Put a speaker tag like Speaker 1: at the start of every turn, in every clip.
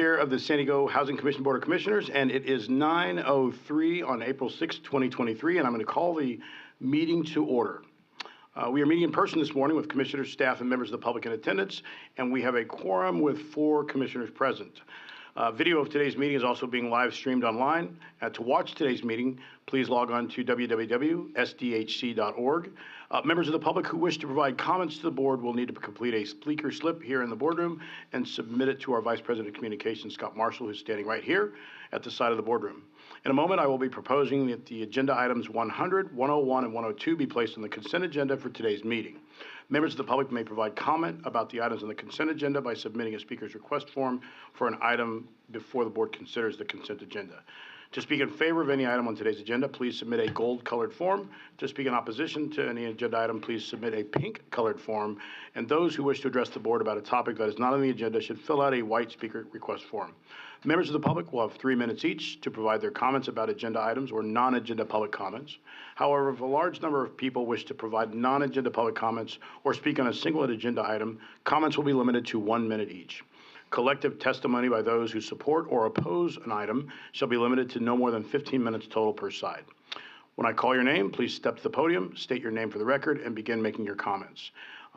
Speaker 1: Chair of the San Diego Housing Commission Board of Commissioners, and it is 9:03 on April 6, 2023, and I'm going to call the meeting to order. We are meeting in person this morning with commissioners, staff, and members of the public in attendance, and we have a quorum with 4 commissioners present. Video of today's meeting is also being live streamed online. To watch today's meeting, please log on to www.sdhc.org. Members of the public who wish to provide comments to the board will need to complete a speaker slip here in the boardroom and submit it to our Vice President of Communications, Scott Marshall, who's standing right here at the side of the boardroom. In a moment, I will be proposing that the agenda items 100, 101, and 102 be placed on the consent agenda for today's meeting. Members of the public may provide comment about the items on the consent agenda by submitting a speaker's request form for an item before the board considers the consent agenda. To speak in favor of any item on today's agenda, please submit a gold-colored form. To speak in opposition to any agenda item, please submit a pink-colored form. And those who wish to address the board about a topic that is not on the agenda should fill out a white speaker request form. Members of the public will have 3 minutes each to provide their comments about agenda items or non-agenda public comments. However, if a large number of people wish to provide non-agenda public comments or speak on a single agenda item, comments will be limited to 1 minute each. Collective testimony by those who support or oppose an item shall be limited to no more than 15 minutes total per side. When I call your name, please step to the podium, state your name for the record, and begin making your comments.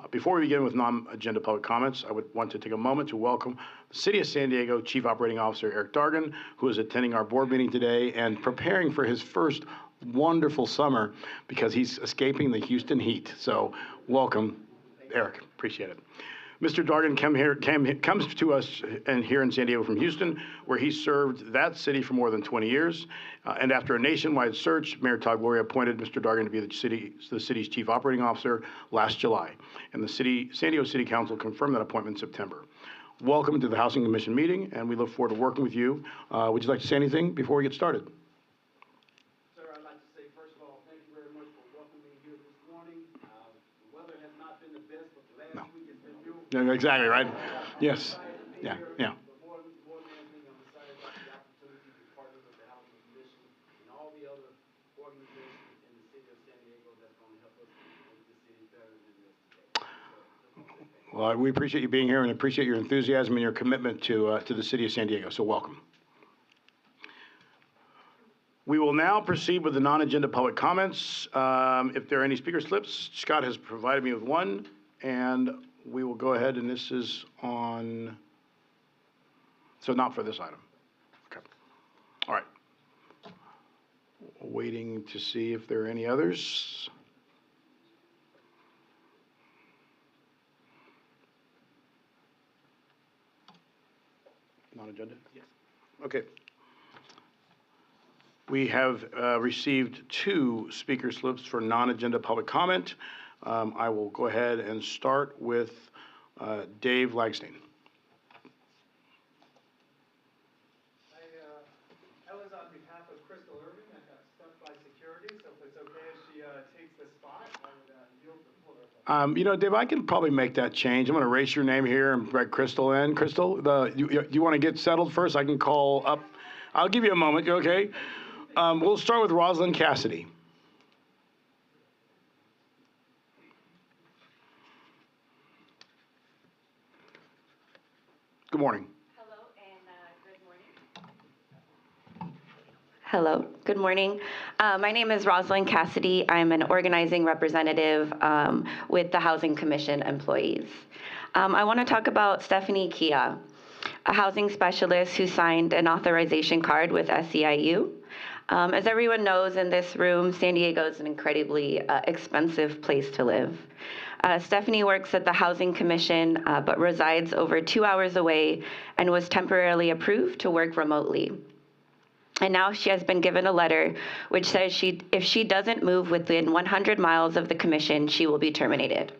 Speaker 1: Before we begin with non-agenda public comments, I would want to take a moment to welcome the City of San Diego Chief Operating Officer Eric Dargan, who is attending our board meeting today and preparing for his first wonderful summer because he's escaping the Houston heat. So welcome, Eric. Appreciate it. Mr. Dargan comes to us here in San Diego from Houston, where he served that city for more than 20 years. And after a nationwide search, Mayor Todd Gloria appointed Mr. Dargan to be the city's chief operating officer last July. And the San Diego City Council confirmed that appointment in September. Welcome to the Housing Commission meeting, and we look forward to working with you. Would you like to say anything before we get started?
Speaker 2: Sir, I'd like to say, first of all, thank you very much for welcoming me here this morning. The weather has not been the best, but the last week has been beautiful.
Speaker 1: Yeah, exactly, right? Yes. Yeah, yeah.
Speaker 2: More than anything, I'm excited about the opportunity to partner with the Housing Commission and all the other organizations in the city of San Diego that's going to help us make the city better than this today.
Speaker 1: Well, we appreciate you being here and appreciate your enthusiasm and your commitment to the city of San Diego, so welcome. We will now proceed with the non-agenda public comments. If there are any speaker slips, Scott has provided me with one, and we will go ahead, and this is on, so not for this item. Okay. All right. Waiting to see if there are any others. Non-agenda? Yes. Okay. We have received 2 speaker slips for non-agenda public comment. I will go ahead and start with Dave Lagstein.
Speaker 3: I was on behalf of Crystal Irving. I got stopped by security, so if it's okay if she takes the spot, I would yield the floor.
Speaker 1: You know, Dave, I can probably make that change. I'm going to erase your name here and write Crystal in. Crystal, you want to get settled first? I can call up. I'll give you a moment, okay? We'll start with Rosalind Cassidy. Good morning.
Speaker 4: Hello, and good morning. Hello, good morning. My name is Rosalind Cassidy. I'm an organizing representative with the Housing Commission employees. I want to talk about Stephanie Kia, a housing specialist who signed an authorization card with SEIU. As everyone knows in this room, San Diego is an incredibly expensive place to live. Stephanie works at the Housing Commission, but resides over 2 hours away and was temporarily approved to work remotely. And now she has been given a letter which says if she doesn't move within 100 miles of the commission, she will be terminated.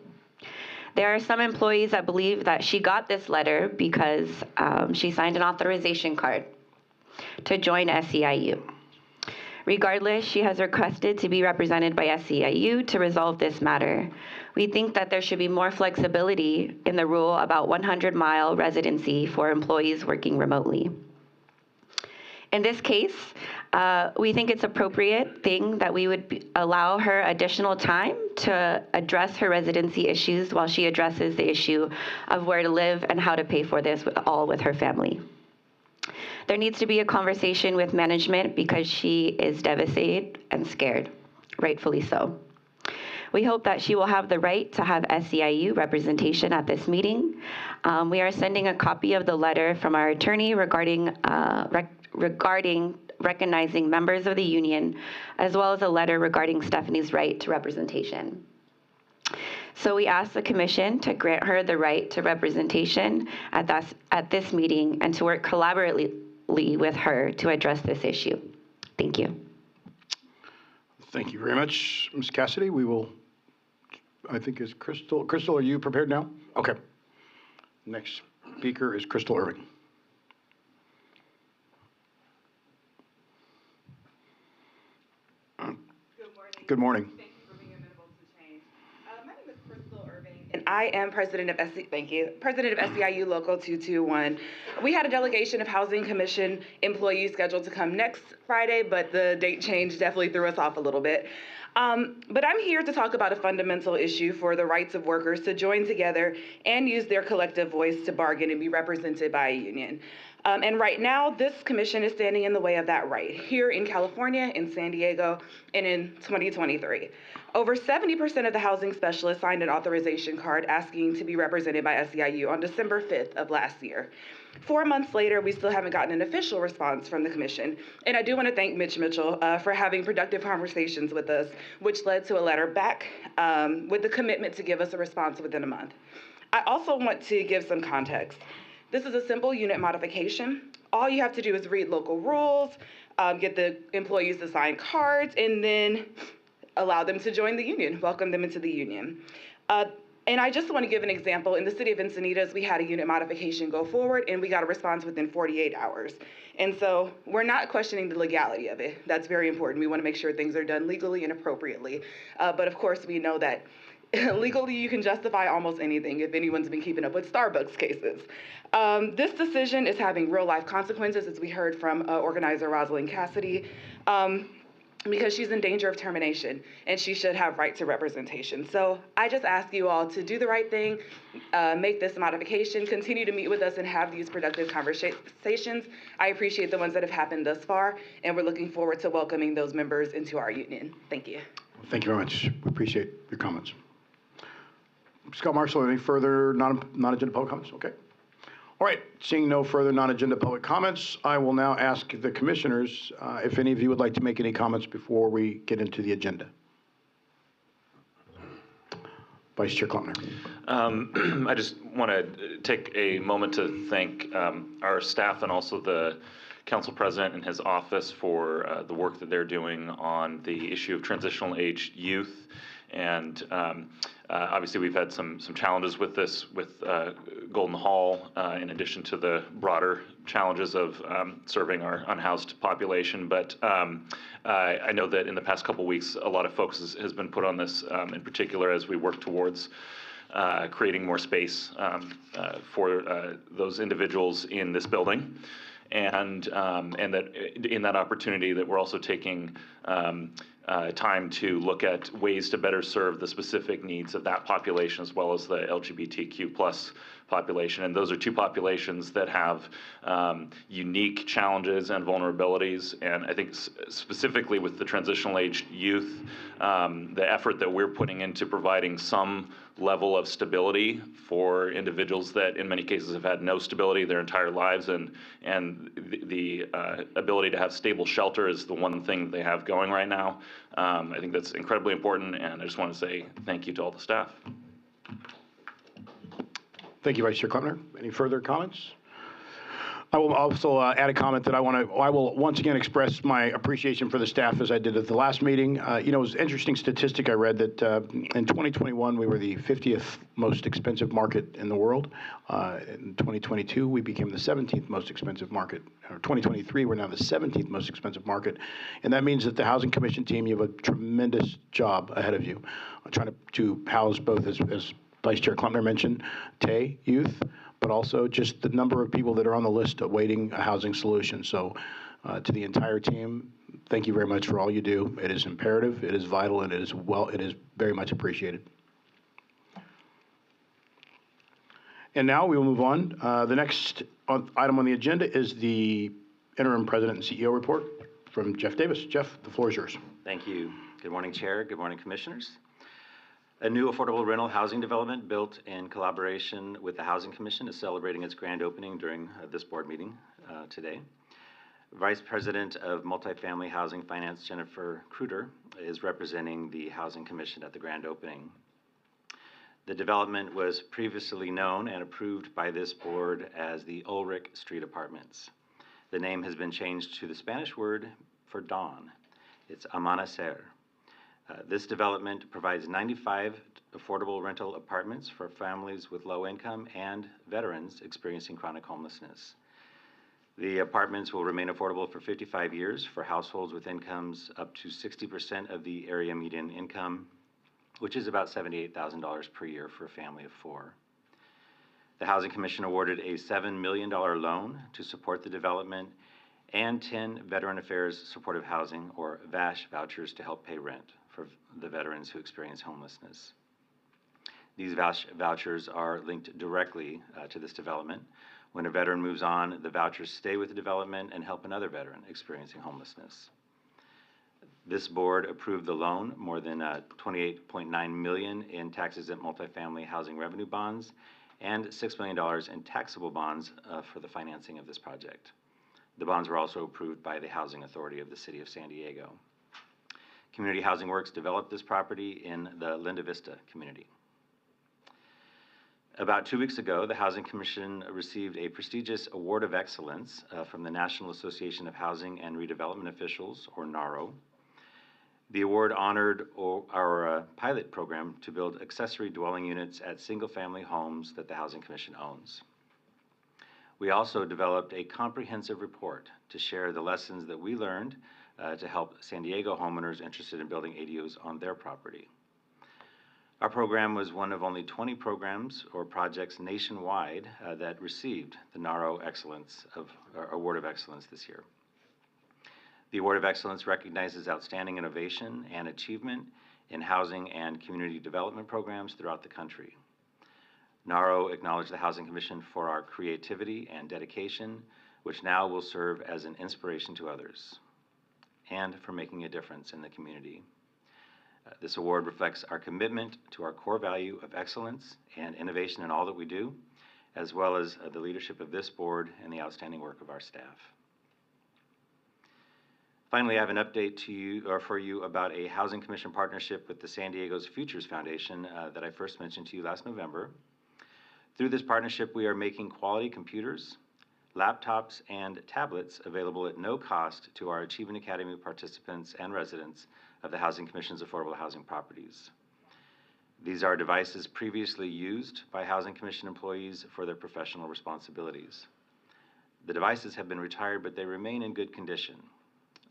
Speaker 4: There are some employees that believe that she got this letter because she signed an authorization card to join SEIU. Regardless, she has requested to be represented by SEIU to resolve this matter. We think that there should be more flexibility in the rule about 100-mile residency for employees working remotely. In this case, we think it's appropriate thing that we would allow her additional time to address her residency issues while she addresses the issue of where to live and how to pay for this all with her family. There needs to be a conversation with management because she is devastated and scared, rightfully so. We hope that she will have the right to have SEIU representation at this meeting. We are sending a copy of the letter from our attorney regarding recognizing members of the union, as well as a letter regarding Stephanie's right to representation. So we ask the commission to grant her the right to representation at this meeting and to work collaboratively with her to address this issue. Thank you.
Speaker 1: Thank you very much, Ms. Cassidy. We will, I think is Crystal. Crystal, are you prepared now? Okay. Next speaker is Crystal Irving. Good morning.
Speaker 5: Thank you for being amenable to change. My name is Crystal Irving, and I am president of SEIU Local 221. We had a delegation of Housing Commission employees scheduled to come next Friday, but the date change definitely threw us off a little bit. But I'm here to talk about a fundamental issue for the rights of workers to join together and use their collective voice to bargain and be represented by a union. And right now, this commission is standing in the way of that right here in California, in San Diego, and in 2023. Over 70% of the housing specialists signed an authorization card asking to be represented by SEIU on December 5th of last year. 4 months later, we still haven't gotten an official response from the commission. And I do want to thank Mitch Mitchell for having productive conversations with us, which led to a letter back with the commitment to give us a response within a month. I also want to give some context. This is a simple unit modification. All you have to do is read local rules, get the employees to sign cards, and then allow them to join the union, welcome them into the union. And I just want to give an example. In the city of Encinitas, we had a unit modification go forward, and we got a response within 48 hours. And so we're not questioning the legality of it. That's very important. We want to make sure things are done legally and appropriately. But of course, we know that legally, you can justify almost anything if anyone's been keeping up with Starbucks cases. This decision is having real-life consequences, as we heard from organizer Rosalind Cassidy, because she's in danger of termination, and she should have right to representation. So I just ask you all to do the right thing, make this modification, continue to meet with us and have these productive conversations. I appreciate the ones that have happened thus far, and we're looking forward to welcoming those members into our union. Thank you.
Speaker 1: Thank you very much. We appreciate your comments. Scott Marshall, any further non-agenda public comments? Okay. All right, seeing no further non-agenda public comments, I will now ask the commissioners if any of you would like to make any comments before we get into the agenda. Vice Chair Klempner.
Speaker 6: I just want to take a moment to thank our staff and also the council president and his office for the work that they're doing on the issue of transitional age youth. And obviously, we've had some challenges with this, with Golden Hall, in addition to the broader challenges of serving our unhoused population. But I know that in the past couple weeks, a lot of focus has been put on this, in particular as we work towards creating more space for those individuals in this building. And that in that opportunity that we're also taking time to look at ways to better serve the specific needs of that population as well as the LGBTQ plus population. And those are two populations that have unique challenges and vulnerabilities. And I think specifically with the transitional age youth, the effort that we're putting into providing some level of stability for individuals that in many cases have had no stability their entire lives, and the ability to have stable shelter is the one thing they have going right now. I think that's incredibly important, and I just want to say thank you to all the staff.
Speaker 1: Thank you, Vice Chair Klempner. Any further comments? I will also add a comment that I will once again express my appreciation for the staff as I did at the last meeting. It was an interesting statistic I read that in 2021, we were the 50th most expensive market in the world. In 2022, we became the 17th most expensive market. Or 2023, we're now the 17th most expensive market. And that means that the Housing Commission team, you have a tremendous job ahead of you. Trying to house both, as Vice Chair Klempner mentioned, TAY youth, but also just the number of people that are on the list awaiting a housing solution. So to the entire team, thank you very much for all you do. It is imperative, it is vital, and it is very much appreciated. And now we will move on. The next item on the agenda is the Interim President and CEO report from Jeff Davis. Jeff, the floor is yours.
Speaker 7: Thank you. Good morning, Chair. Good morning, Commissioners. A new affordable rental housing development built in collaboration with the Housing Commission is celebrating its grand opening during this board meeting today. Vice President of Multifamily Housing Finance, Jennifer Kruder, is representing the Housing Commission at the grand opening. The development was previously known and approved by this board as the Ulrich Street Apartments. The name has been changed to the Spanish word for dawn. It's Amanecer. This development provides 95 affordable rental apartments for families with low income and veterans experiencing chronic homelessness. The apartments will remain affordable for 55 years for households with incomes up to 60% of the area median income, which is about $78,000 per year for a family of 4. The Housing Commission awarded a $7 million loan to support the development and 10 Veteran Affairs Supportive Housing, or VASH, vouchers to help pay rent for the veterans who experience homelessness. These VASH vouchers are linked directly to this development. When a veteran moves on, the vouchers stay with the development and help another veteran experiencing homelessness. This board approved the loan, more than $28.9 million in tax-exempt multifamily housing revenue bonds, and $6 million in taxable bonds for the financing of this project. The bonds were also approved by the Housing Authority of the City of San Diego. Community Housing Works developed this property in the Linda Vista community. About 2 weeks ago, the Housing Commission received a prestigious Award of Excellence from the National Association of Housing and Redevelopment Officials, or NARO. The award honored our pilot program to build accessory dwelling units at single-family homes that the Housing Commission owns. We also developed a comprehensive report to share the lessons that we learned to help San Diego homeowners interested in building ADUs on their property. Our program was one of only 20 programs or projects nationwide that received the NARO Award of Excellence this year. The Award of Excellence recognizes outstanding innovation and achievement in housing and community development programs throughout the country. NARO acknowledged the Housing Commission for our creativity and dedication, which now will serve as an inspiration to others, and for making a difference in the community. This award reflects our commitment to our core value of excellence and innovation in all that we do, as well as the leadership of this board and the outstanding work of our staff. Finally, I have an update for you about a Housing Commission partnership with the San Diego's Futures Foundation that I first mentioned to you last November. Through this partnership, we are making quality computers, laptops, and tablets available at no cost to our Achievement Academy participants and residents of the Housing Commission's affordable housing properties. These are devices previously used by Housing Commission employees for their professional responsibilities. The devices have been retired, but they remain in good condition.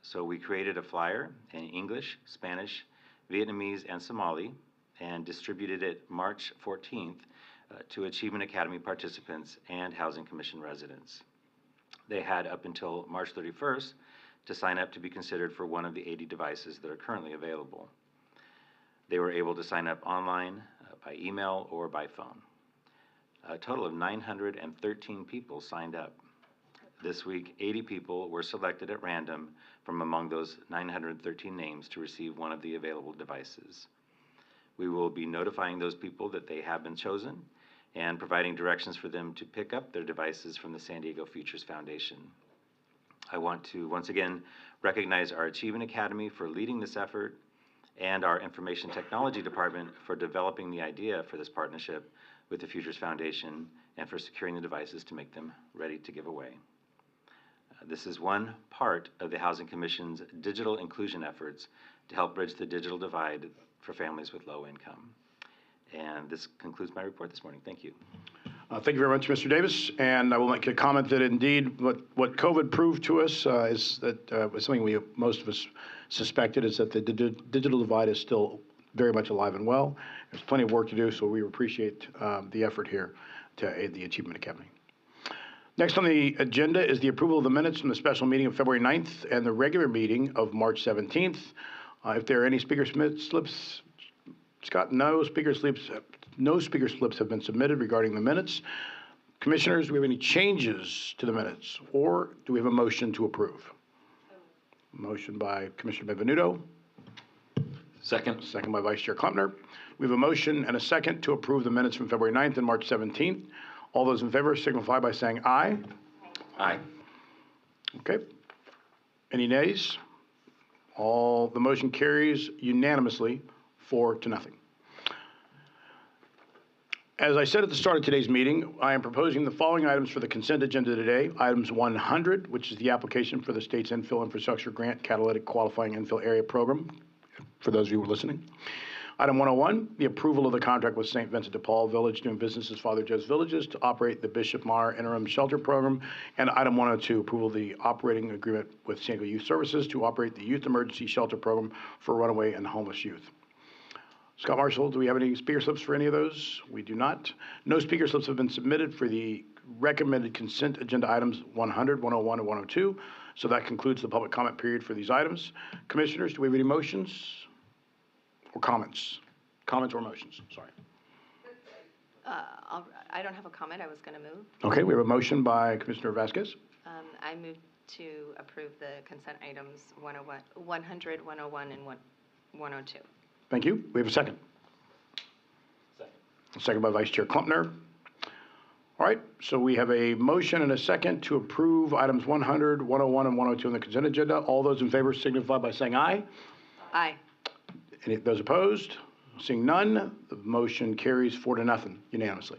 Speaker 7: So we created a flyer in English, Spanish, Vietnamese, and Somali, and distributed it March 14th to Achievement Academy participants and Housing Commission residents. They had up until March 31st to sign up to be considered for one of the 80 devices that are currently available. They were able to sign up online, by email, or by phone. A total of 913 people signed up. This week, 80 people were selected at random from among those 913 names to receive one of the available devices. We will be notifying those people that they have been chosen and providing directions for them to pick up their devices from the San Diego Futures Foundation. I want to once again recognize our Achievement Academy for leading this effort and our Information Technology Department for developing the idea for this partnership with the Futures Foundation and for securing the devices to make them ready to give away. This is one part of the Housing Commission's digital inclusion efforts to help bridge the digital divide for families with low income. And this concludes my report this morning. Thank you.
Speaker 1: Thank you very much, Mr. Davis. And I will make a comment that indeed what COVID proved to us is that was something most of us suspected, is that the digital divide is still very much alive and well. There's plenty of work to do, so we appreciate the effort here to aid the Achievement Academy. Next on the agenda is the approval of the minutes from the special meeting of February 9th and the regular meeting of March 17th. If there are any speaker slips, Scott, no speaker slips have been submitted regarding the minutes. Commissioners, do we have any changes to the minutes, or do we have a motion to approve? Motion by Commissioner Benvenuto,
Speaker 6: Second.
Speaker 1: second by Vice Chair Klempner. We have a motion and a second to approve the minutes from February 9th and March 17th. All those in favor signify by saying aye.
Speaker 6: Aye.
Speaker 1: Okay. Any nays? The motion carries unanimously 4-0. As I said at the start of today's meeting, I am proposing the following items for the consent agenda today. Items 100, which is the application for the state's infill infrastructure grant catalytic qualifying infill area program, for those of you who are listening. Item 101, the approval of the contract with St. Vincent de Paul Village doing business as Father Joe's Villages to operate the Bishop Maher Interim Shelter Program. And item 102, approval of the operating agreement with San Diego Youth Services to operate the Youth Emergency Shelter Program for runaway and homeless youth. Scott Marshall, do we have any speaker slips for any of those? We do not. No speaker slips have been submitted for the recommended consent agenda items 100, 101, and 102. So that concludes the public comment period for these items. Commissioners, do we have any motions or comments? Comments or motions, sorry.
Speaker 8: I don't have a comment. I was going to move.
Speaker 1: Okay, we have a motion by Commissioner Vasquez.
Speaker 8: I move to approve the consent items 101, 100, 101, and 102.
Speaker 1: Thank you. We have a second. Second by Vice Chair Klempner. All right, so we have a motion and a second to approve items 100, 101, and 102 on the consent agenda. All those in favor signify by saying aye.
Speaker 8: Aye.
Speaker 1: Any those opposed? Seeing none, the motion carries 4-0 unanimously.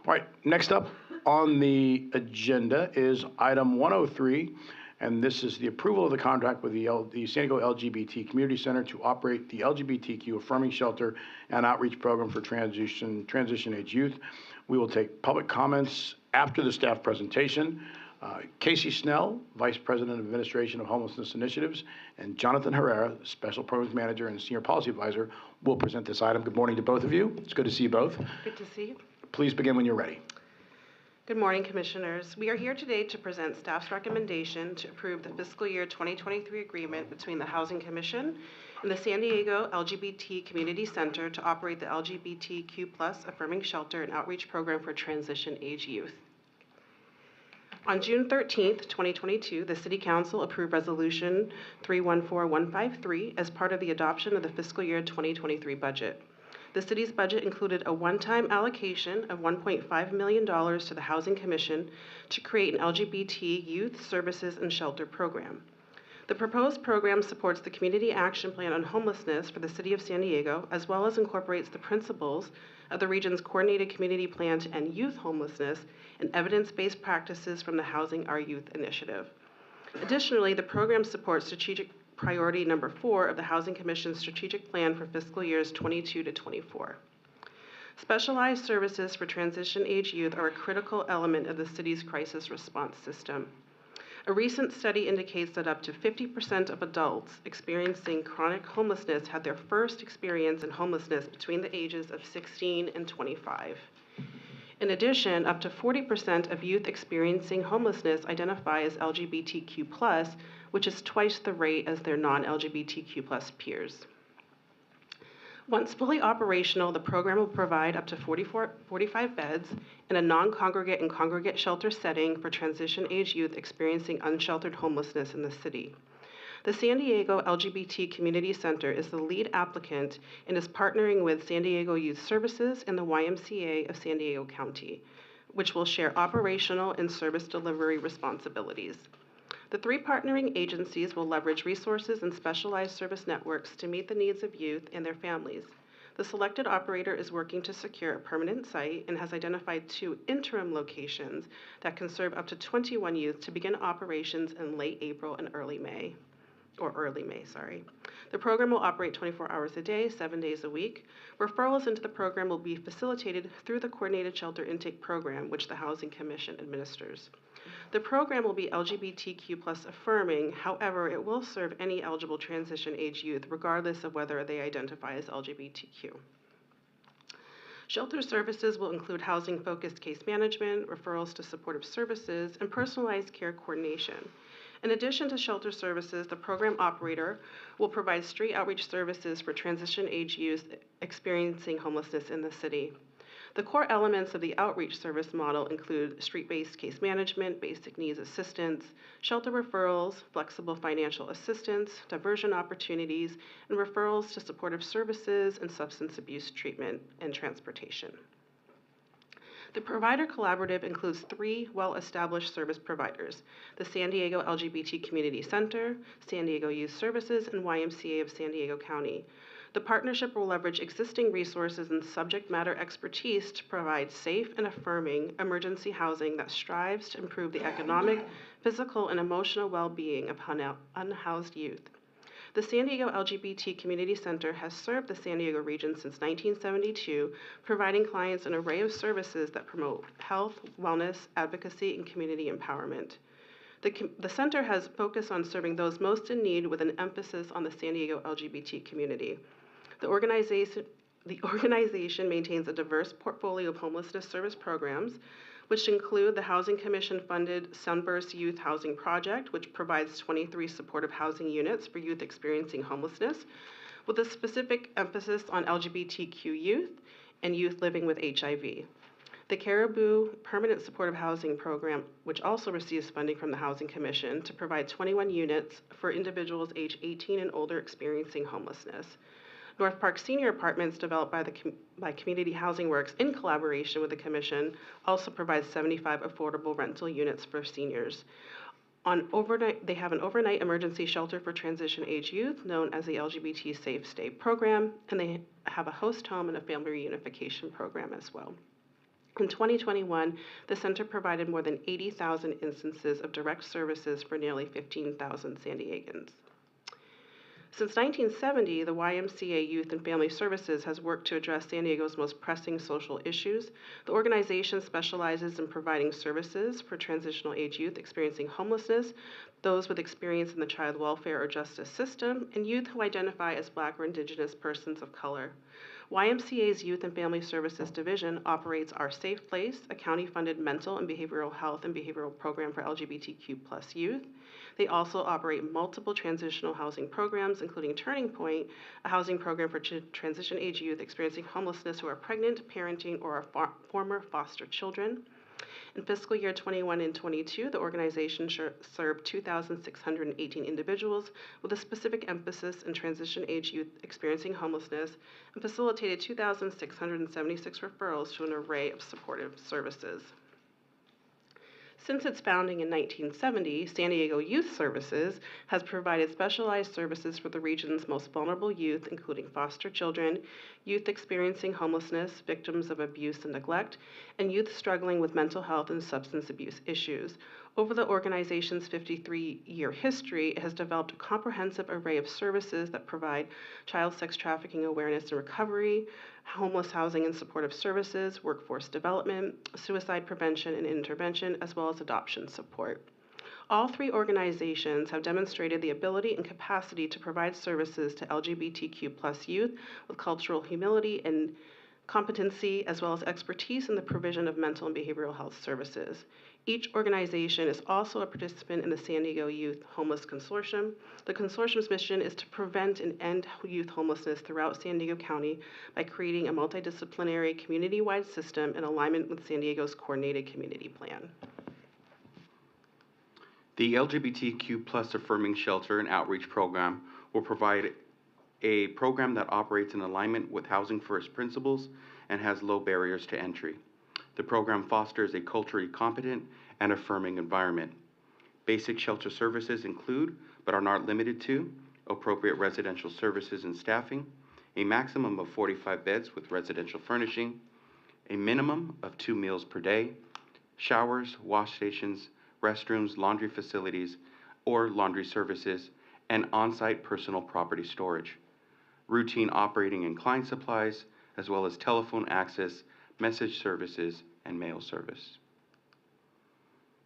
Speaker 1: All right, next up on the agenda is item 103, and this is the approval of the contract with the San Diego LGBT Community Center to operate the LGBTQ affirming shelter and outreach program for transition age youth. We will take public comments after the staff presentation. Casey Snell, Vice President of Administration of Homelessness Initiatives, and Jonathan Herrera, Special Programs Manager and Senior Policy Advisor, will present this item. Good morning to both of you. It's good to see you both.
Speaker 9: Good to see you.
Speaker 1: Please begin when you're ready.
Speaker 9: Good morning, Commissioners. We are here today to present staff's recommendation to approve the fiscal year 2023 agreement between the Housing Commission and the San Diego LGBT Community Center to operate the LGBTQ+ affirming shelter and outreach program for transition age youth. On June 13th, 2022, the City Council approved Resolution 314153 as part of the adoption of the fiscal year 2023 budget. The city's budget included a one-time allocation of $1.5 million to the Housing Commission to create an LGBT youth services and shelter program. The proposed program supports the Community Action Plan on Homelessness for the City of San Diego, as well as incorporates the principles of the region's Coordinated Community Plan to End Youth Homelessness and evidence-based practices from the Housing Our Youth initiative. Additionally, the program supports strategic priority number 4 of the Housing Commission's strategic plan for fiscal years 22 to 24. Specialized services for transition age youth are a critical element of the city's crisis response system. A recent study indicates that up to 50% of adults experiencing chronic homelessness had their first experience in homelessness between the ages of 16 and 25. In addition, up to 40% of youth experiencing homelessness identify as LGBTQ+, which is twice the rate as their non-LGBTQ+ peers. Once fully operational, the program will provide up to 45 beds in a non-congregate and congregate shelter setting for transition age youth experiencing unsheltered homelessness in the city. The San Diego LGBT Community Center is the lead applicant and is partnering with San Diego Youth Services and the YMCA of San Diego County, which will share operational and service delivery responsibilities. The 3 partnering agencies will leverage resources and specialized service networks to meet the needs of youth and their families. The selected operator is working to secure a permanent site and has identified 2 interim locations that can serve up to 21 youth to begin operations in late April and early May. The program will operate 24 hours a day, 7 days a week. Referrals into the program will be facilitated through the Coordinated Shelter Intake Program, which the Housing Commission administers. The program will be LGBTQ+ affirming, however, it will serve any eligible transition age youth, regardless of whether they identify as LGBTQ. Shelter services will include housing-focused case management, referrals to supportive services, and personalized care coordination. In addition to shelter services, the program operator will provide street outreach services for transition age youth experiencing homelessness in the city. The core elements of the outreach service model include street-based case management, basic needs assistance, shelter referrals, flexible financial assistance, diversion opportunities, and referrals to supportive services and substance abuse treatment and transportation. The provider collaborative includes 3 well-established service providers: the San Diego LGBT Community Center, San Diego Youth Services, and YMCA of San Diego County. The partnership will leverage existing resources and subject matter expertise to provide safe and affirming emergency housing that strives to improve the economic, physical, and emotional well-being of unhoused youth. The San Diego LGBT Community Center has served the San Diego region since 1972, providing clients an array of services that promote health, wellness, advocacy, and community empowerment. The center has focused on serving those most in need with an emphasis on the San Diego LGBT community. The organization maintains a diverse portfolio of homelessness service programs, which include the Housing Commission-funded Sunburst Youth Housing Project, which provides 23 supportive housing units for youth experiencing homelessness, with a specific emphasis on LGBTQ youth and youth living with HIV. The Caribou Permanent Supportive Housing Program, which also receives funding from the Housing Commission to provide 21 units for individuals age 18 and older experiencing homelessness. North Park Senior Apartments, developed by Community Housing Works in collaboration with the Commission, also provides 75 affordable rental units for seniors. They have an overnight emergency shelter for transition-age youth known as the LGBT Safe Stay Program, and they have a host home and a family reunification program as well. In 2021, the center provided more than 80,000 instances of direct services for nearly 15,000 San Diegans. Since 1970, the YMCA Youth and Family Services has worked to address San Diego's most pressing social issues. The organization specializes in providing services for transitional age youth experiencing homelessness, those with experience in the child welfare or justice system, and youth who identify as Black or Indigenous persons of color. YMCA's Youth and Family Services Division operates Our Safe Place, a county-funded mental and behavioral health and behavioral program for LGBTQ+ youth. They also operate multiple transitional housing programs, including Turning Point, a housing program for transition-age youth experiencing homelessness who are pregnant, parenting, or are former foster children. In fiscal year 21 and 22, the organization served 2,618 individuals with a specific emphasis in transition-age youth experiencing homelessness and facilitated 2,676 referrals to an array of supportive services. Since its founding in 1970, San Diego Youth Services has provided specialized services for the region's most vulnerable youth, including foster children, youth experiencing homelessness, victims of abuse and neglect, and youth struggling with mental health and substance abuse issues. Over the organization's 53-year history, it has developed a comprehensive array of services that provide child sex trafficking awareness and recovery, homeless housing and supportive services, workforce development, suicide prevention and intervention, as well as adoption support. All 3 organizations have demonstrated the ability and capacity to provide services to LGBTQ+ youth with cultural humility and competency, as well as expertise in the provision of mental and behavioral health services. Each organization is also a participant in the San Diego Youth Homeless Consortium. The consortium's mission is to prevent and end youth homelessness throughout San Diego County by creating a multidisciplinary, community-wide system in alignment with San Diego's coordinated community plan.
Speaker 10: The LGBTQ+ Affirming Shelter and Outreach Program will provide a program that operates in alignment with Housing First principles and has low barriers to entry. The program fosters a culturally competent and affirming environment. Basic shelter services include, but are not limited to, appropriate residential services and staffing, a maximum of 45 beds with residential furnishing, a minimum of 2 meals per day, showers, wash stations, restrooms, laundry facilities, or laundry services, and on-site personal property storage, routine operating and client supplies, as well as telephone access, message services, and mail service.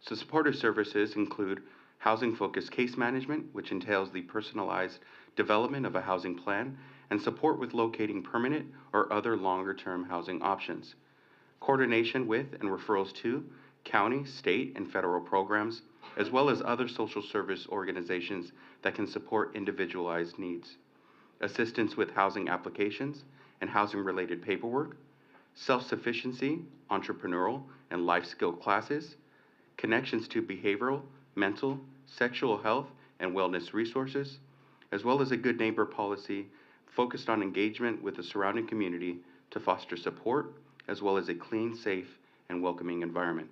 Speaker 10: So supportive services include housing-focused case management, which entails the personalized development of a housing plan and support with locating permanent or other longer-term housing options, coordination with and referrals to county, state, and federal programs, as well as other social service organizations that can support individualized needs, assistance with housing applications and housing-related paperwork, self-sufficiency, entrepreneurial, and life skill classes, connections to behavioral, mental, sexual health, and wellness resources, as well as a good neighbor policy focused on engagement with the surrounding community to foster support, as well as a clean, safe, and welcoming environment.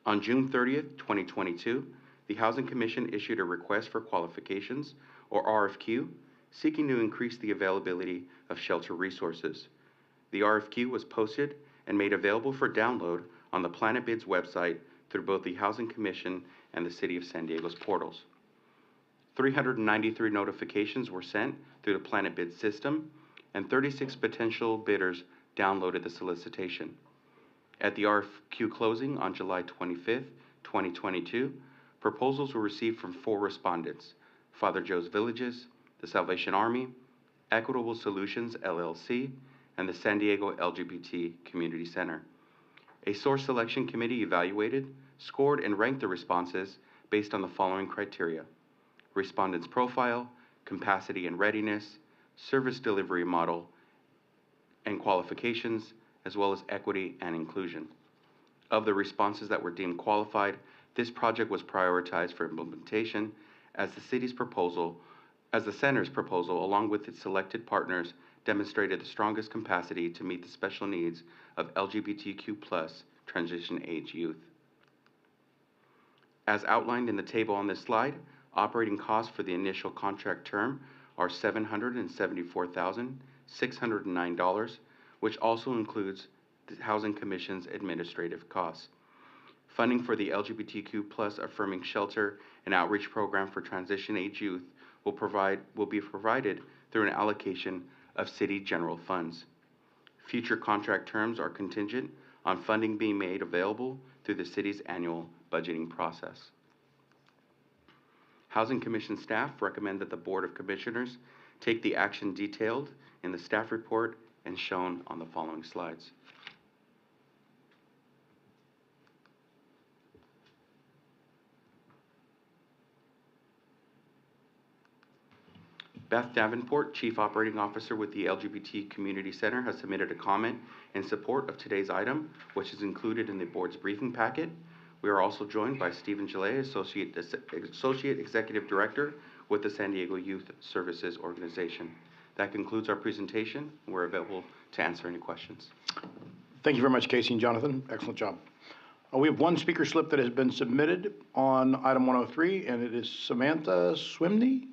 Speaker 10: On June 30th, 2022, the Housing Commission issued a request for qualifications, or RFQ, seeking to increase the availability of shelter resources. The RFQ was posted and made available for download on the Planet Bids website through both the Housing Commission and the City of San Diego's portals. 393 notifications were sent through the Planet Bid system, and 36 potential bidders downloaded the solicitation. At the RFQ closing on July 25th, 2022, proposals were received from 4 respondents: Father Joe's Villages, the Salvation Army, Equitable Solutions, LLC, and the San Diego LGBT Community Center. A source selection committee evaluated, scored, and ranked the responses based on the following criteria: respondent's profile, capacity and readiness, service delivery model, and qualifications, as well as equity and inclusion. Of the responses that were deemed qualified, this project was prioritized for implementation as the center's proposal, along with its selected partners, demonstrated the strongest capacity to meet the special needs of LGBTQ+ transition age youth. As outlined in the table on this slide, operating costs for the initial contract term are $774,609, which also includes the Housing Commission's administrative costs. Funding for the LGBTQ+ affirming shelter and outreach program for transition age youth will be provided through an allocation of city general funds. Future contract terms are contingent on funding being made available through the city's annual budgeting process. Housing Commission staff recommend that the Board of Commissioners take the action detailed in the staff report and shown on the following slides. Beth Davenport, Chief Operating Officer with the LGBT Community Center, has submitted a comment in support of today's item, which is included in the board's briefing packet. We are also joined by Stephen Gillet, Associate Executive Director with the San Diego Youth Services Organization. That concludes our presentation. We're available to answer any questions.
Speaker 1: Thank you very much, Casey and Jonathan. Excellent job. We have one speaker slip that has been submitted on item 103, and it is Samantha Swimney.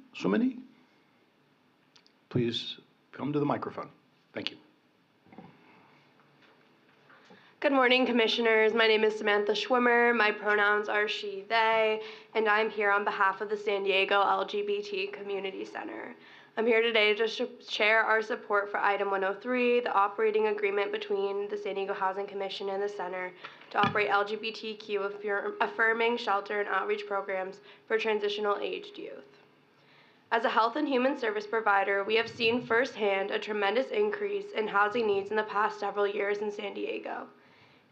Speaker 1: Please come to the microphone. Thank you.
Speaker 11: Good morning, Commissioners. My name is Samantha Schwimmer. My pronouns are she, they, and I'm here on behalf of the San Diego LGBT Community Center. I'm here today to share our support for item 103, the operating agreement between the San Diego Housing Commission and the Center to operate LGBTQ affirming shelter and outreach programs for transitional aged youth. As a health and human service provider, we have seen firsthand a tremendous increase in housing needs in the past several years in San Diego.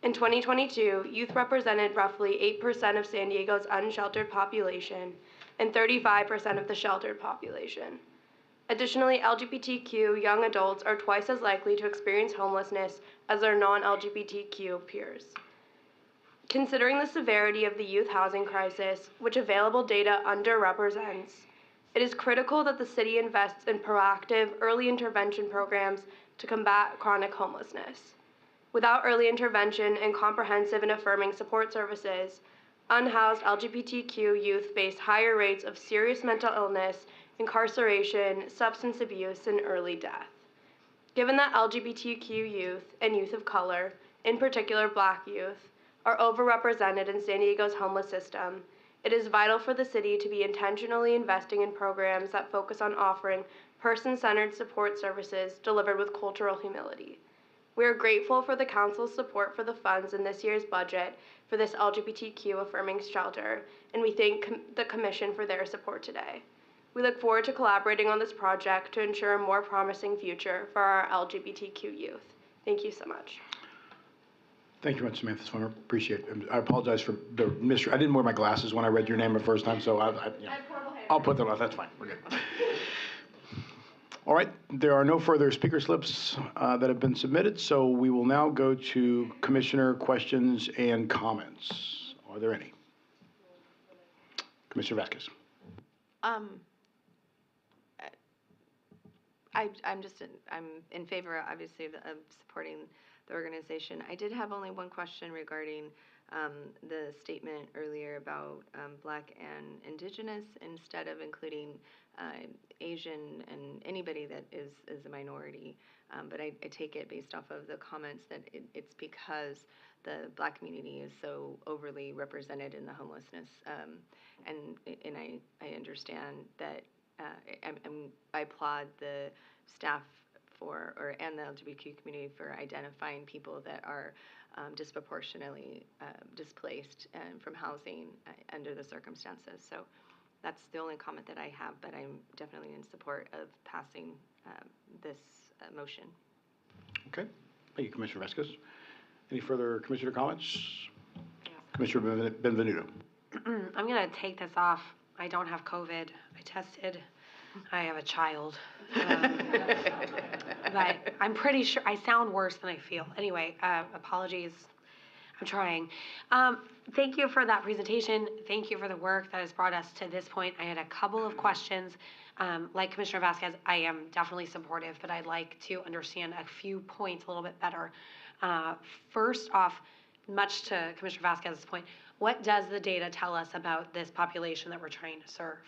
Speaker 11: In 2022, youth represented roughly 8% of San Diego's unsheltered population and 35% of the sheltered population. Additionally, LGBTQ young adults are twice as likely to experience homelessness as their non-LGBTQ peers. Considering the severity of the youth housing crisis, which available data underrepresents, it is critical that the city invests in proactive early intervention programs to combat chronic homelessness. Without early intervention and comprehensive and affirming support services, unhoused LGBTQ youth face higher rates of serious mental illness, incarceration, substance abuse, and early death. Given that LGBTQ youth and youth of color, in particular Black youth, are overrepresented in San Diego's homeless system, it is vital for the city to be intentionally investing in programs that focus on offering person-centered support services delivered with cultural humility. We are grateful for the Council's support for the funds in this year's budget for this LGBTQ affirming shelter, and we thank the Commission for their support today. We look forward to collaborating on this project to ensure a more promising future for our LGBTQ youth. Thank you so much.
Speaker 1: Thank you very much, Samantha Swimmer. Appreciate it. I apologize for the I didn't wear my glasses when I read your name the first time, so I'll put them on. That's fine. We're good. All right, there are no further speaker slips that have been submitted, so we will now go to commissioner questions and comments. Are there any? Commissioner Vasquez.
Speaker 8: I'm in favor, obviously, of supporting the organization. I did have only one question regarding the statement earlier about Black and Indigenous instead of including Asian and anybody that is a minority. But I take it based off of the comments that it's because the Black community is so overly represented in the homelessness. And I understand that I applaud the staff and the LGBTQ community for identifying people that are disproportionately displaced from housing under the circumstances. So that's the only comment that I have, but I'm definitely in support of passing this motion.
Speaker 1: Okay. Thank you, Commissioner Vasquez. Any further commissioner comments? Commissioner Benvenuto.
Speaker 12: I'm going to take this off. I don't have COVID. I tested. I have a child. But I'm pretty sure I sound worse than I feel. Anyway, apologies. I'm trying. Thank you for that presentation. Thank you for the work that has brought us to this point. I had a couple of questions. Like Commissioner Vasquez, I am definitely supportive, but I'd like to understand a few points a little bit better. First off, much to Commissioner Vasquez's point, what does the data tell us about this population that we're trying to serve?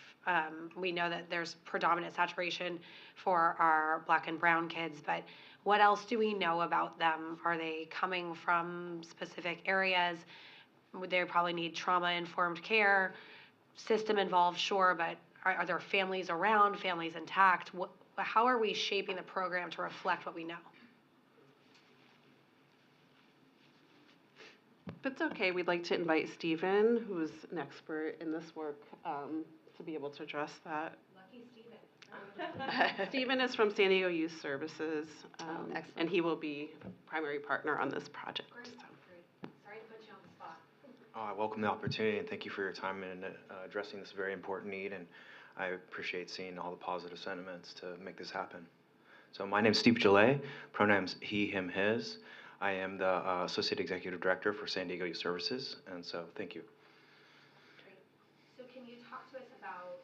Speaker 12: We know that there's predominant saturation for our Black and brown kids, but what else do we know about them? Are they coming from specific areas? Would they probably need trauma-informed care? System involved, sure, but are there families around, families intact? How are we shaping the program to reflect what we know?
Speaker 9: If it's okay, we'd like to invite Stephen, who's an expert in this work, to be able to address that.
Speaker 12: Lucky Stephen.
Speaker 9: Stephen is from San Diego Youth Services,
Speaker 8: excellent.
Speaker 9: and he will be primary partner on this project.
Speaker 12: Great. Sorry to put you on the spot.
Speaker 13: I welcome the opportunity and thank you for your time in addressing this very important need, and I appreciate seeing all the positive sentiments to make this happen. So my name is Steve Gillet, pronouns he, him, his. I am the Associate Executive Director for San Diego Youth Services, and so thank you.
Speaker 12: Great. So can you talk to us about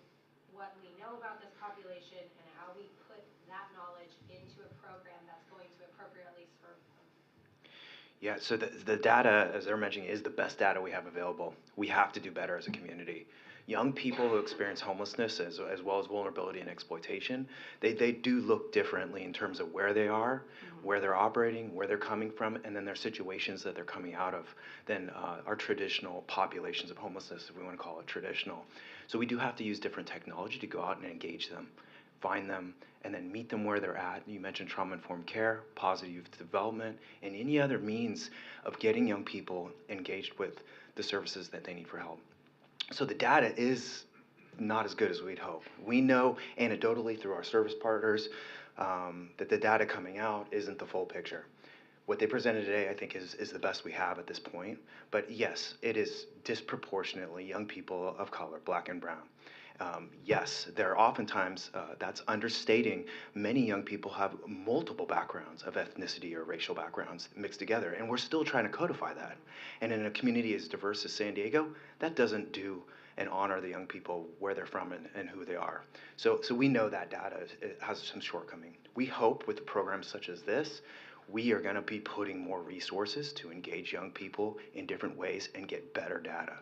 Speaker 12: what we know about this population and how we put that knowledge into a program that's going to appropriately serve them?
Speaker 13: Yeah, so the data, as they're mentioning, is the best data we have available. We have to do better as a community. Young people who experience homelessness as well as vulnerability and exploitation, they do look differently in terms of where they are, where they're operating, where they're coming from, and then their situations that they're coming out of than our traditional populations of homelessness, if we want to call it traditional. So we do have to use different technology to go out and engage them, find them, and then meet them where they're at. You mentioned trauma-informed care, positive youth development, and any other means of getting young people engaged with the services that they need for help. So the data is not as good as we'd hope. We know anecdotally through our service partners that the data coming out isn't the full picture. What they presented today, I think, is the best we have at this point. But yes, it is disproportionately young people of color, Black and brown. Yes, there are oftentimes, that's understating, many young people have multiple backgrounds of ethnicity or racial backgrounds mixed together, and we're still trying to codify that. And in a community as diverse as San Diego, that doesn't do and honor the young people where they're from and who they are. So we know that data has some shortcoming. We hope with programs such as this, we are gonna be putting more resources to engage young people in different ways and get better data.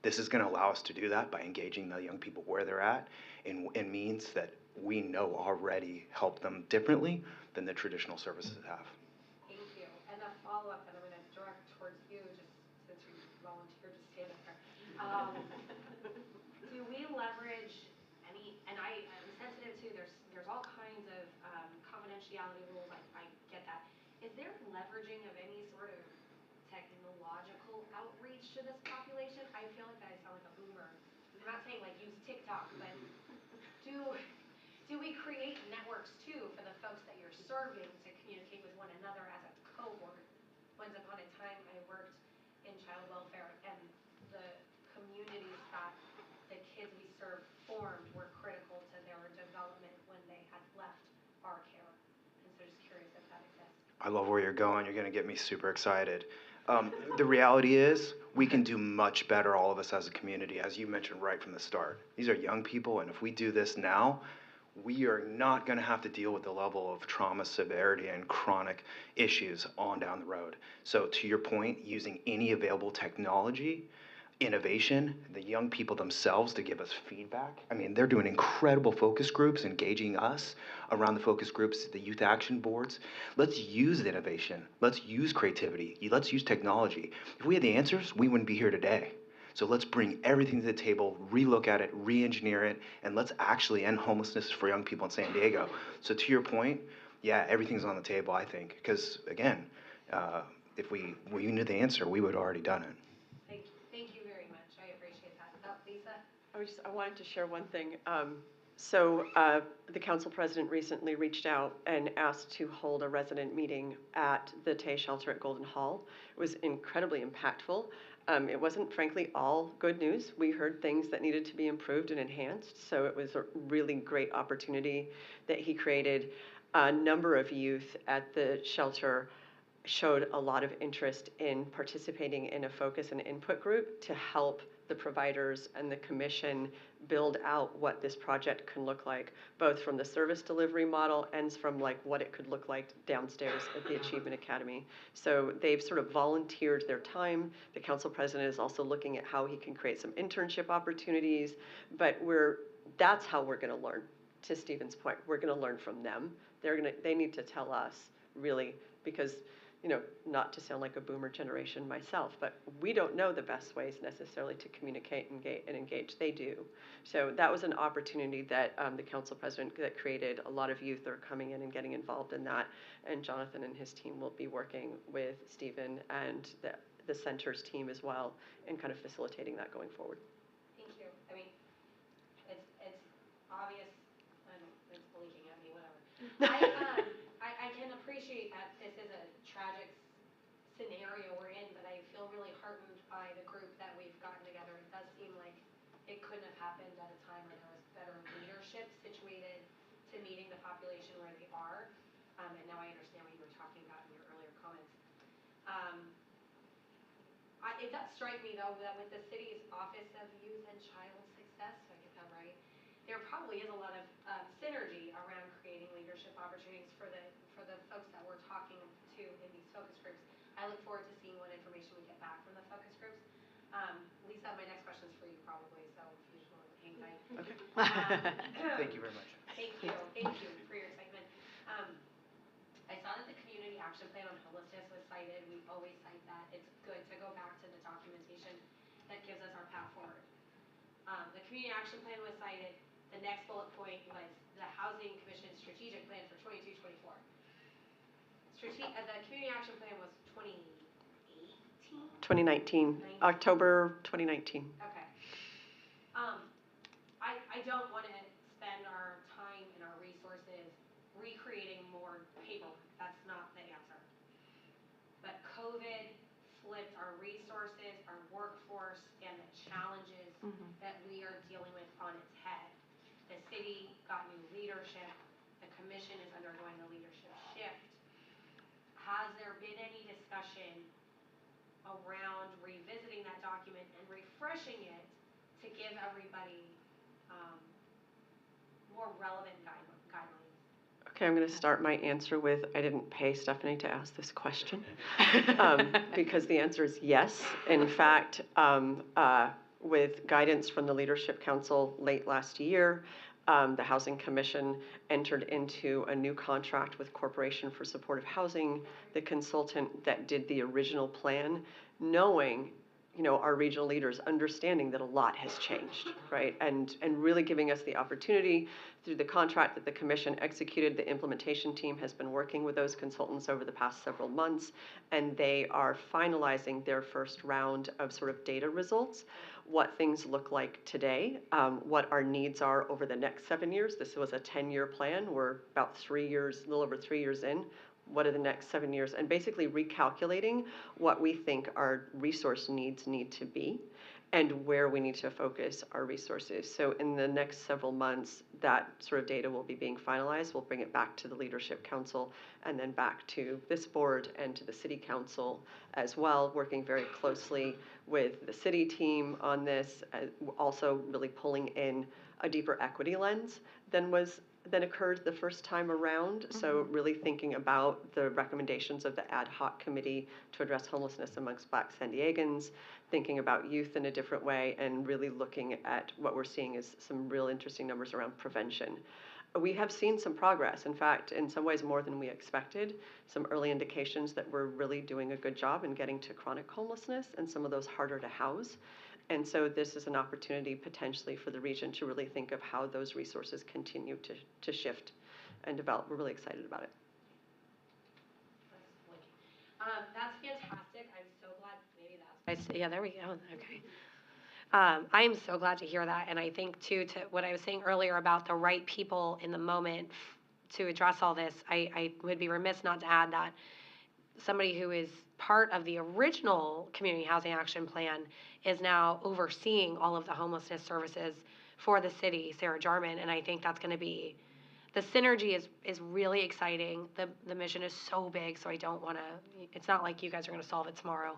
Speaker 13: This is going to allow us to do that by engaging the young people where they're at in means that we know already help them differently than the traditional services have.
Speaker 12: Thank you. And a follow-up that I'm going to direct towards you, just since you volunteered to stand up there. Do we leverage any, and I'm sensitive to, there's all kinds of confidentiality rules, I get that. Is there leveraging of any sort of technological outreach to this population? I feel like I sound like a boomer. I'm not saying like use TikTok, but do we create networks too for the folks that you're serving to communicate with one another as a cohort? Once upon a time, I worked in child welfare, and the communities that the kids we served formed were critical to their development when they had left
Speaker 13: I love where you're going. You're going to get me super excited. The reality is, we can do much better, all of us as a community, as you mentioned right from the start. These are young people, and if we do this now, we are not going to have to deal with the level of trauma severity and chronic issues on down the road. So to your point, using any available technology, innovation, the young people themselves to give us feedback. I mean, they're doing incredible focus groups, engaging us around the focus groups, the youth action boards. Let's use innovation. Let's use creativity. Let's use technology. If we had the answers, we wouldn't be here today. So let's bring everything to the table, relook at it, re-engineer it, and let's actually end homelessness for young people in San Diego. So to your point, yeah, everything's on the table, I think, because again, if we knew the answer, we would have already done it.
Speaker 12: Thank you very much. I appreciate that. Lisa?
Speaker 14: I wanted to share one thing. The council president recently reached out and asked to hold a resident meeting at the Tay Shelter at Golden Hall. It was incredibly impactful. It wasn't, frankly, all good news. We heard things that needed to be improved and enhanced, so it was a really great opportunity that he created. A number of youth at the shelter showed a lot of interest in participating in a focus and input group to help the providers and the commission build out what this project can look like, both from the service delivery model and from like what it could look like downstairs at the Achievement Academy. So they've sort of volunteered their time. The council president is also looking at how he can create some internship opportunities, but that's how we're gonna learn, to Stephen's point. We're gonna learn from them. They need to tell us, really, because not to sound like a boomer generation myself, but we don't know the best ways necessarily to communicate and engage. They do. So that was an opportunity that the council president that created. A lot of youth are coming in and getting involved in that, and Jonathan and his team will be working with Stephen and the center's team as well in kind of facilitating that going forward.
Speaker 12: Thank you. I mean, it's obvious, and it's blinking at me, whatever. I can appreciate that this is a tragic scenario we're in, but I feel really heartened by the group that we've gotten together. It does seem like it couldn't have happened at a time where there was better leadership situated to meeting the population where they are. And now I understand what you were talking about in your earlier comments. It does strike me, though, that with the city's Office of Youth and Child Success, if I get that right, there probably is a lot of synergy around creating leadership opportunities for the folks that we're talking to in these focus groups. I look forward to seeing what information we get back from the focus groups. Lisa, my next question is for you probably, so if you just want to hang tight.
Speaker 13: Okay. Thank you very much.
Speaker 12: Thank you for your excitement. I saw that the Community Action Plan on Homelessness was cited. We always cite that. It's good to go back to the documentation that gives us our path forward. The Community Action Plan was cited. The next bullet point was the Housing Commission Strategic Plan for 22-24. The Community Action Plan was 2018?
Speaker 14: 2019, October 2019.
Speaker 12: Okay. I don't want to spend our time and our resources recreating more paperwork. That's not the answer. But COVID flipped our resources, our workforce, and the challenges that we are dealing with on its head. The city got new leadership. The commission is undergoing a leadership shift. Has there been any discussion around revisiting that document and refreshing it to give everybody more relevant guidelines?
Speaker 14: Okay, I'm going to start my answer with, I didn't pay Stephanie to ask this question, because the answer is yes. In fact, with guidance from the Leadership Council late last year, the Housing Commission entered into a new contract with Corporation for Supportive Housing, the consultant that did the original plan, knowing our regional leaders understanding that a lot has changed, right? And really giving us the opportunity through the contract that the commission executed. The implementation team has been working with those consultants over the past several months, and they are finalizing their first round of sort of data results, what things look like today, what our needs are over the next 7 years. This was a 10-year plan. We're about 3 years, a little over 3 years in. What are the next 7 years? And basically recalculating what we think our resource needs need to be. and where we need to focus our resources. So in the next several months, that sort of data will be being finalized. We'll bring it back to the Leadership Council and then back to this board and to the City Council as well, working very closely with the city team on this, also really pulling in a deeper equity lens than occurred the first time around. So really thinking about the recommendations of the ad hoc committee to address homelessness amongst Black San Diegans, thinking about youth in a different way, and really looking at what we're seeing is some real interesting numbers around prevention. We have seen some progress. In fact, in some ways more than we expected, some early indications that we're really doing a good job in getting to chronic homelessness and some of those harder to house. And so this is an opportunity potentially for the region to really think of how those resources continue to shift and develop. We're really excited about it.
Speaker 12: That's fantastic. I'm so glad. Maybe that's. Yeah, there we go. Okay. I am so glad to hear that. And I think, too, to what I was saying earlier about the right people in the moment to address all this, I would be remiss not to add that somebody who is part of the original Community Housing Action Plan is now overseeing all of the homelessness services for the city, Sarah Adjournment, and I think that's going to be, the synergy is really exciting. The mission is so big, so I don't want to, it's not like you guys are going to solve it tomorrow.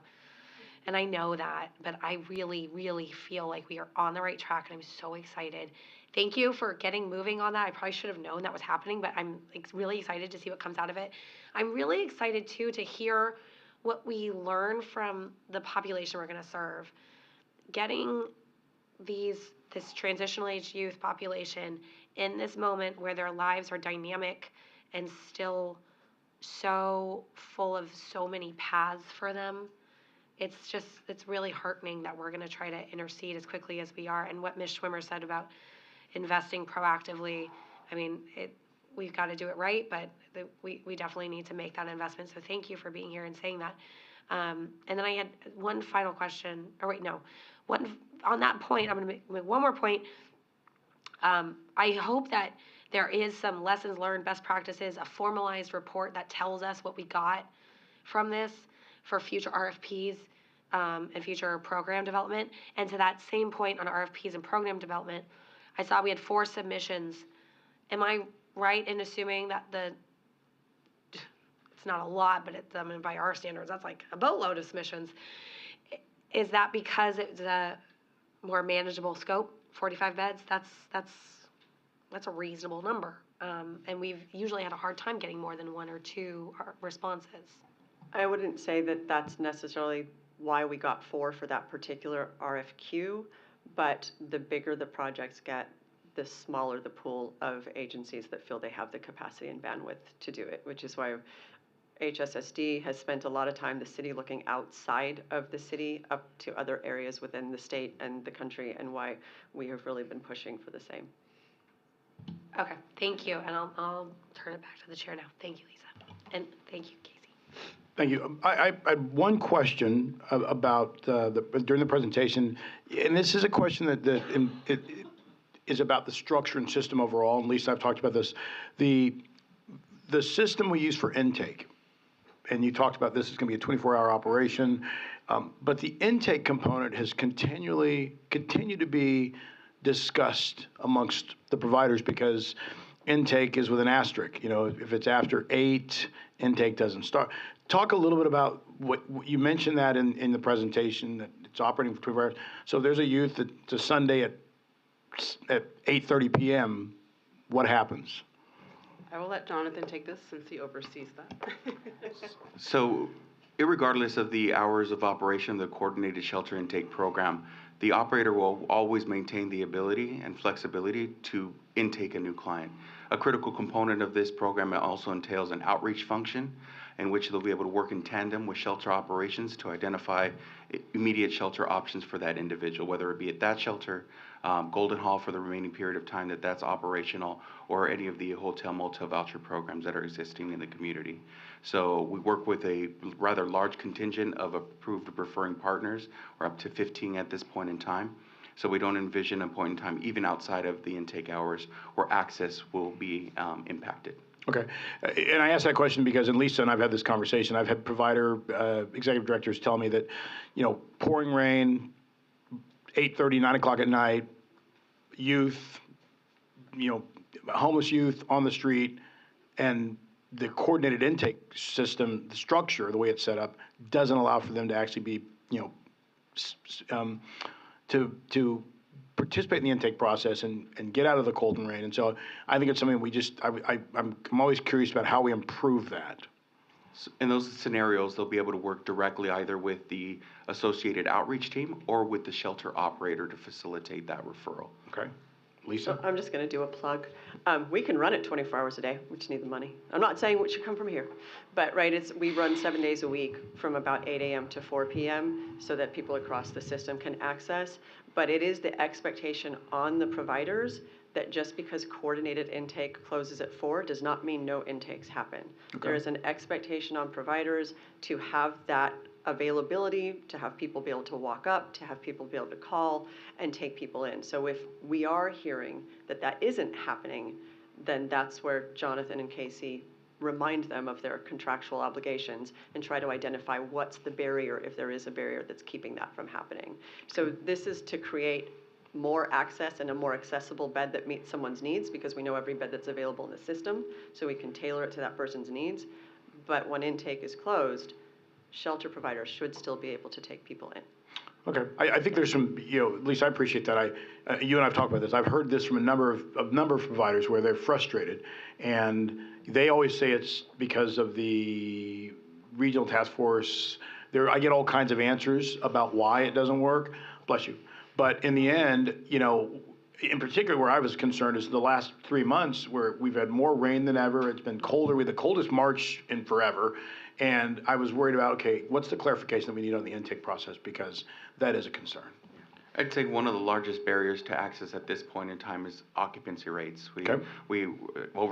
Speaker 12: And I know that, but I really, really feel like we are on the right track, and I'm so excited. Thank you for getting moving on that. I probably should have known that was happening, but I'm really excited to see what comes out of it. I'm really excited, too, to hear what we learn from the population we're going to serve. Getting this transitional age youth population in this moment where their lives are dynamic and still so full of so many paths for them. It's really heartening that we're going to try to intercede as quickly as we are. And what Ms. Schwimmer said about investing proactively, I mean, we've got to do it right, but we definitely need to make that investment. So thank you for being here and saying that. And then I had one final question. Or wait, no. On that point, I'm going to make one more point. I hope that there is some lessons learned, best practices, a formalized report that tells us what we got from this for future RFPs and future program development. And to that same point on RFPs and program development, I saw we had 4 submissions. Am I right in assuming that it's not a lot, but it's, by our standards, that's like a boatload of submissions. Is that because it's a more manageable scope, 45 beds? That's a reasonable number. And we've usually had a hard time getting more than 1 or 2 responses.
Speaker 14: I wouldn't say that that's necessarily why we got 4 for that particular RFQ, but the bigger the projects get, the smaller the pool of agencies that feel they have the capacity and bandwidth to do it, which is why HSSD has spent a lot of time, the city, looking outside of the city up to other areas within the state and the country, and why we have really been pushing for the same.
Speaker 12: Okay, thank you, and I'll turn it back to the chair now. Thank you, Lisa, and thank you, Casey.
Speaker 1: Thank you. I had one question about during the presentation, and this is a question that it is about the structure and system overall, and Lisa, I've talked about this. The system we use for intake, and you talked about this is going to be a 24-hour operation, but the intake component has continued to be discussed amongst the providers because intake is with an asterisk. You know, if it's after 8, intake doesn't start. Talk a little bit about what you mentioned that in the presentation, that it's operating for 24 hours. So there's a youth that it's a Sunday at 8:30 p.m. What happens?
Speaker 15: I will let Jonathan take this since he oversees that.
Speaker 10: So, irregardless of the hours of operation of the coordinated shelter intake program, the operator will always maintain the ability and flexibility to intake a new client. A critical component of this program also entails an outreach function in which they'll be able to work in tandem with shelter operations to identify immediate shelter options for that individual, whether it be at that shelter, Golden Hall for the remaining period of time that's operational, or any of the hotel motel voucher programs that are existing in the community. So we work with a rather large contingent of approved preferring partners. We're up to 15 at this point in time. So we don't envision a point in time, even outside of the intake hours, where access will be impacted.
Speaker 1: Okay. And I asked that question because, and Lisa and I've had this conversation, I've had provider executive directors tell me that, you know, pouring rain, 8:30, 9 o'clock at night, youth, homeless youth on the street, and the coordinated intake system, the structure, the way it's set up, doesn't allow for them to actually be, to participate in the intake process and get out of the cold and rain. And so I think it's something I'm always curious about how we improve that.
Speaker 10: In those scenarios, they'll be able to work directly either with the associated outreach team or with the shelter operator to facilitate that referral.
Speaker 1: Okay. Lisa?
Speaker 14: I'm just going to do a plug. We can run it 24 hours a day. We just need the money. I'm not saying it should come from here, but we run 7 days a week from about 8 a.m. to 4 p.m. so that people across the system can access. But it is the expectation on the providers that just because coordinated intake closes at 4 does not mean no intakes happen. Okay. There is an expectation on providers to have that availability, to have people be able to walk up, to have people be able to call and take people in. So if we are hearing that that isn't happening, then that's where Jonathan and Casey remind them of their contractual obligations and try to identify what's the barrier, if there is a barrier that's keeping that from happening. So this is to create more access and a more accessible bed that meets someone's needs, because we know every bed that's available in the system, so we can tailor it to that person's needs. But when intake is closed, shelter providers should still be able to take people in.
Speaker 1: Okay, I think there's some, at least I appreciate that. You and I've talked about this. I've heard this from a number of providers where they're frustrated, and they always say it's because of the regional task force. I get all kinds of answers about why it doesn't work. Bless you. But in the end, in particular where I was concerned is the last 3 months where we've had more rain than ever. It's been colder. We had the coldest March in forever. And I was worried about, okay, what's the clarification that we need on the intake process? Because that is a concern.
Speaker 10: I'd say one of the largest barriers to access at this point in time is occupancy rates.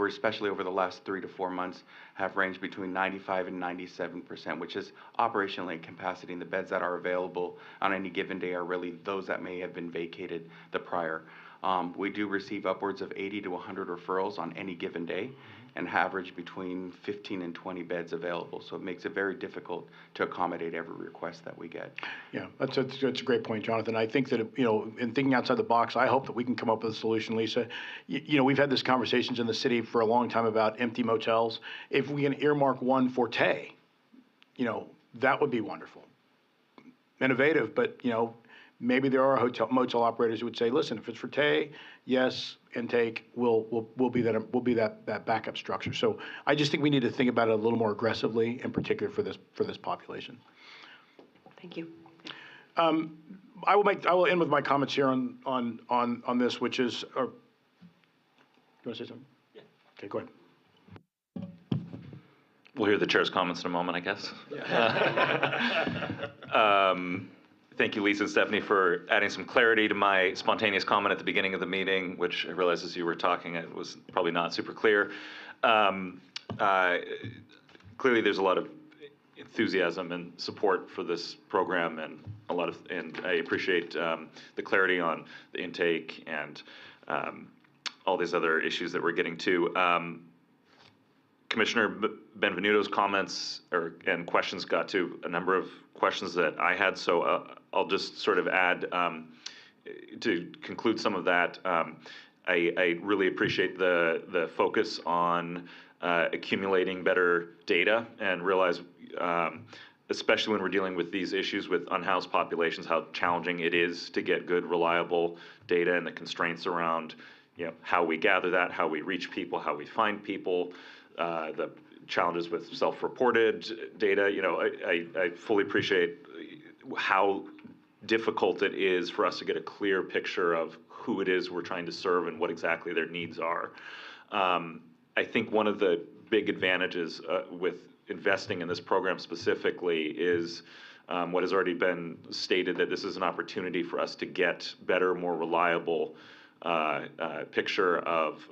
Speaker 10: Especially over the last 3 to 4 months, have ranged between 95 and 97%, which is operationally capacity. And the beds that are available on any given day are really those that may have been vacated the prior. We do receive upwards of 80 to 100 referrals on any given day, and average between 15 and 20 beds available. So it makes it very difficult to accommodate every request that we get. Yeah, that's a great point, Jonathan. I think that, in thinking outside the box, I hope that we can come up with a solution, Lisa. We've had these conversations in the city for a long time about empty motels. If we can earmark one for Tay, that would be wonderful. Innovative, but, maybe there are motel operators who would say, listen, if it's for Tay, yes, intake will be that backup structure. So I just think we need to think about it a little more aggressively, in particular for this population.
Speaker 14: Thank you.
Speaker 1: I will end with my comments here on this, which is, you want to say something? Yeah. Okay, go ahead.
Speaker 6: We'll hear the chair's comments in a moment, I guess. Thank you, Lisa and Stephanie, for adding some clarity to my spontaneous comment at the beginning of the meeting, which I realized as you were talking, it was probably not super clear. Clearly, there's a lot of enthusiasm and support for this program, and I appreciate the clarity on the intake and all these other issues that we're getting to. Commissioner Benvenuto's comments and questions got to a number of questions that I had, so I'll just sort of add to conclude some of that. I really appreciate the focus on accumulating better data, and realize, especially when we're dealing with these issues with unhoused populations, how challenging it is to get good, reliable data, and the constraints around how we gather that, how we reach people, how we find people. The challenges with self-reported data. I fully appreciate how difficult it is for us to get a clear picture of who it is we're trying to serve and what exactly their needs are. I think one of the big advantages with investing in this program specifically is what has already been stated, that this is an opportunity for us to get better, more reliable picture of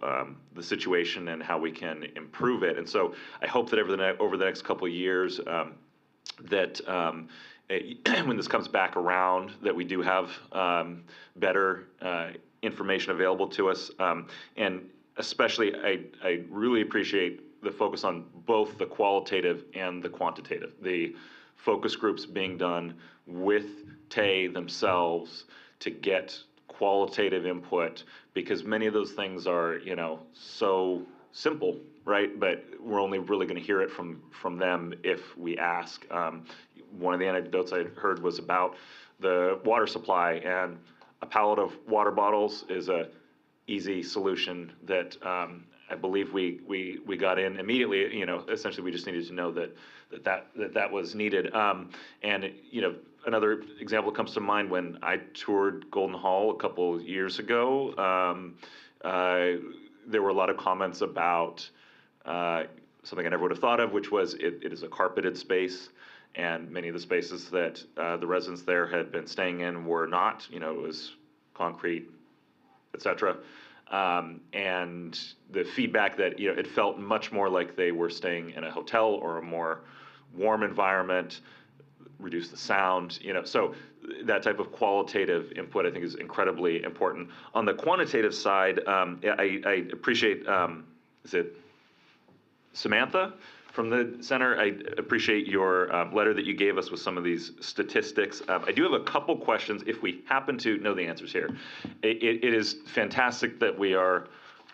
Speaker 6: the situation and how we can improve it. And so I hope that over the next couple of years, that when this comes back around, that we do have better information available to us. And especially, I really appreciate the focus on both the qualitative and the quantitative. The focus groups being done with Tay themselves to get qualitative input, because many of those things are, so simple, right? But we're only really going to hear it from them if we ask. One of the anecdotes I heard was about the water supply, and a pallet of water bottles is a easy solution that I believe we got in immediately. Essentially we just needed to know that was needed. Another example comes to mind when I toured Golden Hall a couple years ago. There were a lot of comments about something I never would have thought of, which was it is a carpeted space, and many of the spaces that the residents there had been staying in were not. It was concrete, etc. And the feedback that it felt much more like they were staying in a hotel or a more warm environment, reduce the sound, so that type of qualitative input I think is incredibly important. On the quantitative side, I appreciate, is it Samantha from the center? I appreciate your letter that you gave us with some of these statistics. I do have a couple questions if we happen to know the answers here. It is fantastic that we are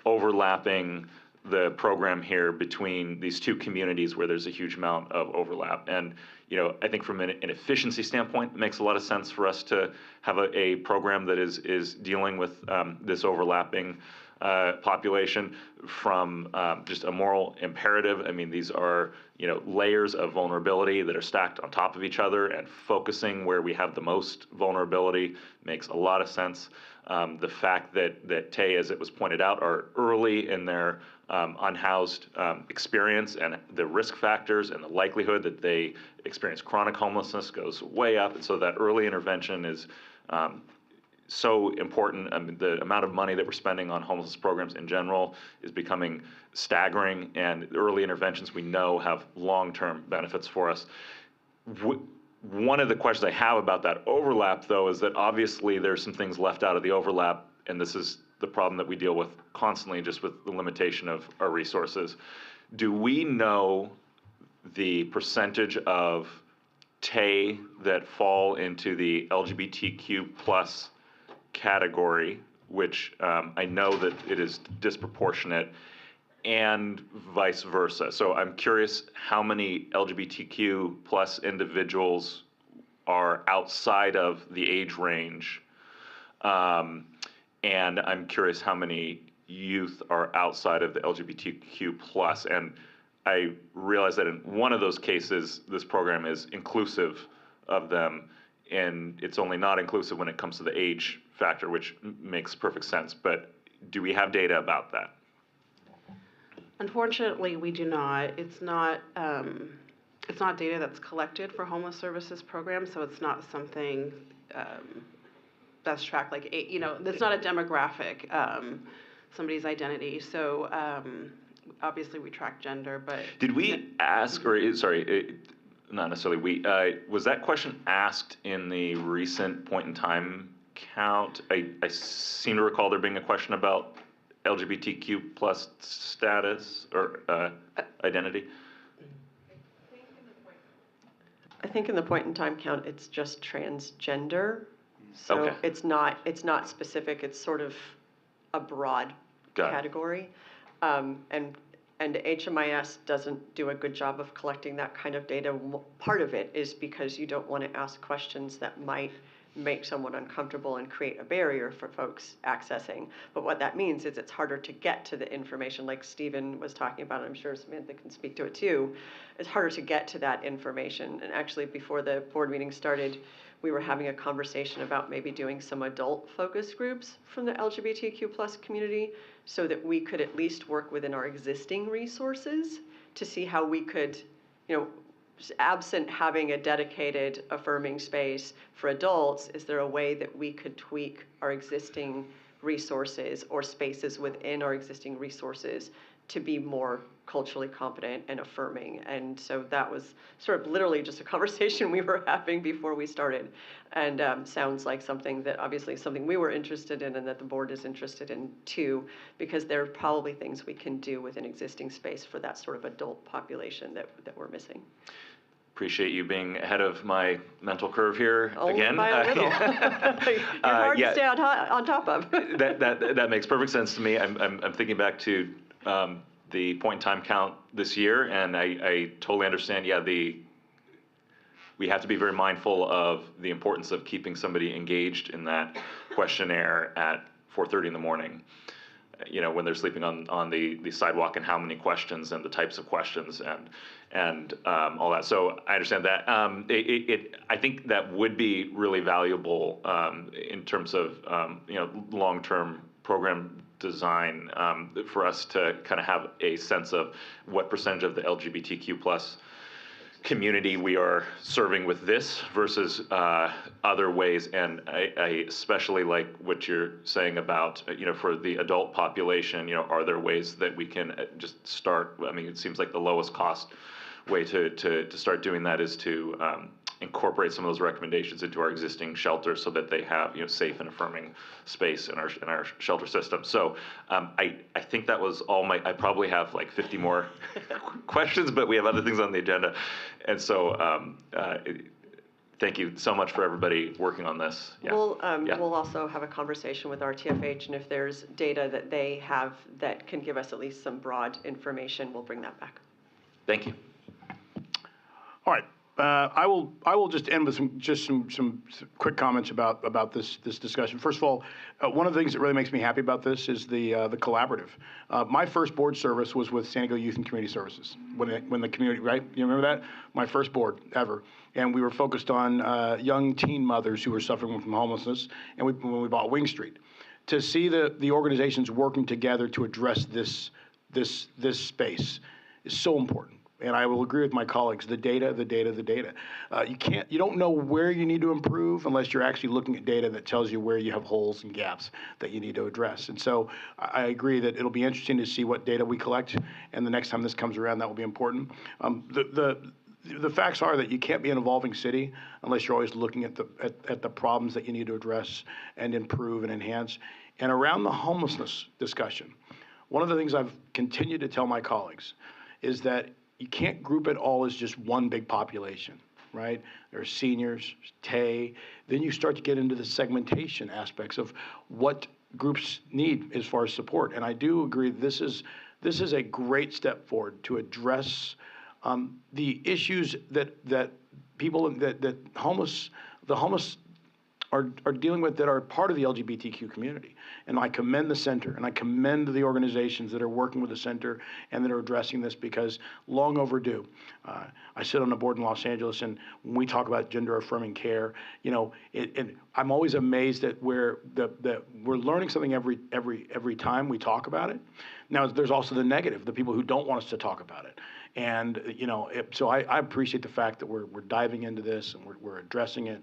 Speaker 6: overlapping the program here between these two communities where there's a huge amount of overlap. And I think from an efficiency standpoint, it makes a lot of sense for us to have a program that is dealing with this overlapping population. From just a moral imperative, I mean, these are layers of vulnerability that are stacked on top of each other, and focusing where we have the most vulnerability makes a lot of sense. The fact that TAY, as it was pointed out, are early in their unhoused experience, and the risk factors and the likelihood that they experience chronic homelessness goes way up. And so that early intervention is so important. I mean, the amount of money that we're spending on homelessness programs in general is becoming staggering, and early interventions we know have long-term benefits for us. One of the questions I have about that overlap, though, is that obviously there's some things left out of the overlap, and this is the problem that we deal with constantly, just with the limitation of our resources. Do we know the percentage of TAY that fall into the LGBTQ plus category, which I know that it is disproportionate, and vice versa? So I'm curious how many LGBTQ plus individuals are outside of the age range, and I'm curious how many youth are outside of the LGBTQ plus. And I realize that in one of those cases, this program is inclusive of them, and it's only not inclusive when it comes to the age factor, which makes perfect sense. But do we have data about that?
Speaker 9: Unfortunately, we do not. It's not data that's collected for homeless services programs, so it's not something that's tracked like, it's not a demographic, somebody's identity. So obviously we track gender, but.
Speaker 6: Did we ask, or sorry, not necessarily we, was that question asked in the recent point in time count? I seem to recall there being a question about LGBTQ plus status or identity.
Speaker 14: I think in the point in time count, it's just transgender. So
Speaker 6: Okay.
Speaker 14: it's not specific, it's sort of a broad category. And HMIS doesn't do a good job of collecting that kind of data. Part of it is because you don't want to ask questions that might make someone uncomfortable and create a barrier for folks accessing. But what that means is it's harder to get to the information, like Stephen was talking about, and I'm sure Samantha can speak to it too. It's harder to get to that information. And actually, before the board meeting started, we were having a conversation about maybe doing some adult focus groups from the LGBTQ plus community, so that we could at least work within our existing resources to see how we could, absent having a dedicated affirming space for adults, is there a way that we could tweak our existing resources or spaces within our existing resources to be more culturally competent and affirming? And so that was sort of literally just a conversation we were having before we started, and sounds like something that obviously is something we were interested in and that the board is interested in too, because there are probably things we can do with an existing space for that sort of adult population that we're missing.
Speaker 6: appreciate you being ahead of my mental curve here
Speaker 14: Only
Speaker 6: again.
Speaker 14: by a little. You're hard to stay on top of.
Speaker 6: That makes perfect sense to me. I'm thinking back to the point in time count this year, and I totally understand. Yeah, we have to be very mindful of the importance of keeping somebody engaged in that questionnaire at 4:30 in the morning. You know, when they're sleeping on the sidewalk, and how many questions and the types of questions and all that. So I understand that. I think that would be really valuable in terms of long-term program design for us to kind of have a sense of what percentage of the LGBTQ plus community we are serving with this versus other ways. And I especially like what you're saying about, for the adult population, are there ways that we can just start? I mean, it seems like the lowest cost way to start doing that is to incorporate some of those recommendations into our existing shelters so that they have safe and affirming space in our shelter system. So I think that was all I probably have like 50 more questions, but we have other things on the agenda. And so thank you so much for everybody working on this. Yeah.
Speaker 14: We'll also have a conversation with our TFH, and if there's data that they have that can give us at least some broad information, we'll bring that back.
Speaker 6: Thank you.
Speaker 1: All right. I will just end with some quick comments about this discussion. First of all, one of the things that really makes me happy about this is the collaborative. My first board service was with San Diego Youth and Community Services when the community, right? You remember that? My first board ever, and we were focused on young teen mothers who were suffering from homelessness, and when we bought Wing Street, to see the organizations working together to address this space is so important. And I will agree with my colleagues, the data. You don't know where you need to improve unless you're actually looking at data that tells you where you have holes and gaps that you need to address. And so I agree that it'll be interesting to see what data we collect, and the next time this comes around, that will be important. The facts are that you can't be an evolving city unless you're always looking at the problems that you need to address and improve and enhance. And around the homelessness discussion, one of the things I've continued to tell my colleagues is that you can't group it all as just one big population, right? There are seniors, TAY. Then you start to get into the segmentation aspects of what groups need as far as support. And I do agree this is a great step forward to address the issues that people that the homeless are dealing with that are part of the LGBTQ community. And I commend the center, and I commend the organizations that are working with the center and that are addressing this, because long overdue. I sit on a board in Los Angeles, and when we talk about gender affirming care, I'm always amazed at where we're learning something every time we talk about it. Now, there's also the negative, the people who don't want us to talk about it. And, so I appreciate the fact that we're diving into this and we're addressing it.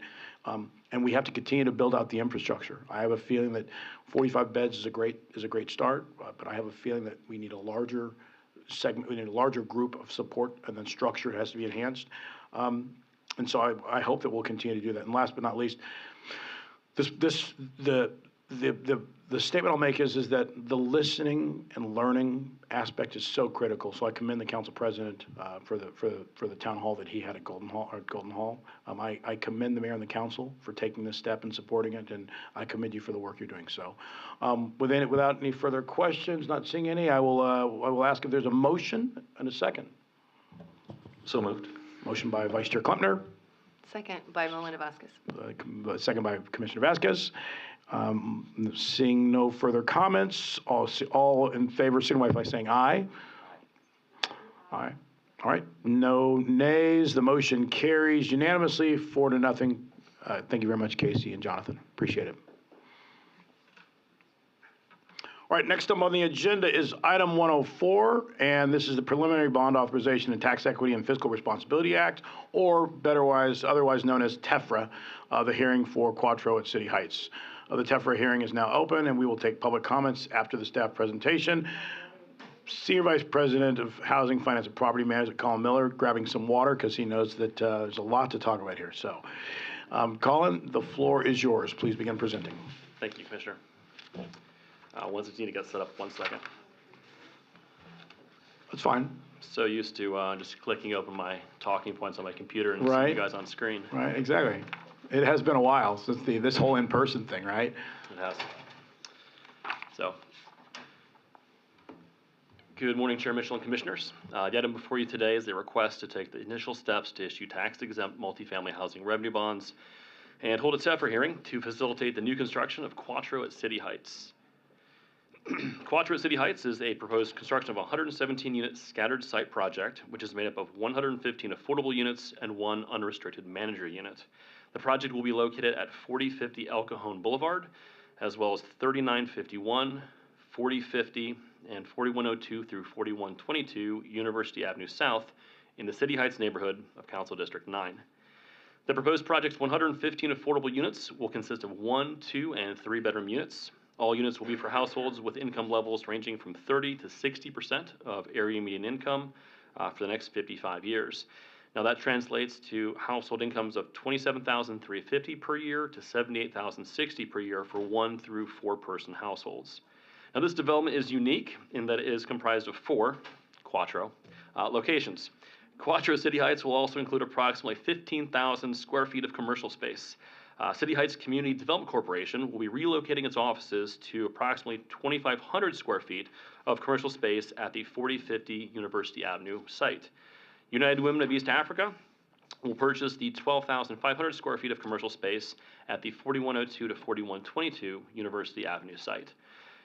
Speaker 1: And we have to continue to build out the infrastructure. I have a feeling that 45 beds is a great start, but I have a feeling that we need a larger segment, we need a larger group of support, and then structure has to be enhanced. And so I hope that we'll continue to do that. And last but not least, the statement I'll make is that the listening and learning aspect is so critical. So I commend the council president for the town hall that he had at Golden Hall. I commend the mayor and the council for taking this step and supporting it, and I commend you for the work you're doing. So, without any further questions, not seeing any, I will ask if there's a motion and a second.
Speaker 6: So moved.
Speaker 1: Motion by Vice Chair Klumpner.
Speaker 8: Second by Melinda Vasquez.
Speaker 1: Second by Commissioner Vasquez. Seeing no further comments, all in favor signify by saying aye. Aye. All right. No nays. The motion carries unanimously, 4-0. Thank you very much, Casey and Jonathan. Appreciate it. All right, next up on the agenda is item 104, and this is the Preliminary Bond Authorization and Tax Equity and Fiscal Responsibility Act, or otherwise known as TEFRA, the hearing for Quattro at City Heights. The TEFRA hearing is now open, and we will take public comments after the staff presentation. Senior Vice President of Housing, Finance, and Property Management, Colin Miller, grabbing some water because he knows that there's a lot to talk about here. So, Colin, the floor is yours. Please begin presenting.
Speaker 16: Thank you, Commissioner. Once you need to get set up, 1 second.
Speaker 1: That's fine.
Speaker 16: So used to just clicking open my talking points on my computer and seeing
Speaker 1: Right.
Speaker 16: you guys on screen.
Speaker 1: Right, exactly. It has been a while since this whole in-person thing, right?
Speaker 16: It has. So, good morning, Chair Mitchell and Commissioners. The item before you today is a request to take the initial steps to issue tax-exempt multifamily housing revenue bonds and hold a TEFRA hearing to facilitate the new construction of Quattro at City Heights. Quattro at City Heights is a proposed construction of a 117-unit scattered site project, which is made up of 115 affordable units and 1 unrestricted manager unit. The project will be located at 4050 El Cajon Boulevard, as well as 3951, 4050, and 4102 through 4122 University Avenue South in the City Heights neighborhood of Council District 9. The proposed project's 115 affordable units will consist of 1, 2, and 3-bedroom units. All units will be for households with income levels ranging from 30 to 60% of area median income for the next 55 years. Now that translates to household incomes of $27,350 per year to $78,060 per year for 1 through 4-person households. Now this development is unique in that it is comprised of 4 Quattro locations. Quattro City Heights will also include approximately 15,000 square feet of commercial space. City Heights Community Development Corporation will be relocating its offices to approximately 2,500 square feet of commercial space at the 4050 University Avenue site. United Women of East Africa will purchase the 12,500 square feet of commercial space at the 4102 to 4122 University Avenue site.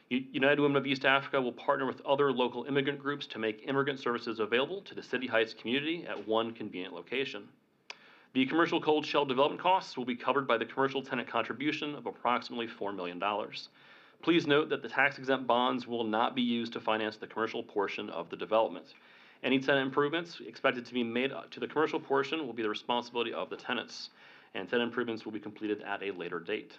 Speaker 16: United Women of East Africa will partner with other local immigrant groups to make immigrant services available to the City Heights community at one convenient location. The commercial cold shell development costs will be covered by the commercial tenant contribution of approximately $4 million. Please note that the tax-exempt bonds will not be used to finance the commercial portion of the development. Any tenant improvements expected to be made to the commercial portion will be the responsibility of the tenants, and tenant improvements will be completed at a later date.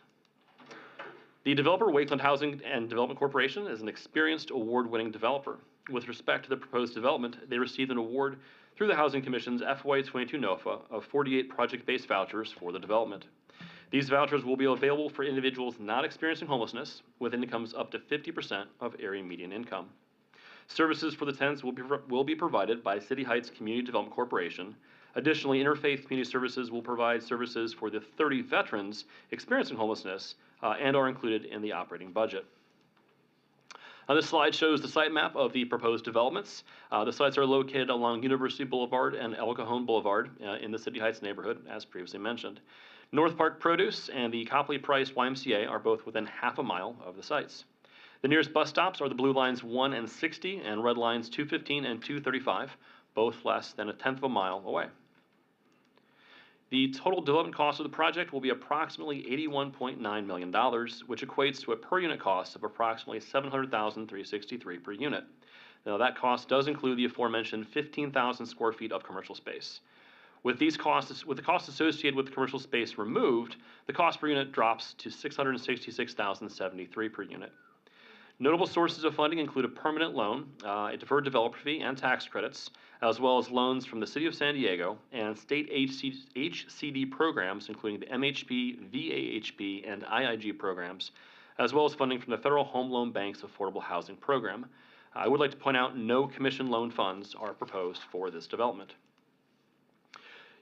Speaker 16: The developer, Wakeland Housing and Development Corporation, is an experienced award-winning developer. With respect to the proposed development, they received an award through the Housing Commission's FY22 NOFA of 48 project-based vouchers for the development. These vouchers will be available for individuals not experiencing homelessness with incomes up to 50% of area median income. Services for the tenants will be provided by City Heights Community Development Corporation. Additionally, Interfaith Community Services will provide services for the 30 veterans experiencing homelessness and are included in the operating budget. This slide shows the site map of the proposed developments. The sites are located along University Boulevard and El Cajon Boulevard in the City Heights neighborhood, as previously mentioned. North Park Produce and the Copley Price YMCA are both within half a mile of the sites. The nearest bus stops are the blue lines 1 and 60 and red lines 215 and 235, both less than 1/10 of a mile away. The total development cost of the project will be approximately $81.9 million, which equates to a per unit cost of approximately $700,363 per unit. Now that cost does include the aforementioned 15,000 square feet of commercial space. With the costs associated with the commercial space removed, the cost per unit drops to $666,073 per unit. Notable sources of funding include a permanent loan, a deferred developer fee, and tax credits, as well as loans from the City of San Diego and state HCD programs, including the MHP, VAHP, and IIG programs, as well as funding from the Federal Home Loan Bank's Affordable Housing Program. I would like to point out no commission loan funds are proposed for this development.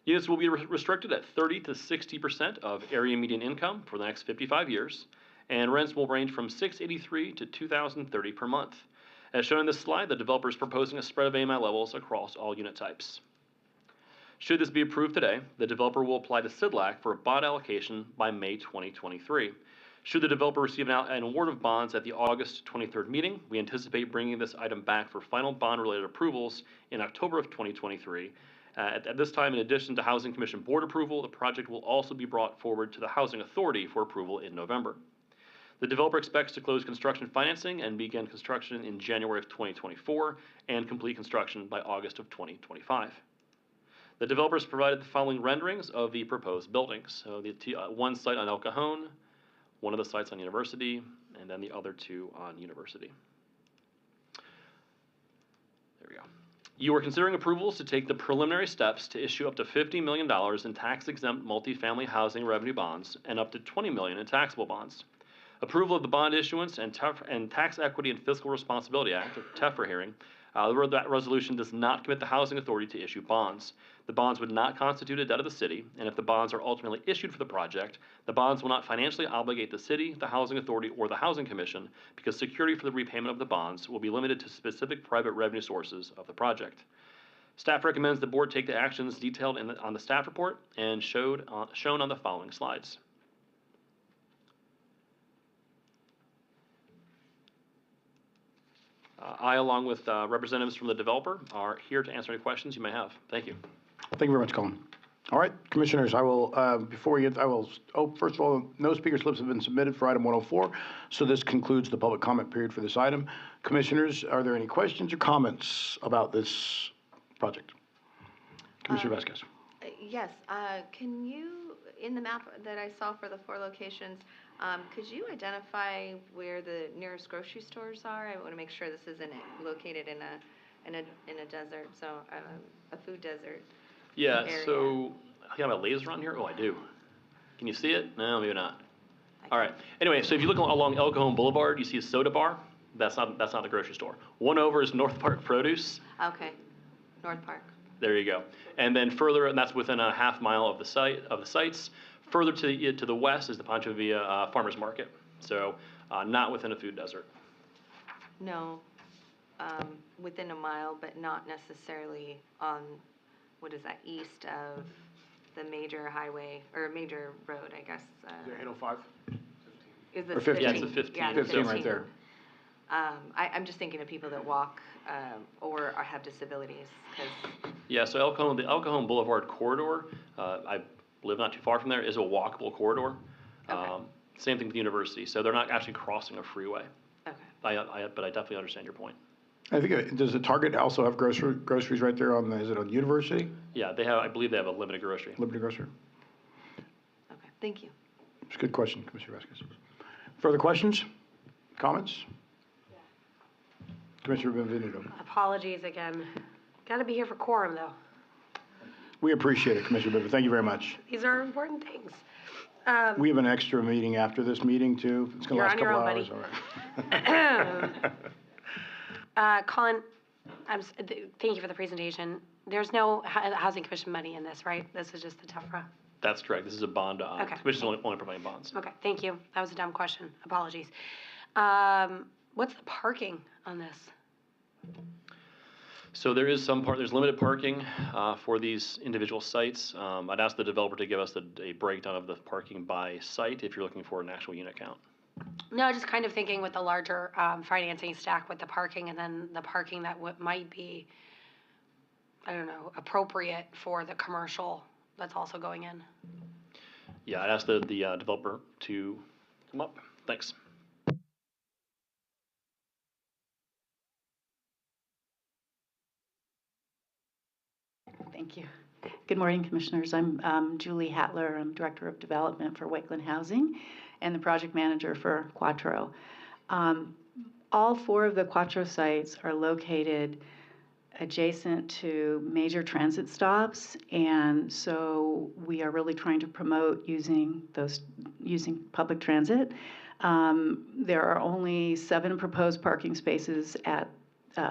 Speaker 16: Units will be restricted at 30 to 60% of area median income for the next 55 years. And rents will range from $683 to $2,030 per month. As shown in this slide, the developer is proposing a spread of AMI levels across all unit types. Should this be approved today, the developer will apply to SIDLAC for a bond allocation by May 2023. Should the developer receive an award of bonds at the August 23rd meeting, we anticipate bringing this item back for final bond-related approvals in October of 2023. At this time, in addition to Housing Commission board approval, the project will also be brought forward to the Housing Authority for approval in November. The developer expects to close construction financing and begin construction in January of 2024 and complete construction by August of 2025. The developers provided the following renderings of the proposed buildings. So the one site on El Cajon, one of the sites on University, and then the other 2 on University. There we go. You are considering approvals to take the preliminary steps to issue up to $50 million in tax-exempt multifamily housing revenue bonds and up to $20 million in taxable bonds. Approval of the Bond Issuance and Tax Equity and Fiscal Responsibility Act, or TEFRA hearing, That resolution does not commit the Housing Authority to issue bonds. The bonds would not constitute a debt of the city, and if the bonds are ultimately issued for the project, the bonds will not financially obligate the city, the Housing Authority, or the Housing Commission, because security for the repayment of the bonds will be limited to specific private revenue sources of the project. Staff recommends the board take the actions detailed on the staff report and shown on the following slides. I, along with representatives from the developer, are here to answer any questions you may have. Thank you.
Speaker 1: Thank you very much, Colin. All right, commissioners, I will, before we get, first of all, no speaker slips have been submitted for item 104, so this concludes the public comment period for this item. Commissioners, are there any questions or comments about this project? Commissioner Vasquez.
Speaker 8: Yes, can you, in the map that I saw for the 4 locations, could you identify where the nearest grocery stores are? I want to make sure this isn't located in a desert, so a food desert.
Speaker 16: Yeah,
Speaker 8: area.
Speaker 16: so I have a laser on here. Oh, I do. Can you see it? No, maybe not. All right. Anyway, so if you look along El Cajon Boulevard, you see a soda bar. That's not the grocery store. One over is North Park Produce.
Speaker 8: Okay, North Park.
Speaker 16: There you go. And then further, and that's within a half mile of the sites. Further to the west is the Pancho Villa Farmers Market. So not within a food desert.
Speaker 8: No, within a mile, but not necessarily on, what is that, east of the major highway, or major road, I guess.
Speaker 1: Is it 805?
Speaker 8: Is
Speaker 1: Or
Speaker 8: the
Speaker 1: 15?
Speaker 16: Yeah, it's the 15.
Speaker 8: Yeah, the
Speaker 1: 15 right there.
Speaker 8: I'm just thinking of people that walk or have disabilities. 'Cause
Speaker 16: Yeah, so the El Cajon Boulevard corridor, I live not too far from there, is a walkable corridor.
Speaker 8: Okay.
Speaker 16: Same thing with the university. So they're not actually crossing a freeway.
Speaker 8: Okay.
Speaker 16: But I definitely understand your point.
Speaker 1: I think, does the Target also have groceries right there is it on University?
Speaker 16: Yeah, I believe they have a limited grocery.
Speaker 1: Limited grocery?
Speaker 8: Okay, thank you.
Speaker 1: It's a good question, Commissioner Vasquez. Further questions? Comments? Commissioner Benvenuto.
Speaker 12: Apologies again. Got to be here for quorum, though.
Speaker 1: We appreciate it, Commissioner Benvenuto. Thank you very much.
Speaker 12: These are important things.
Speaker 1: We have an extra meeting after this meeting, too. It's going to last a couple hours.
Speaker 12: All right. Colin, thank you for the presentation. There's no Housing Commission money in this, right? This is just the TEFRA?
Speaker 16: That's correct. This is a bond.
Speaker 12: Okay.
Speaker 16: The Commission's only providing bonds.
Speaker 12: Okay, thank you. That was a dumb question. Apologies. What's the parking on this?
Speaker 16: So there's limited parking for these individual sites. I'd ask the developer to give us a breakdown of the parking by site if you're looking for an actual unit count.
Speaker 12: No, just kind of thinking with the larger financing stack with the parking and then the parking that might be, I don't know, appropriate for the commercial that's also going in.
Speaker 16: Yeah, I'd ask the developer to come up. Thanks.
Speaker 17: Thank you. Good morning, Commissioners. I'm Julie Hattler. I'm Director of Development for Wakeland Housing and the Project Manager for Quattro. All 4 of the Quattro sites are located adjacent to major transit stops, and so we are really trying to promote using public transit. There are only 7 proposed parking spaces at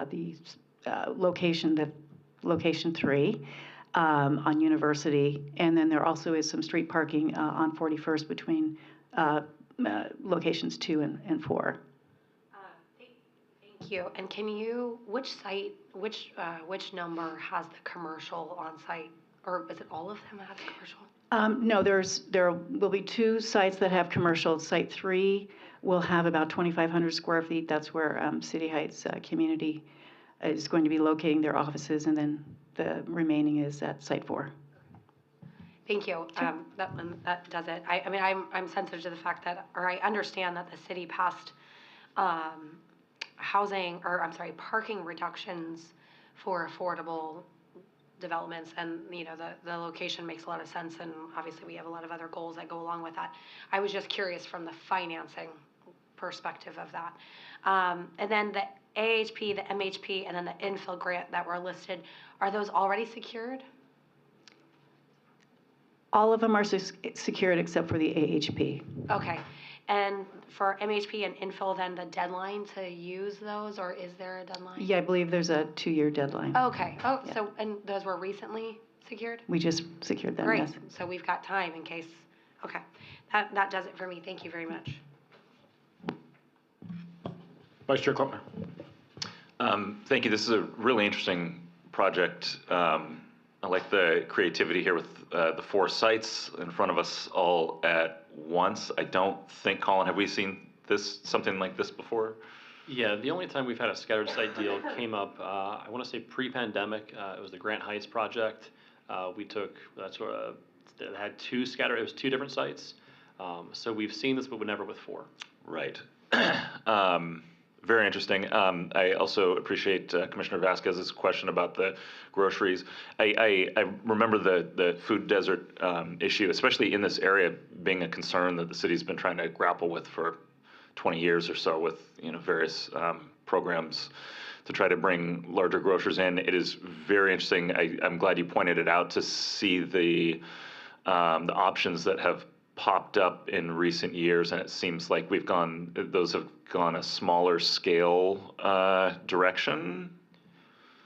Speaker 17: the location 3 on University, and then there also is some street parking on 41st between locations 2 and 4.
Speaker 12: Thank you. And which site, which number has the commercial on site? Or is it all of them that have the commercial?
Speaker 17: No, there will be 2 sites that have commercial. Site 3 will have about 2,500 square feet. That's where City Heights Community is going to be locating their offices, and then the remaining is at Site 4.
Speaker 12: Thank you. That does it. I mean, I'm sensitive to the fact that, or I understand that the city passed parking reductions for affordable developments, and the location makes a lot of sense, and obviously we have a lot of other goals that go along with that. I was just curious from the financing perspective of that. And then the AHP, the MHP, and then the infill grant that were listed, are those already secured?
Speaker 17: All of them are secured except for the AHP.
Speaker 12: Okay. And for MHP and infill, then the deadline to use those, or is there a deadline?
Speaker 17: Yeah, I believe there's a 2-year deadline.
Speaker 12: Okay. Oh,
Speaker 17: Yeah.
Speaker 12: so, and those were recently secured?
Speaker 17: We just secured them,
Speaker 12: Great.
Speaker 17: yes.
Speaker 12: So we've got time in case, okay. That does it for me. Thank you very much.
Speaker 1: Vice Chair Klopner.
Speaker 6: Thank you. This is a really interesting project. I like the creativity here with the 4 sites in front of us all at once. I don't think, Colin, have we seen something like this before?
Speaker 16: Yeah, the only time we've had a scattered site deal came up, I want to say pre-pandemic. It was the Grant Heights project. It had 2 scattered, it was 2 different sites. So we've seen this, but never with 4.
Speaker 6: Right. Very interesting. I also appreciate Commissioner Vasquez's question about the groceries. I remember the food desert issue, especially in this area, being a concern that the city's been trying to grapple with for 20 years or so with various programs to try to bring larger grocers in. It is very interesting. I'm glad you pointed it out to see the options that have popped up in recent years, and it seems like those have gone a smaller scale direction.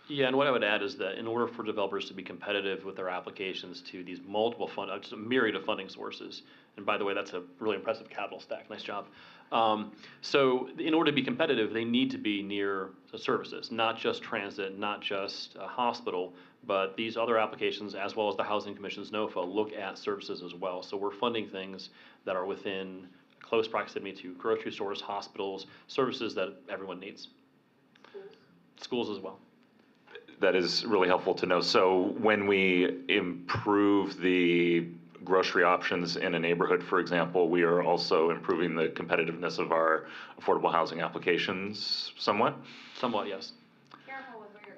Speaker 16: Yeah, and what I would add is that in order for developers to be competitive with their applications to these multiple just a myriad of funding sources, and by the way, that's a really impressive capital stack, nice job. So in order to be competitive, they need to be near the services, not just transit, not just a hospital, but these other applications, as well as the Housing Commission's NOFA, look at services as well. So we're funding things that are within close proximity to grocery stores, hospitals, services that everyone needs. Schools as well.
Speaker 6: That is really helpful to know. So when we improve the grocery options in a neighborhood, for example, we are also improving the competitiveness of our affordable housing applications somewhat?
Speaker 16: Somewhat, yes.
Speaker 12: Careful with where you're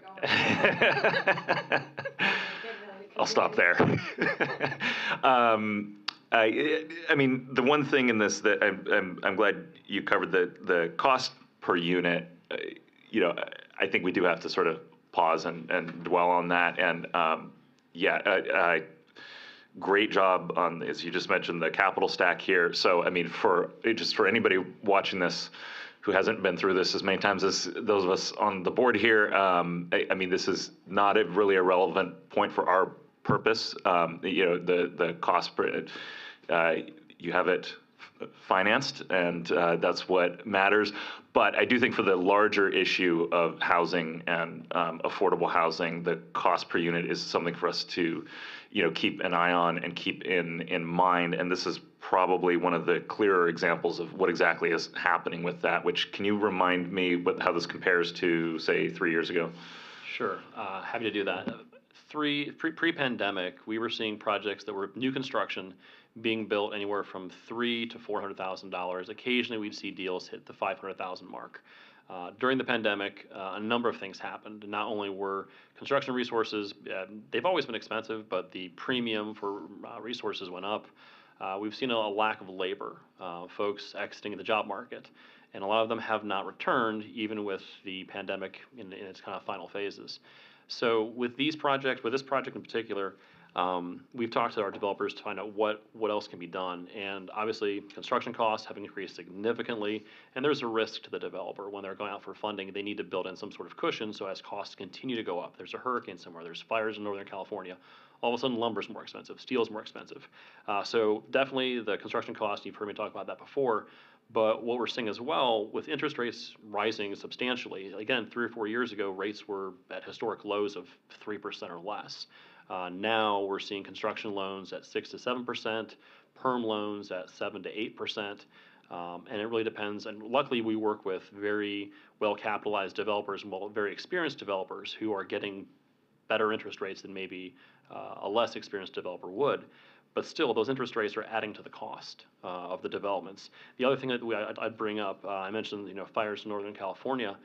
Speaker 12: going.
Speaker 6: I'll stop there. I mean, the one thing in this that I'm glad you covered the cost per unit. I think we do have to sort of pause and dwell on that. And great job on, as you just mentioned, the capital stack here. So I mean, for anybody watching this who hasn't been through this as many times as those of us on the board here, I mean, this is not really a relevant point for our purpose. The cost per you have it financed, and that's what matters. But I do think for the larger issue of housing and affordable housing, the cost per unit is something for us to, keep an eye on and keep in mind. And this is probably one of the clearer examples of what exactly is happening with that. Which, can you remind me how this compares to, say, 3 years ago?
Speaker 16: Sure, happy to do that. Pre-pandemic, we were seeing projects that were new construction being built anywhere from $300,000 to $400,000. Occasionally, we'd see deals hit the $500,000 mark. During the pandemic, a number of things happened. Not only were construction resources, they've always been expensive, but the premium for resources went up. We've seen a lack of labor, folks exiting the job market, and a lot of them have not returned, even with the pandemic in its kind of final phases. So with this project in particular, we've talked to our developers to find out what else can be done. And obviously, construction costs have increased significantly, and there's a risk to the developer. When they're going out for funding, they need to build in some sort of cushion so as costs continue to go up. There's a hurricane somewhere, there's fires in Northern California. All of a sudden, lumber's more expensive, steel's more expensive. So definitely the construction cost, you've heard me talk about that before. But what we're seeing as well, with interest rates rising substantially, again, 3 or 4 years ago, rates were at historic lows of 3% or less. Now we're seeing construction loans at 6 to 7%, perm loans at 7 to 8%, and it really depends. And luckily, we work with very well-capitalized developers and very experienced developers who are getting better interest rates than maybe a less experienced developer would. But still, those interest rates are adding to the cost of the developments. The other thing that I'd bring up, I mentioned, fires in Northern California.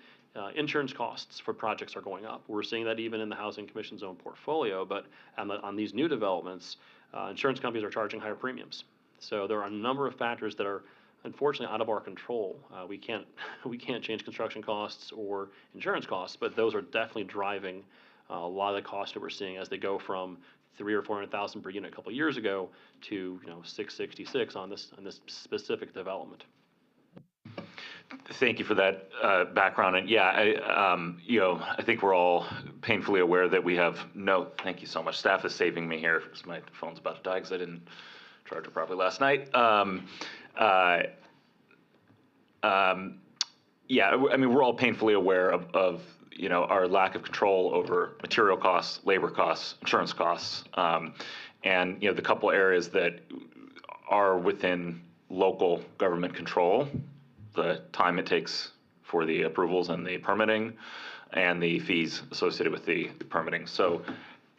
Speaker 16: Insurance costs for projects are going up. We're seeing that even in the Housing Commission's own portfolio, but on these new developments, insurance companies are charging higher premiums. So there are a number of factors that are unfortunately out of our control. We can't change construction costs or insurance costs, but those are definitely driving a lot of the costs that we're seeing as they go from $300,000 or $400,000 per unit a couple years ago to $666 on this specific development.
Speaker 6: Thank you for that background. And yeah, I think we're all painfully aware that we have thank you so much. Staff is saving me here because my phone's about to die because I didn't charge it properly last night. Yeah, I mean, we're all painfully aware of our lack of control over material costs, labor costs, insurance costs, and the couple areas that are within local government control, the time it takes for the approvals and the permitting, and the fees associated with the permitting. So,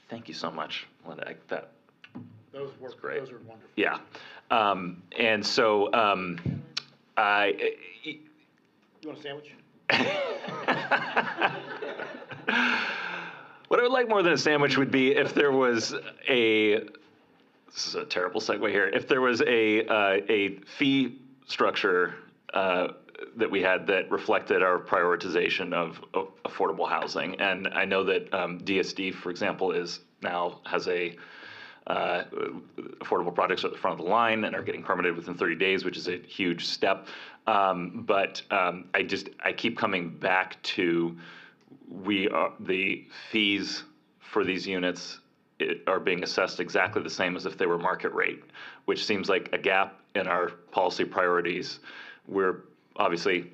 Speaker 6: thank you so much, Linda.
Speaker 1: Those were
Speaker 6: great.
Speaker 1: Those were wonderful.
Speaker 6: Yeah, and so
Speaker 1: You want a sandwich?
Speaker 6: What I would like more than a sandwich would be if there was this is a terrible segue here, if there was a fee structure that we had that reflected our prioritization of affordable housing. And I know that DSD, for example, has a affordable projects are at the front of the line and are getting permitted within 30 days, which is a huge step. But I keep coming back to the fees for these units are being assessed exactly the same as if they were market rate, which seems like a gap in our policy priorities. We're obviously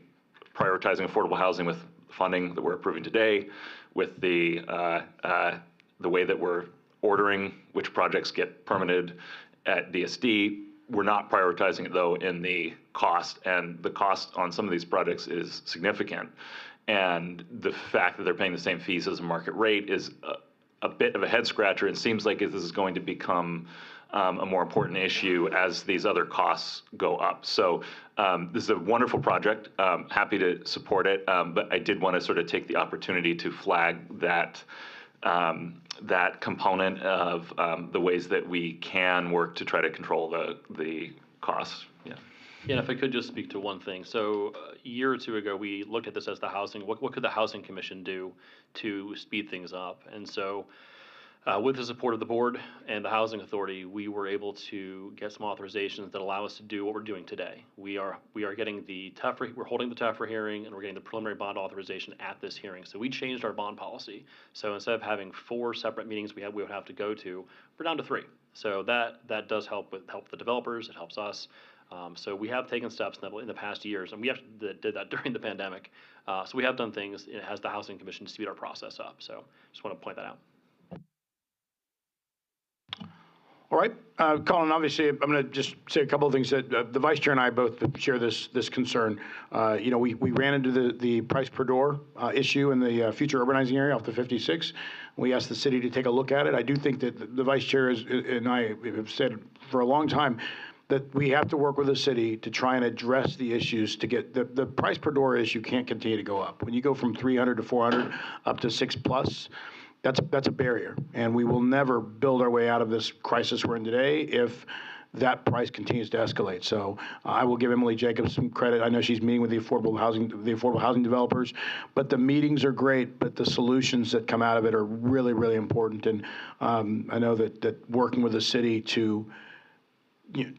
Speaker 6: prioritizing affordable housing with funding that we're approving today, with the way that we're ordering which projects get permitted at DSD. We're not prioritizing it, though, in the cost, and the cost on some of these projects is significant. And the fact that they're paying the same fees as a market rate is a bit of a head scratcher, and seems like this is going to become a more important issue as these other costs go up. So this is a wonderful project. Happy to support it, but I did want to sort of take the opportunity to flag that component of the ways that we can work to try to control the costs. Yeah.
Speaker 16: And if I could just speak to one thing. So a year or two ago, we looked at this as what could the Housing Commission do to speed things up? And so with the support of the board and the Housing Authority, we were able to get some authorizations that allow us to do what we're doing today. We are getting we're holding the TEFRA hearing, and we're getting the preliminary bond authorization at this hearing. So we changed our bond policy. So instead of having 4 separate meetings we would have to go to, we're down to 3. So that does help the developers. It helps us. So we have taken steps in the past years, and we actually did that during the pandemic. So we have done things as the Housing Commission to speed our process up. So just want to point that out.
Speaker 1: All right, Colin, obviously, I'm going to just say a couple of things that the Vice Chair and I both share this concern. We ran into the price per door issue in the future urbanizing area off the 56. We asked the city to take a look at it. I do think that the Vice Chair and I have said for a long time that we have to work with the city to try and address the issues to get the price per door issue can't continue to go up. When you go from 300 to 400 up to 6+, that's a barrier, and we will never build our way out of this crisis we're in today if that price continues to escalate. So I will give Emily Jacobs some credit. I know she's meeting with the affordable housing developers, but the meetings are great, but the solutions that come out of it are really, really important. And I know that working with the city to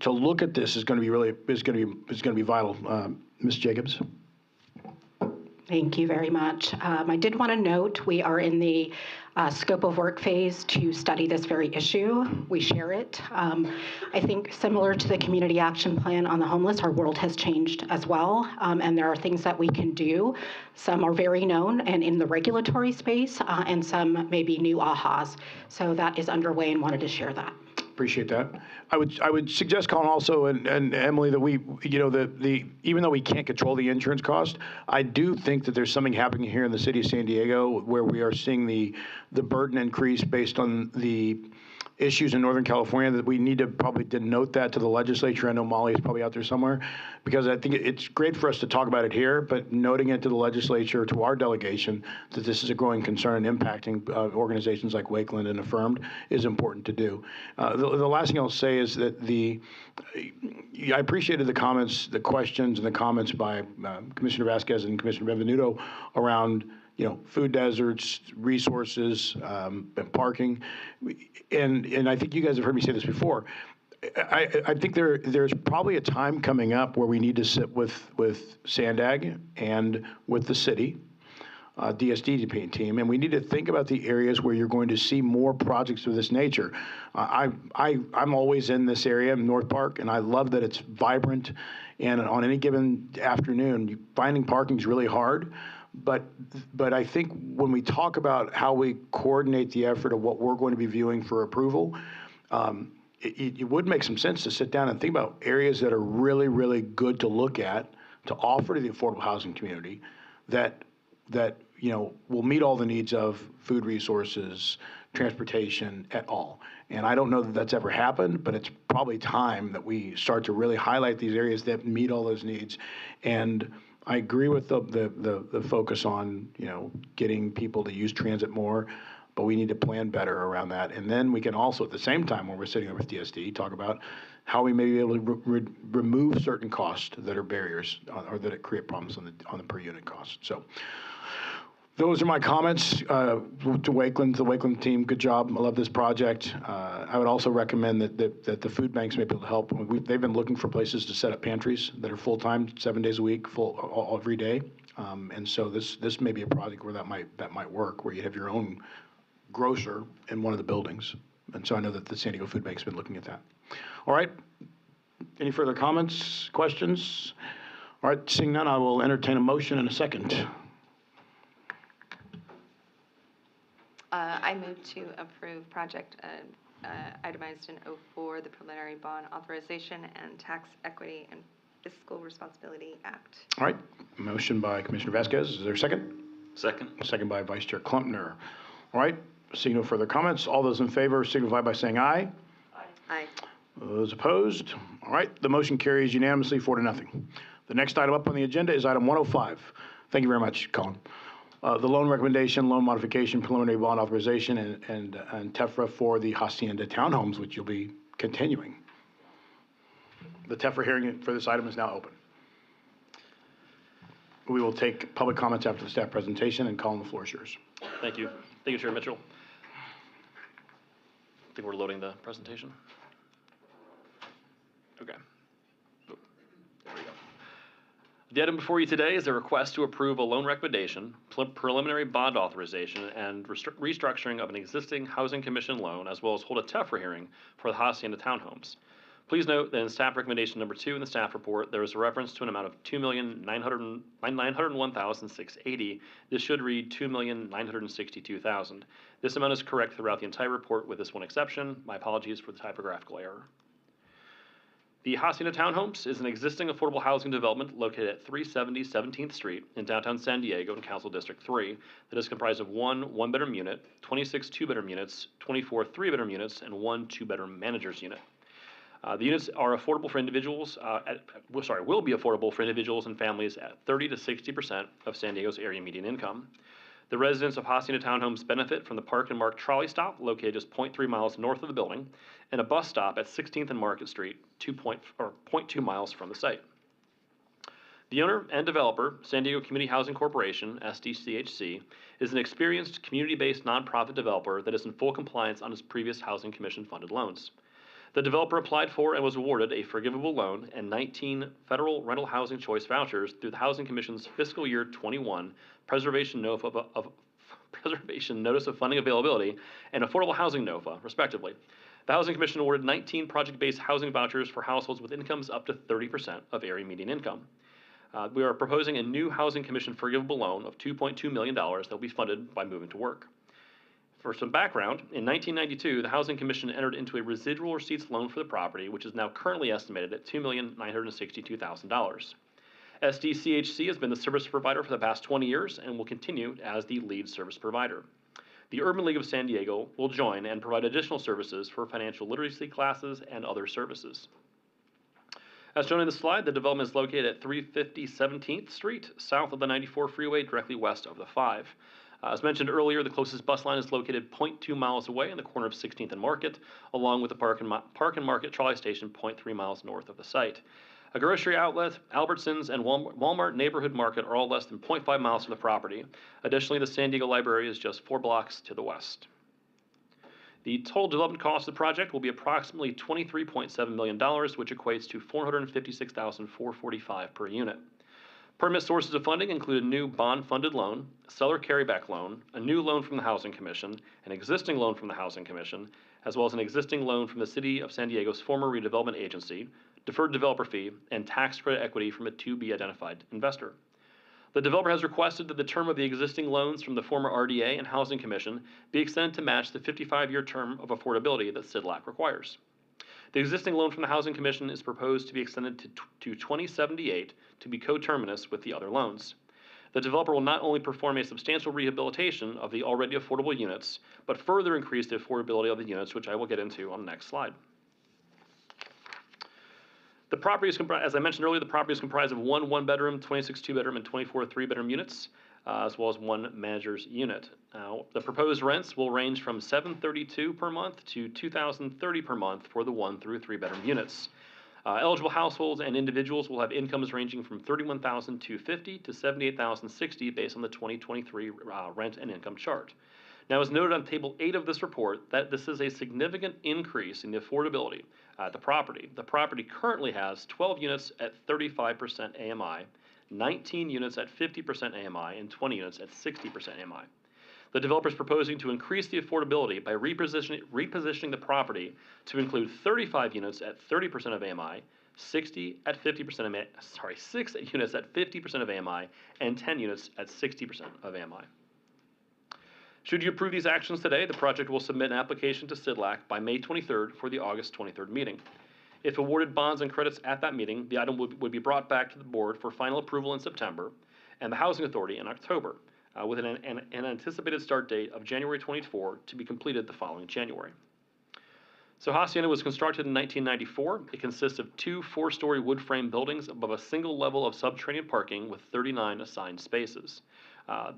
Speaker 1: look at this is going to be vital. Ms. Jacobs.
Speaker 18: Thank you very much. I did want to note we are in the scope of work phase to study this very issue. We share it. I think similar to the community action plan on the homeless, our world has changed as well, and there are things that we can do. Some are very known and in the regulatory space, and some may be new ahas. So that is underway and wanted to share that.
Speaker 1: Appreciate that. I would suggest, Colin, also, and Emily, that we, even though we can't control the insurance cost, I do think that there's something happening here in the city of San Diego where we are seeing the burden increase based on the issues in Northern California that we need to probably denote that to the legislature. I know Molly is probably out there somewhere, because I think it's great for us to talk about it here, but noting it to the legislature, to our delegation, that this is a growing concern impacting organizations like Wakeland and Affirmed is important to do. The last thing I'll say is that I appreciated the comments, the questions and the comments by Commissioner Vasquez and Commissioner Benvenuto around food deserts, resources, and parking. And I think you guys have heard me say this before. I think there's probably a time coming up where we need to sit with Sandag and with the city, DSD team, and we need to think about the areas where you're going to see more projects of this nature. I'm always in this area, in North Park, and I love that it's vibrant. And on any given afternoon, finding parking is really hard. But I think when we talk about how we coordinate the effort of what we're going to be viewing for approval, it would make some sense to sit down and think about areas that are really, really good to look at, to offer to the affordable housing community that will meet all the needs of food resources, transportation, et al. And I don't know that that's ever happened, but it's probably time that we start to really highlight these areas that meet all those needs. And I agree with the focus on, getting people to use transit more, but we need to plan better around that. And then we can also, at the same time, when we're sitting there with DSD, talk about how we may be able to remove certain costs that are barriers or that create problems on the per unit cost. So those are my comments to Wakeland, the Wakeland team. Good job. I love this project. I would also recommend that the food banks may be able to help. They've been looking for places to set up pantries that are full-time, 7 days a week, full every day. And so this may be a project where that might work, where you have your own grocer in one of the buildings. And so I know that the San Diego Food Bank's been looking at that. All right. Any further comments, questions? All right. Seeing none, I will entertain a motion in a second.
Speaker 8: I move to approve project itemized in 04, the Preliminary Bond Authorization and Tax Equity and Fiscal Responsibility Act.
Speaker 1: All right. Motion by Commissioner Vasquez. Is there a second?
Speaker 6: Second.
Speaker 1: Second by Vice Chair Klumpner. All right. Seeing no further comments, all those in favor signify by saying aye.
Speaker 8: Aye.
Speaker 1: Those opposed? All right. The motion carries unanimously 4-0. The next item up on the agenda is item 105. Thank you very much, Colin. The loan recommendation, loan modification, preliminary bond authorization, and TEFRA for the Hacienda Townhomes, which you'll be continuing. The TEFRA hearing for this item is now open. We will take public comments after the staff presentation, and Colin, the floor is yours.
Speaker 16: Thank you. Thank you, Chair Mitchell. I think we're loading the presentation. Okay. There we go. The item before you today is a request to approve a loan recommendation, preliminary bond authorization, and restructuring of an existing Housing Commission loan, as well as hold a TEFRA hearing for the Hacienda Townhomes. Please note that in staff recommendation number 2 in the staff report, there is a reference to an amount of $2,901,680. This should read $2,962,000. This amount is correct throughout the entire report with this one exception. My apologies for the typographical error. The Hacienda Townhomes is an existing affordable housing development located at 370 17th Street in downtown San Diego in Council District 3 that is comprised of 1 one-bedroom unit, 26 two-bedroom units, 24 three-bedroom units, and 1 two-bedroom manager's unit. The units are affordable for individuals, will be affordable for individuals and families at 30 to 60% of San Diego's area median income. The residents of Hacienda Townhomes benefit from the Park and Mark trolley stop located just 0.3 miles north of the building and a bus stop at 16th and Market Street, 0.2 miles from the site. The owner and developer, San Diego Community Housing Corporation, SDHC, is an experienced community-based nonprofit developer that is in full compliance on its previous Housing Commission funded loans. The developer applied for and was awarded a forgivable loan and 19 federal rental housing choice vouchers through the Housing Commission's fiscal year 21 Preservation Notice of Funding Availability and Affordable Housing NOFA, respectively. The Housing Commission awarded 19 project-based housing vouchers for households with incomes up to 30% of area median income. We are proposing a new Housing Commission forgivable loan of $2.2 million that will be funded by Moving to Work. For some background, in 1992, the Housing Commission entered into a residual receipts loan for the property, which is now currently estimated at $2,962,000. SDCHC has been the service provider for the past 20 years and will continue as the lead service provider. The Urban League of San Diego will join and provide additional services for financial literacy classes and other services. As shown in the slide, the development is located at 350 17th Street, south of the 94 freeway, directly west of the 5. As mentioned earlier, the closest bus line is located 0.2 miles away in the corner of 16th and Market, along with the Park and Market trolley station 0.3 miles north of the site. A grocery outlet, Albertsons, and Walmart Neighborhood Market are all less than 0.5 miles from the property. Additionally, the San Diego Library is just 4 blocks to the west. The total development cost of the project will be approximately $23.7 million, which equates to $456,445 per unit. Permanent sources of funding include a new bond-funded loan, seller carryback loan, a new loan from the Housing Commission, an existing loan from the Housing Commission, as well as an existing loan from the City of San Diego's former redevelopment agency, deferred developer fee, and tax credit equity from a to-be-identified investor. The developer has requested that the term of the existing loans from the former RDA and Housing Commission be extended to match the 55-year term of affordability that SDLAC requires. The existing loan from the Housing Commission is proposed to be extended to 2078 to be coterminous with the other loans. The developer will not only perform a substantial rehabilitation of the already affordable units, but further increase the affordability of the units, which I will get into on the next slide. The property is comprised, as I mentioned earlier, the property is comprised of one one-bedroom, 26 two-bedroom, and 24 three-bedroom units, as well as one manager's unit. The proposed rents will range from $732 per month to $2,030 per month for the 1 through 3-bedroom units. Eligible households and individuals will have incomes ranging from $31,250 to $78,060 based on the 2023 rent and income chart. Now, as noted on Table 8 of this report, that this is a significant increase in the affordability at the property. The property currently has 12 units at 35% AMI, 19 units at 50% AMI, and 20 units at 60% AMI. The developer is proposing to increase the affordability by repositioning the property to include 35 units at 30% of AMI, 6 units at 50% of AMI, and 10 units at 60% of AMI. Should you approve these actions today, the project will submit an application to SDLAC by May 23rd for the August 23rd meeting. If awarded bonds and credits at that meeting, the item would be brought back to the board for final approval in September and the Housing Authority in October, with an anticipated start date of January 24 to be completed the following January. So Hacienda was constructed in 1994. It consists of 2 4-story wood frame buildings above a single level of subterranean parking with 39 assigned spaces.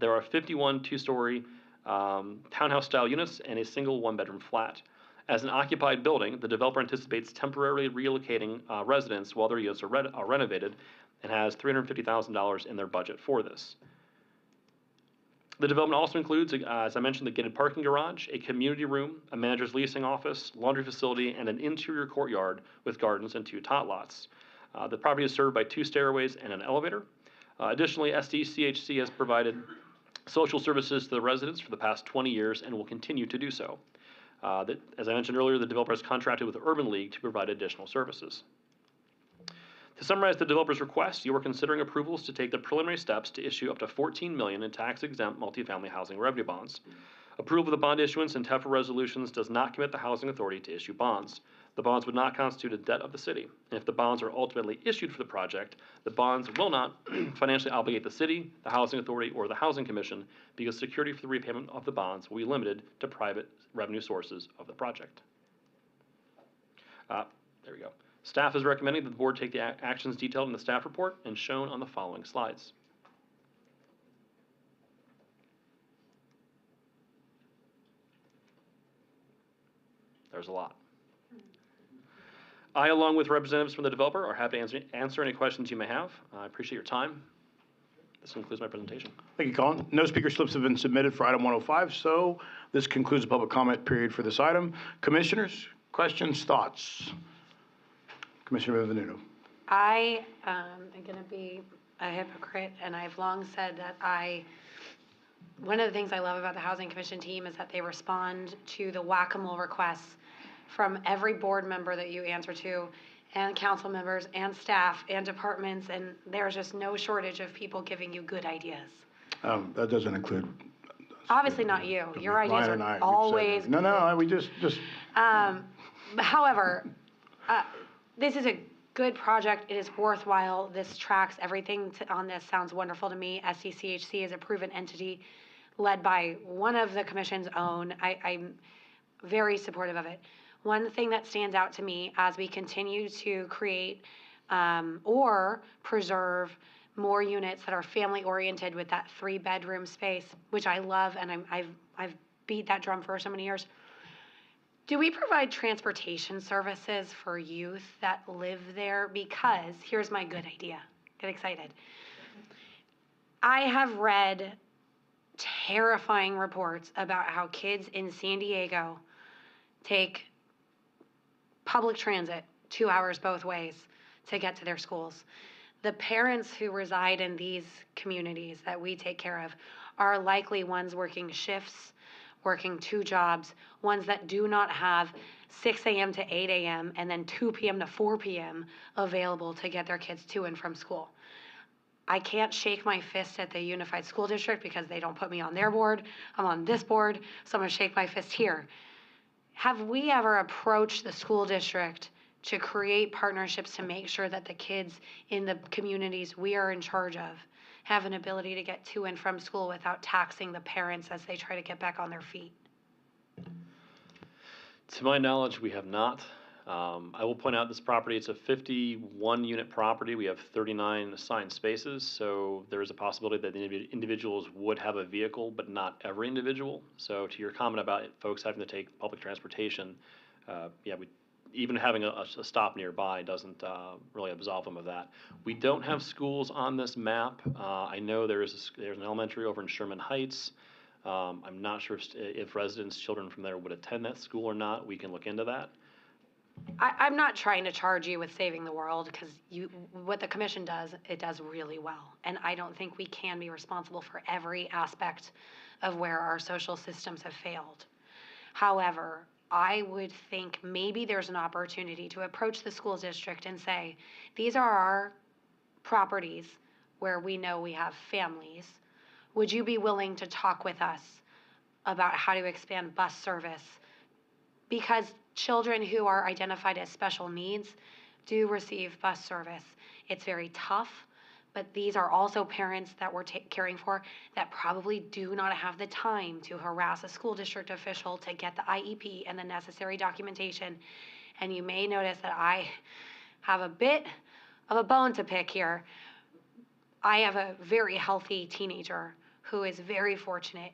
Speaker 16: There are 51 2-story townhouse-style units and a single 1-bedroom flat. As an occupied building, the developer anticipates temporarily relocating residents while their units are renovated and has $350,000 in their budget for this. The development also includes, as I mentioned, the gated parking garage, a community room, a manager's leasing office, laundry facility, and an interior courtyard with gardens and 2 tot lots. The property is served by 2 stairways and an elevator. Additionally, SDHC has provided social services to the residents for the past 20 years and will continue to do so. As I mentioned earlier, the developer has contracted with the Urban League to provide additional services. To summarize the developer's request, you are considering approvals to take the preliminary steps to issue up to $14 million in tax-exempt multifamily housing revenue bonds. Approval of the bond issuance and TEFRA resolutions does not commit the Housing Authority to issue bonds. The bonds would not constitute a debt of the city. And if the bonds are ultimately issued for the project, the bonds will not financially obligate the city, the Housing Authority, or the Housing Commission because security for the repayment of the bonds will be limited to private revenue sources of the project. There we go. Staff is recommending that the board take the actions detailed in the staff report and shown on the following slides. There's a lot. I, along with representatives from the developer, are happy to answer any questions you may have. I appreciate your time. This concludes my presentation.
Speaker 1: Thank you, Colin. No speaker slips have been submitted for item 105, so this concludes the public comment period for this item. Commissioners, questions, thoughts? Commissioner Benvenuto.
Speaker 12: I am going to be a hypocrite, and I've long said that one of the things I love about the Housing Commission team is that they respond to the whack-a-mole requests from every board member that you answer to, and council members, and staff, and departments, and there's just no shortage of people giving you good ideas.
Speaker 1: That doesn't include.
Speaker 12: Obviously not you. Your ideas
Speaker 1: Ryan and I,
Speaker 12: are always
Speaker 1: good. No, we just.
Speaker 12: However, this is a good project. It is worthwhile. This tracks everything on this. Sounds wonderful to me. SDHC is a proven entity led by one of the commission's own. I'm very supportive of it. One thing that stands out to me as we continue to create or preserve more units that are family oriented with that 3-bedroom space, which I love, and I've beat that drum for so many years. Do we provide transportation services for youth that live there? Because here's my good idea. Get excited. I have read terrifying reports about how kids in San Diego take public transit 2 hours both ways to get to their schools. The parents who reside in these communities that we take care of are likely ones working shifts, working 2 jobs, ones that do not have 6 a.m. to 8 a.m. and then 2 p.m. to 4 p.m. available to get their kids to and from school. I can't shake my fist at the Unified School District because they don't put me on their board. I'm on this board, so I'm gonna shake my fist here. Have we ever approached the school district to create partnerships to make sure that the kids in the communities we are in charge of have an ability to get to and from school without taxing the parents as they try to get back on their feet?
Speaker 16: To my knowledge, we have not. I will point out this property, it's a 51-unit property. We have 39 assigned spaces, so there is a possibility that the individuals would have a vehicle, but not every individual. So to your comment about folks having to take public transportation, even having a stop nearby doesn't really absolve them of that. We don't have schools on this map. I know there's an elementary over in Sherman Heights. I'm not sure if residents, children from there would attend that school or not. We can look into that.
Speaker 12: I'm not trying to charge you with saving the world, because what the commission does, it does really well. And I don't think we can be responsible for every aspect of where our social systems have failed. However, I would think maybe there's an opportunity to approach the school district and say, these are our properties where we know we have families. Would you be willing to talk with us about how to expand bus service? Because children who are identified as special needs do receive bus service. It's very tough, but these are also parents that we're caring for that probably do not have the time to harass a school district official to get the IEP and the necessary documentation. And you may notice that I have a bit of a bone to pick here. I have a very healthy teenager who is very fortunate,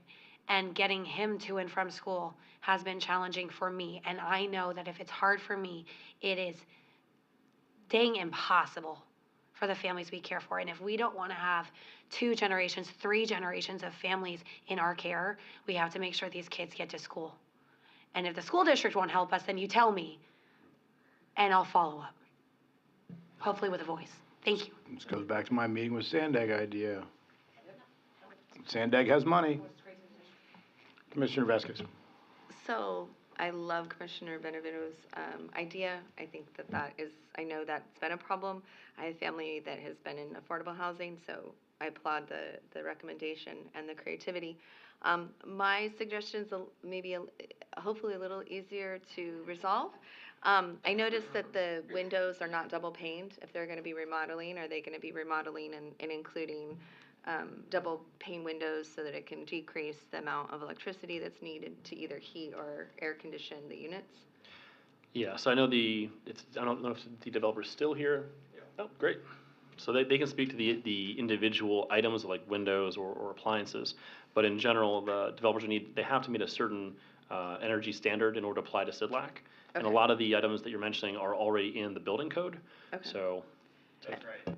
Speaker 12: and getting him to and from school has been challenging for me. And I know that if it's hard for me, it is dang impossible for the families we care for. And if we don't want to have 2 generations, 3 generations of families in our care, we have to make sure these kids get to school. And if the school district won't help us, then you tell me, and I'll follow up, hopefully with a voice. Thank you.
Speaker 1: This goes back to my meeting with Sandag idea. Sandag has money. Commissioner Vasquez.
Speaker 8: So I love Commissioner Benavides' idea. I think I know that's been a problem. I have family that has been in affordable housing, so I applaud the recommendation and the creativity. My suggestion's hopefully a little easier to resolve. I noticed that the windows are not double paned. If they're going to be remodeling, are they going to be remodeling and including double pane windows so that it can decrease the amount of electricity that's needed to either heat or air condition the units?
Speaker 16: Yeah, so I know I don't know if the developer's still here. Yeah. Oh, great. So they can speak to the individual items like windows or appliances, but in general, the developers they have to meet a certain energy standard in order to apply to SIDLAC. Okay. And a lot of the items that you're mentioning are already in the building code. Okay. So that's right.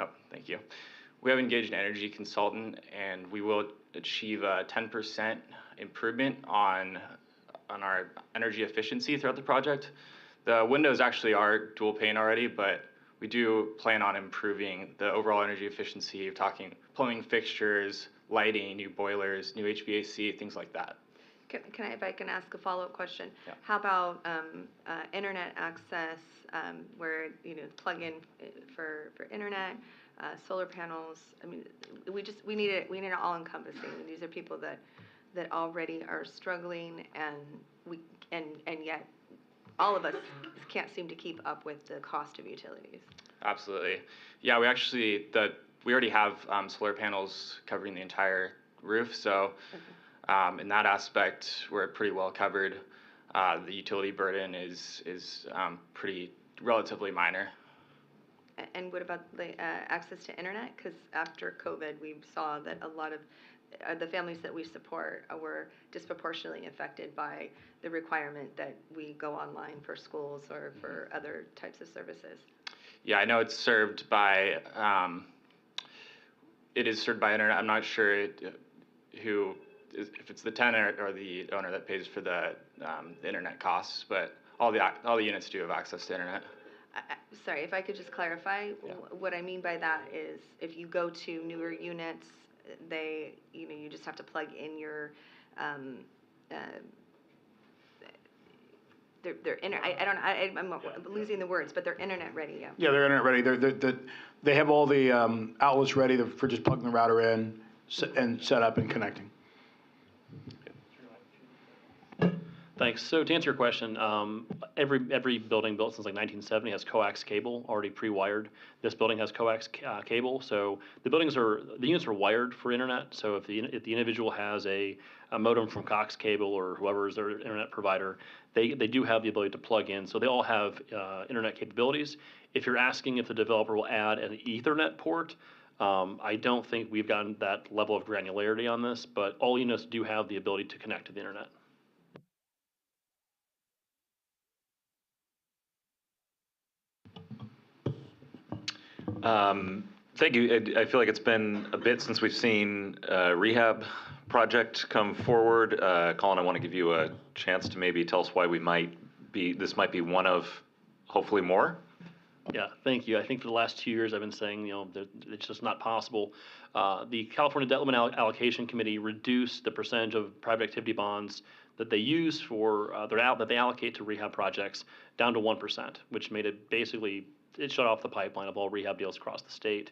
Speaker 19: Oh, thank you. We have engaged an energy consultant, and we will achieve a 10% improvement on our energy efficiency throughout the project. The windows actually are dual pane already, but we do plan on improving the overall energy efficiency. We're talking plumbing fixtures, lighting, new boilers, new HVAC, things like that.
Speaker 8: If I can ask a follow-up question?
Speaker 19: Yeah.
Speaker 8: How about internet access, where plug in for internet, solar panels? I mean, we need it all-encompassing. These are people that already are struggling, and yet all of us can't seem to keep up with the cost of utilities.
Speaker 19: Absolutely. Yeah, we already have solar panels covering the entire roof, so. Okay. In that aspect, we're pretty well covered. The utility burden is pretty relatively minor.
Speaker 8: And what about the access to internet? Because after COVID, we saw that a lot of the families that we support were disproportionately affected by the requirement that we go online for schools or for other types of services.
Speaker 19: Yeah, I know it's served by, it is served by internet. I'm not sure if it's the tenant or the owner that pays for the internet costs, but all the units do have access to internet.
Speaker 8: Sorry, if I could just clarify, what I mean by that is if you go to newer units, you just have to plug in your, I'm losing the words, but they're internet ready, yeah.
Speaker 1: Yeah, they're internet ready. They have all the outlets ready for just plugging the router in and set up and connecting.
Speaker 16: Thanks. So to answer your question, every building built since like 1970 has coax cable already pre-wired. This building has coax cable, so the units are wired for internet. So if the individual has a modem from Cox Cable or whoever is their internet provider, they do have the ability to plug in. So they all have internet capabilities. If you're asking if the developer will add an Ethernet port, I don't think we've gotten that level of granularity on this, but all units do have the ability to connect to the internet.
Speaker 6: Thank you. I feel like it's been a bit since we've seen a rehab project come forward. Colin, I want to give you a chance to maybe tell us why this might be one of hopefully more.
Speaker 16: Yeah, thank you. I think for the last 2 years I've been saying, it's just not possible. The California Debt Limit Allocation Committee reduced the percentage of private activity bonds that they use for that they allocate to rehab projects down to 1%, which made it basically it shut off the pipeline of all rehab deals across the state.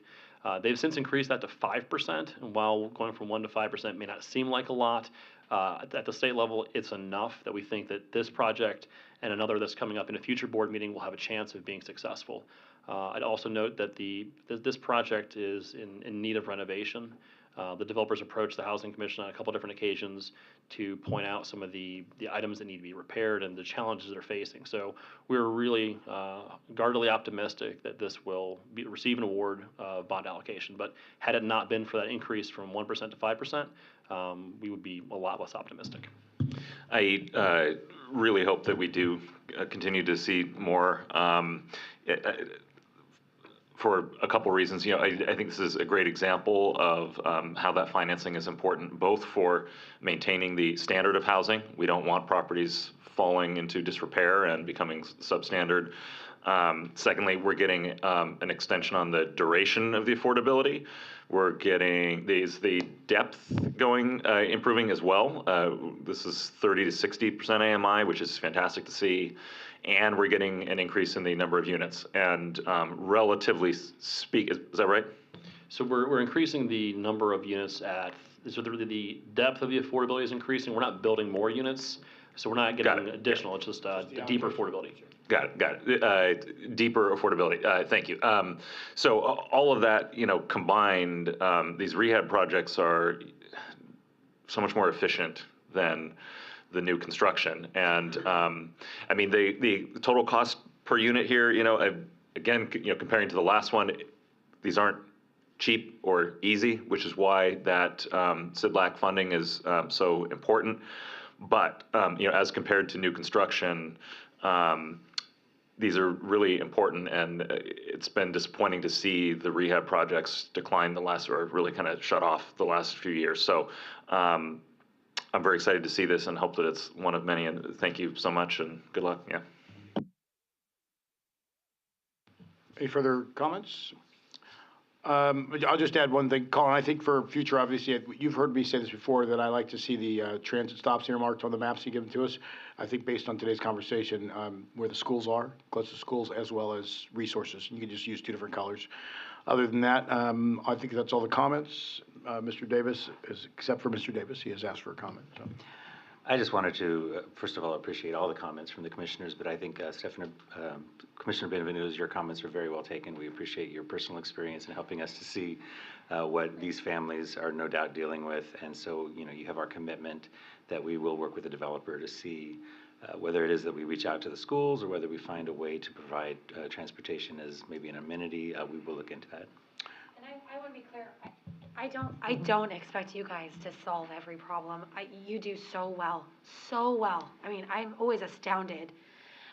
Speaker 16: They've since increased that to 5%, and while going from 1% to 5% may not seem like a lot, at the state level, it's enough that we think that this project and another that's coming up in a future board meeting will have a chance of being successful. I'd also note that this project is in need of renovation. The developers approached the Housing Commission on a couple different occasions to point out some of the items that need to be repaired and the challenges they're facing. So we're really guardedly optimistic that this will receive an award of bond allocation. But had it not been for that increase from 1% to 5%, we would be a lot less optimistic.
Speaker 6: I really hope that we do continue to see more. For a couple reasons. I think this is a great example of how that financing is important, both for maintaining the standard of housing. We don't want properties falling into disrepair and becoming substandard. Secondly, we're getting an extension on the duration of the affordability. We're getting the depth improving as well. This is 30 to 60% AMI, which is fantastic to see. And we're getting an increase in the number of units. And relatively speak, is that right?
Speaker 16: So we're increasing the number of units so the depth of the affordability is increasing. We're not building more units, so we're not getting additional. It's just deeper affordability.
Speaker 6: Got it. Deeper affordability. Thank you. So all of that, combined, these rehab projects are so much more efficient than the new construction. And I mean, the total cost per unit here, again, comparing to the last one, these aren't cheap or easy, which is why that SIDLAC funding is so important. But as compared to new construction, these are really important, and it's been disappointing to see the rehab projects decline or really kind of shut off the last few years. So I'm very excited to see this and hope that it's one of many. And thank you so much, and good luck. Yeah.
Speaker 1: Any further comments? I'll just add one thing, Colin. I think for future, obviously, you've heard me say this before, that I like to see the transit stops earmarked on the maps you give to us. I think based on today's conversation, where the schools are, close to schools, as well as resources. You can just use 2 different colors. Other than that, I think that's all the comments. Mr. Davis, except for Mr. Davis, he has asked for a comment. So.
Speaker 7: I just wanted to, first of all, appreciate all the comments from the commissioners, but I think Commissioner Benavides, your comments were very well taken. We appreciate your personal experience in helping us to see what these families are no doubt dealing with. And so, you have our commitment that we will work with the developer to see whether it is that we reach out to the schools or whether we find a way to provide transportation as maybe an amenity. We will look into that.
Speaker 12: And I want to be clear, I don't expect you guys to solve every problem. You do so well, so well. I mean, I'm always astounded.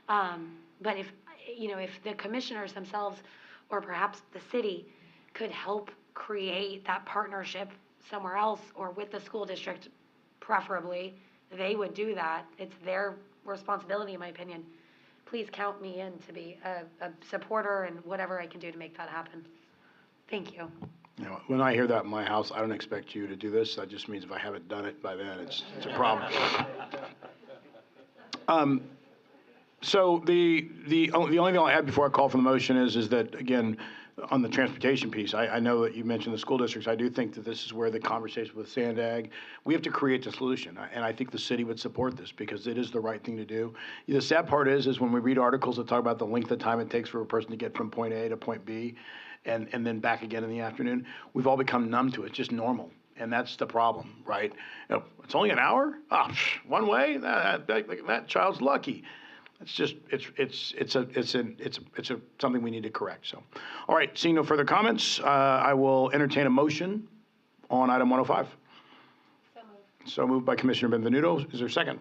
Speaker 12: But if the commissioners themselves, or perhaps the city, could help create that partnership somewhere else or with the school district, preferably, they would do that. It's their responsibility, in my opinion. Please count me in to be a supporter and whatever I can do to make that happen. Thank you.
Speaker 1: You know, when I hear that in my house, I don't expect you to do this. That just means if I haven't done it by then, it's a problem. So the only thing I'll add before I call for the motion is that, again, on the transportation piece, I know that you mentioned the school districts. I do think that this is where the conversation with Sandag, we have to create the solution. And I think the city would support this because it is the right thing to do. The sad part is when we read articles that talk about the length of time it takes for a person to get from point A to point B and then back again in the afternoon, we've all become numb to it. It's just normal. And that's the problem, right? You know, it's only an hour? One way? That child's lucky. It's just, it's something we need to correct, so. All right, seeing no further comments, I will entertain a motion on item 105. So moved by Commissioner Benvenuto. Is there a second?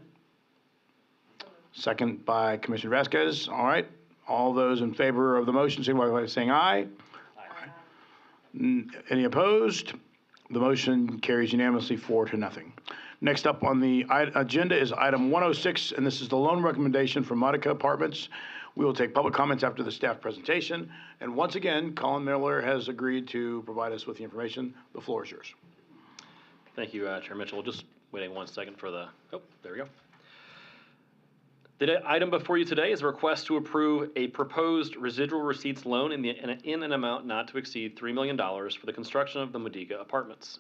Speaker 1: Second by Commissioner Vasquez. All right, all those in favor of the motion, signify by saying aye. Aye. Any opposed? The motion carries unanimously 4-0. Next up on the agenda is item 106, and this is the loan recommendation from Modica Apartments. We will take public comments after the staff presentation. And once again, Colin Miller has agreed to provide us with the information. The floor is yours.
Speaker 16: Thank you, Chair Mitchell. Just waiting 1 second for the, there we go. The item before you today is a request to approve a proposed residual receipts loan in an amount not to exceed $3 million for the construction of the Modica Apartments.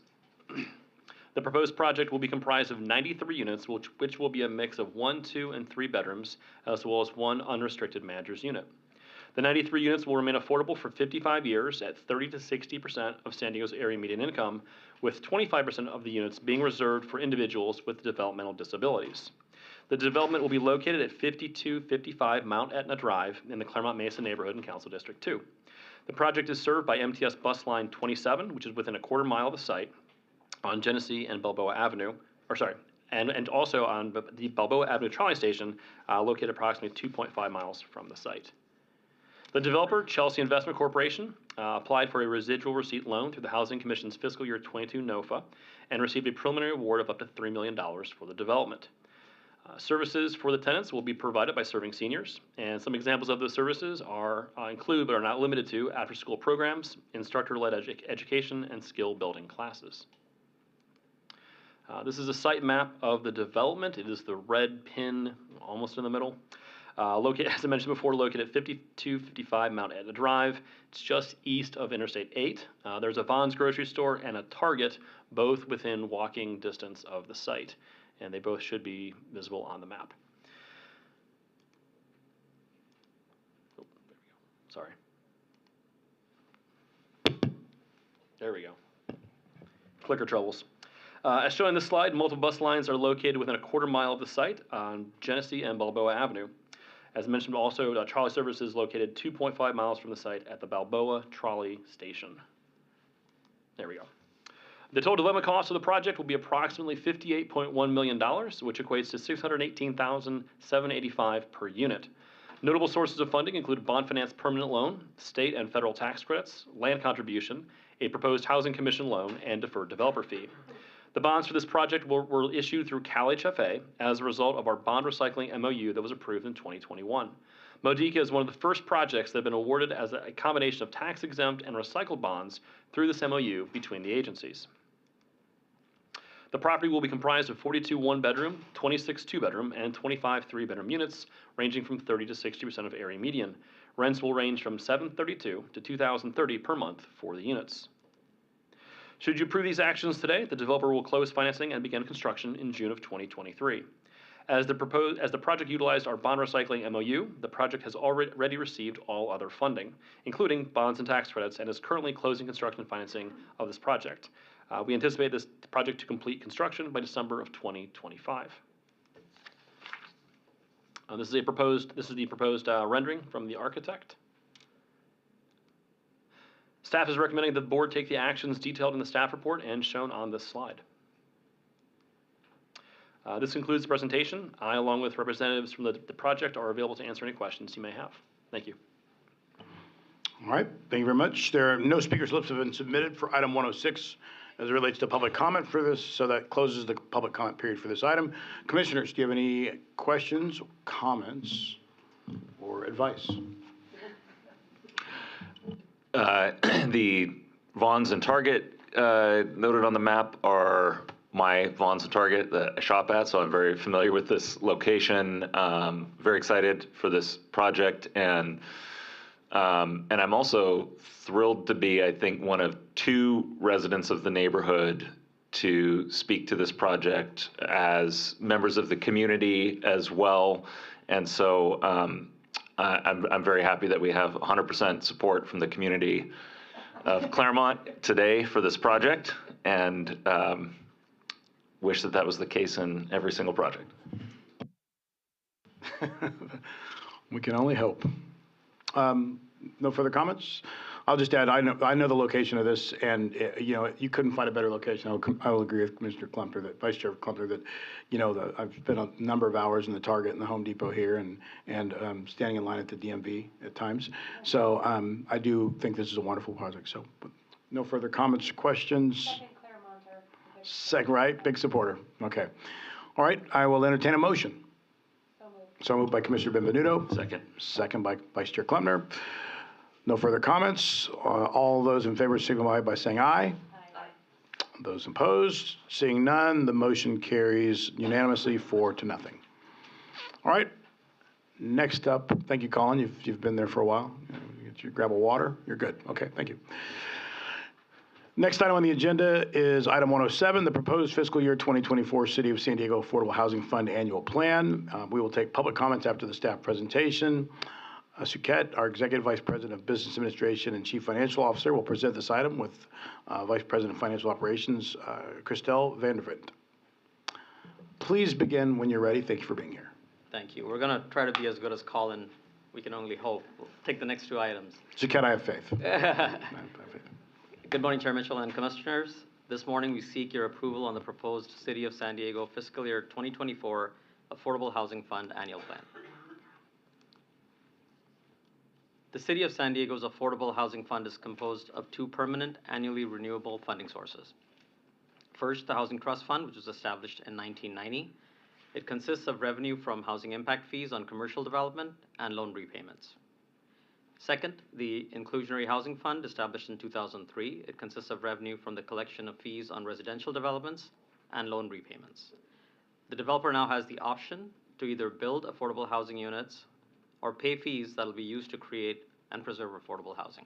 Speaker 16: The proposed project will be comprised of 93 units, which will be a mix of 1, 2, and 3 bedrooms, as well as 1 unrestricted manager's unit. The 93 units will remain affordable for 55 years at 30 to 60% of San Diego's area median income, with 25% of the units being reserved for individuals with developmental disabilities. The development will be located at 5255 Mount Etna Drive in the Claremont Mesa neighborhood in Council District 2. The project is served by MTS Bus Line 27, which is within a quarter mile of the site, on Genesee and Balboa Avenue, and also on the Balboa Avenue trolley station, located approximately 2.5 miles from the site. The developer, Chelsea Investment Corporation, applied for a residual receipt loan through the Housing Commission's fiscal year 22 NOFA and received a preliminary award of up to $3 million for the development. Services for the tenants will be provided by serving seniors, and some examples of those services include, but are not limited to, after-school programs, instructor-led education, and skill-building classes. This is a site map of the development. It is the red pin almost in the middle. Located, as I mentioned before, located at 5255 Mount Etna Drive. It's just east of Interstate 8. There's a Vons grocery store and a Target, both within walking distance of the site, and they both should be visible on the map. Oh, there we go. Sorry. There we go. Clicker troubles. As shown in this slide, multiple bus lines are located within a quarter mile of the site on Genesee and Balboa Avenue. As mentioned, also trolley services located 2.5 miles from the site at the Balboa Trolley Station. There we go. The total development cost of the project will be approximately $58.1 million, which equates to $618,785 per unit. Notable sources of funding include a bond finance permanent loan, state and federal tax credits, land contribution, a proposed housing commission loan, and deferred developer fee. The bonds for this project were issued through CalHFA as a result of our bond recycling MOU that was approved in 2021. Modica is one of the first projects that have been awarded as a combination of tax-exempt and recycled bonds through this MOU between the agencies. The property will be comprised of 42 one-bedroom, 26 two-bedroom, and 25 three-bedroom units, ranging from 30 to 60% of area median. Rents will range from $732 to $2,030 per month for the units. Should you approve these actions today, the developer will close financing and begin construction in June of 2023. As the project utilized our bond recycling MOU, the project has already received all other funding, including bonds and tax credits, and is currently closing construction financing of this project. We anticipate this project to complete construction by December of 2025. This is the proposed rendering from the architect. Staff is recommending that the board take the actions detailed in the staff report and shown on this slide. This concludes the presentation. I, along with representatives from the project, are available to answer any questions you may have. Thank you.
Speaker 1: All right, thank you very much. There are no speaker slips have been submitted for item 106 as it relates to public comment for this, so that closes the public comment period for this item. Commissioners, do you have any questions, comments, or advice?
Speaker 6: The Vons and Target noted on the map are my Vons and Target that I shop at, so I'm very familiar with this location. Very excited for this project, and I'm also thrilled to be, I think, one of 2 residents of the neighborhood to speak to this project as members of the community as well. And so I'm very happy that we have 100% support from the community of Claremont today for this project, and wish that that was the case in every single project.
Speaker 1: We can only hope. No further comments? I'll just add, I know the location of this, and you know, you couldn't find a better location. I will agree with Mr. Klempner, that Vice Chair Klempner, that you know, I've spent a number of hours in the Target and the Home Depot here, and standing in line at the DMV at times. So I do think this is a wonderful project. So no further comments or questions. Second, right? Big supporter. Okay. All right. I will entertain a motion. So moved by Commissioner Benvenuto.
Speaker 6: Second.
Speaker 1: Second by Vice Chair Klempner. No further comments. All those in favor signify by saying aye. Aye. Those opposed, seeing none, the motion carries unanimously 4-0. All right. Next up, thank you, Colin. You've been there for a while. You grab a water. You're good. Okay. Thank you. Next item on the agenda is item 107, the proposed fiscal year 2024 City of San Diego Affordable Housing Fund Annual Plan. We will take public comments after the staff presentation. Suquette, our Executive Vice President of Business Administration and Chief Financial Officer, will present this item with Vice President of Financial Operations, Christelle Vandervent. Please begin when you're ready. Thank you for being here.
Speaker 20: Thank you. We're going to try to be as good as Colin. We can only hope. We'll take the next 2 items.
Speaker 1: Suquette, I have faith.
Speaker 20: Good morning, Chair Mitchell and Commissioners. This morning, we seek your approval on the proposed City of San Diego Fiscal Year 2024 Affordable Housing Fund Annual Plan. The City of San Diego's Affordable Housing Fund is composed of 2 permanent, annually renewable funding sources. First, the Housing Trust Fund, which was established in 1990. It consists of revenue from housing impact fees on commercial development and loan repayments. Second, the Inclusionary Housing Fund, established in 2003. It consists of revenue from the collection of fees on residential developments and loan repayments. The developer now has the option to either build affordable housing units or pay fees that will be used to create and preserve affordable housing.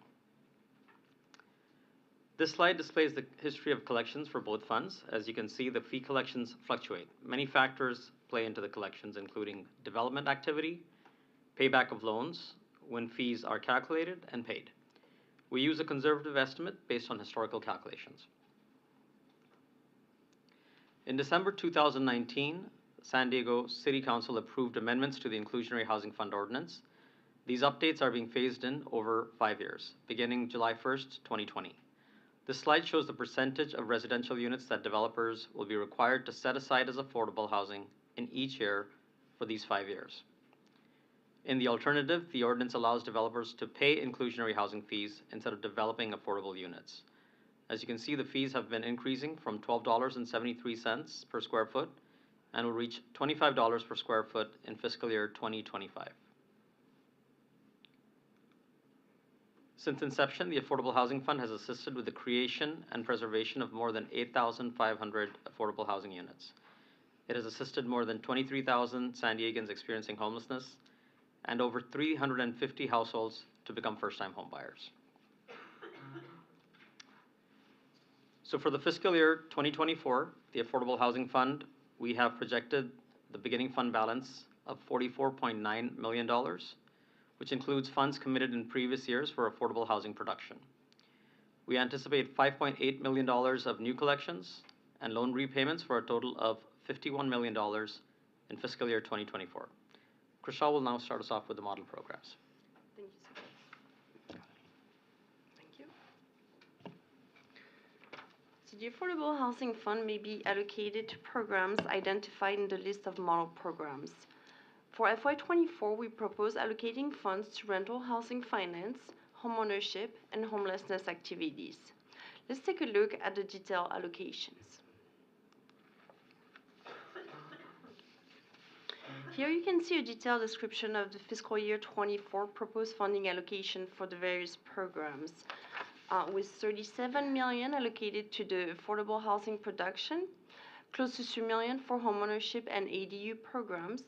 Speaker 20: This slide displays the history of collections for both funds. As you can see, the fee collections fluctuate. Many factors play into the collections, including development activity, payback of loans, when fees are calculated and paid. We use a conservative estimate based on historical calculations. In December 2019, San Diego City Council approved amendments to the Inclusionary Housing Fund Ordinance. These updates are being phased in over 5 years, beginning July 1st, 2020. This slide shows the percentage of residential units that developers will be required to set aside as affordable housing in each year for these 5 years. In the alternative, the ordinance allows developers to pay inclusionary housing fees instead of developing affordable units. As you can see, the fees have been increasing from $12.73 per square foot and will reach $25 per square foot in fiscal year 2025. Since inception, the Affordable Housing Fund has assisted with the creation and preservation of more than 8,500 affordable housing units. It has assisted more than 23,000 San Diegans experiencing homelessness and over 350 households to become first-time homebuyers. So for the fiscal year 2024, the Affordable Housing Fund, we have projected the beginning fund balance of $44.9 million, which includes funds committed in previous years for affordable housing production. We anticipate $5.8 million of new collections and loan repayments for a total of $51 million in fiscal year 2024. Chriselle will now start us off with the model programs.
Speaker 14: Thank you so much. Thank you.
Speaker 21: the Affordable Housing Fund may be allocated to programs identified in the list of model programs. For FY24, we propose allocating funds to rental housing finance, homeownership, and homelessness activities. Let's take a look at the detailed allocations. Here you can see a detailed description of the fiscal year 24 proposed funding allocation for the various programs, with 37 million allocated to the affordable housing production, close to 2 million for homeownership and ADU programs,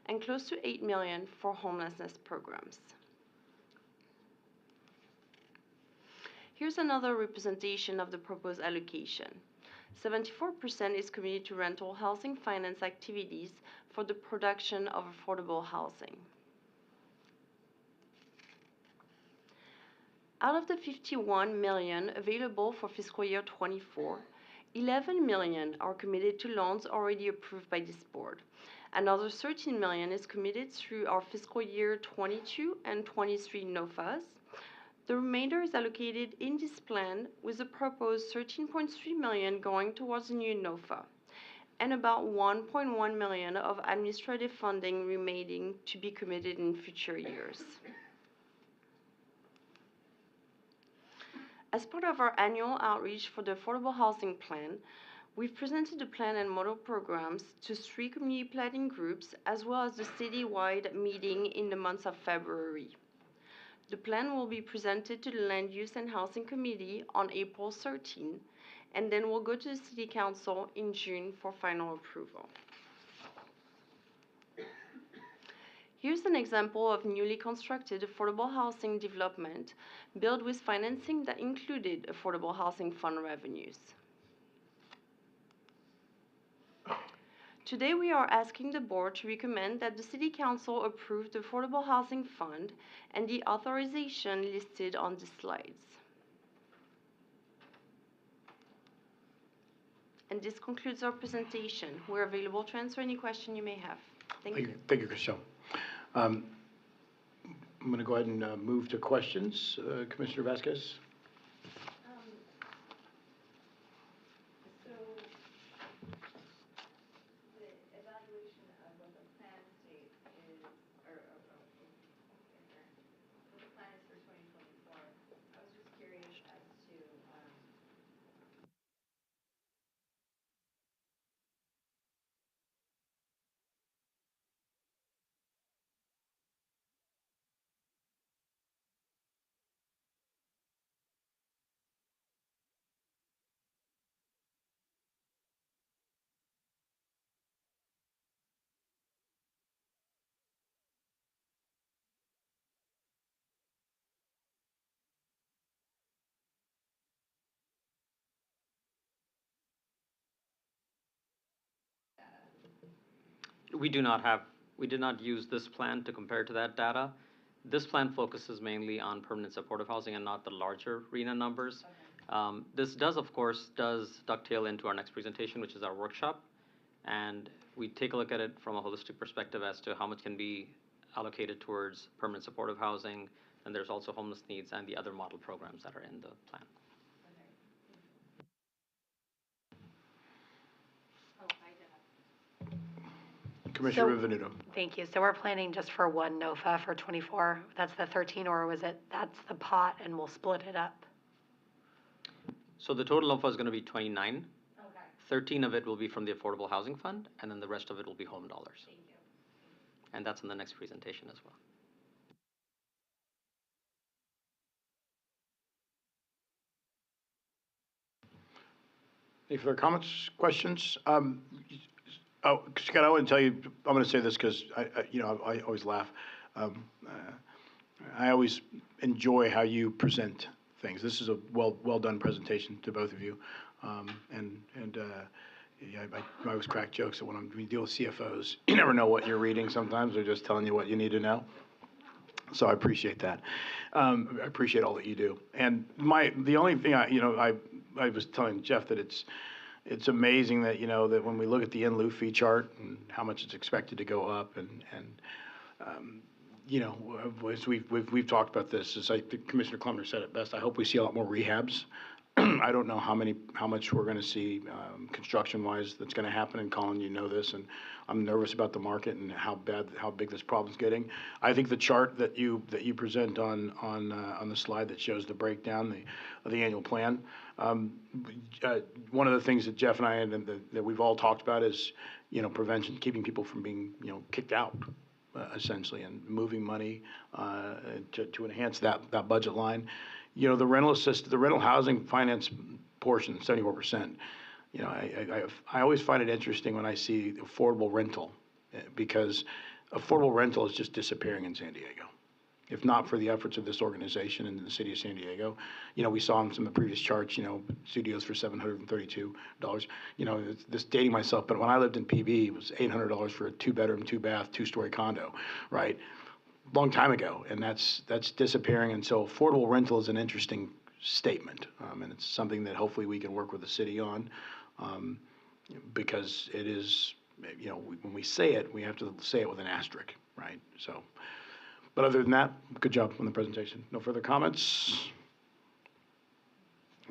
Speaker 21: and close to 8 million for homelessness programs. Here's another representation of the proposed allocation. 74% is committed to rental housing finance activities for the production of affordable housing. Out of the 51 million available for fiscal year 24, 11 million are committed to loans already approved by this board. Another 13 million is committed through our fiscal year 22 and 23 NOFAs. The remainder is allocated in this plan, with a proposed 13.3 million going towards a new NOFA, and about 1.1 million of administrative funding remaining to be committed in future years. As part of our annual outreach for the Affordable Housing Plan, we've presented the plan and model programs to 3 community planning groups, as well as the citywide meeting in the month of February. The plan will be presented to the Land Use and Housing Committee on April 13, and then will go to the City Council in June for final approval. Here's an example of newly constructed affordable housing development built with financing that included Affordable Housing Fund revenues. Today, we are asking the board to recommend that the City Council approve the Affordable Housing Fund and the authorization listed on the slides. And this concludes our presentation. We're available to answer any question you may have. Thank you.
Speaker 1: Thank you, Christelle. I'm going to go ahead and move to questions. Commissioner Vasquez.
Speaker 20: We did not use this plan to compare to that data. This plan focuses mainly on permanent supportive housing and not the larger RHNA numbers. This of course, dovetail into our next presentation, which is our workshop. And we take a look at it from a holistic perspective as to how much can be allocated towards permanent supportive housing. And there's also homeless needs and the other model programs that are in the plan.
Speaker 1: Commissioner Benvenuto.
Speaker 12: Thank you. So we're planning just for one NOFA for 24. That's the 13, or was it, that's the pot and we'll split it up?
Speaker 20: So the total NOFA is going to be 29. Okay. 13 of it will be from the Affordable Housing Fund, and then the rest of it will be home dollars. Thank you. And that's in the next presentation as well.
Speaker 1: Any further comments, questions? Oh, Scott, I want to tell you, I'm going to say this because I always laugh. I always enjoy how you present things. This is a well done presentation to both of you, yeah, I always crack jokes that when we deal with CFOs, you never know what you're reading. Sometimes they're just telling you what you need to know. So I appreciate that. I appreciate all that you do. And the only thing I was telling Jeff that it's amazing that, that when we look at the in lieu fee chart and how much it's expected to go up as we've talked about this, as Commissioner Klumner said it best, I hope we see a lot more rehabs I don't know how much we're gonna see, construction-wise that's gonna happen, and Colin, you know this, and I'm nervous about the market and how big this problem's getting. I think the chart that you present on the slide that shows the breakdown, of the annual plan, one of the things that Jeff and I, and that we've all talked about is, prevention, keeping people from being, kicked out, essentially, and moving money, to enhance that budget line. The rental housing finance portion, 74%. I always find it interesting when I see affordable rental, because affordable rental is just disappearing in San Diego. If not for the efforts of this organization and the city of San Diego, we saw in some of the previous charts, studios for $732. This dating myself, but when I lived in PB, it was $800 for a 2-bedroom, 2-bath, 2-story condo, right? Long time ago, and that's disappearing. And so affordable rental is an interesting statement, and it's something that hopefully we can work with the city on, because it is, when we say it, we have to say it with an asterisk, right? So, but other than that, good job on the presentation. No further comments?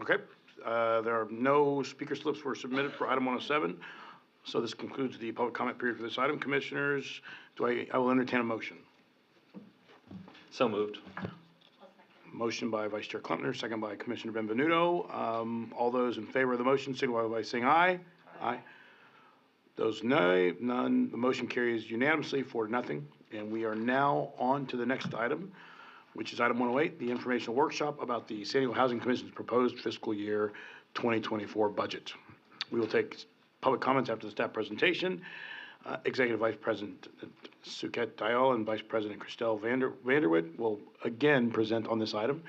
Speaker 1: Okay, there are no speaker slips were submitted for item 107, so this concludes the public comment period for this item. Commissioners, I will entertain a motion.
Speaker 6: So moved.
Speaker 1: Motion by Vice Chair Klempner, second by Commissioner Benvenuto. All those in favor of the motion signify by saying aye. Aye. Those nay, none. The motion carries unanimously 4-0. And we are now on to the next item, which is item 108, the informational workshop about the San Diego Housing Commission's proposed fiscal year 2024 budget. We will take public comments after the staff presentation. Executive Vice President Suket Dayal and Vice President Christelle Vanderwit will again present on this item,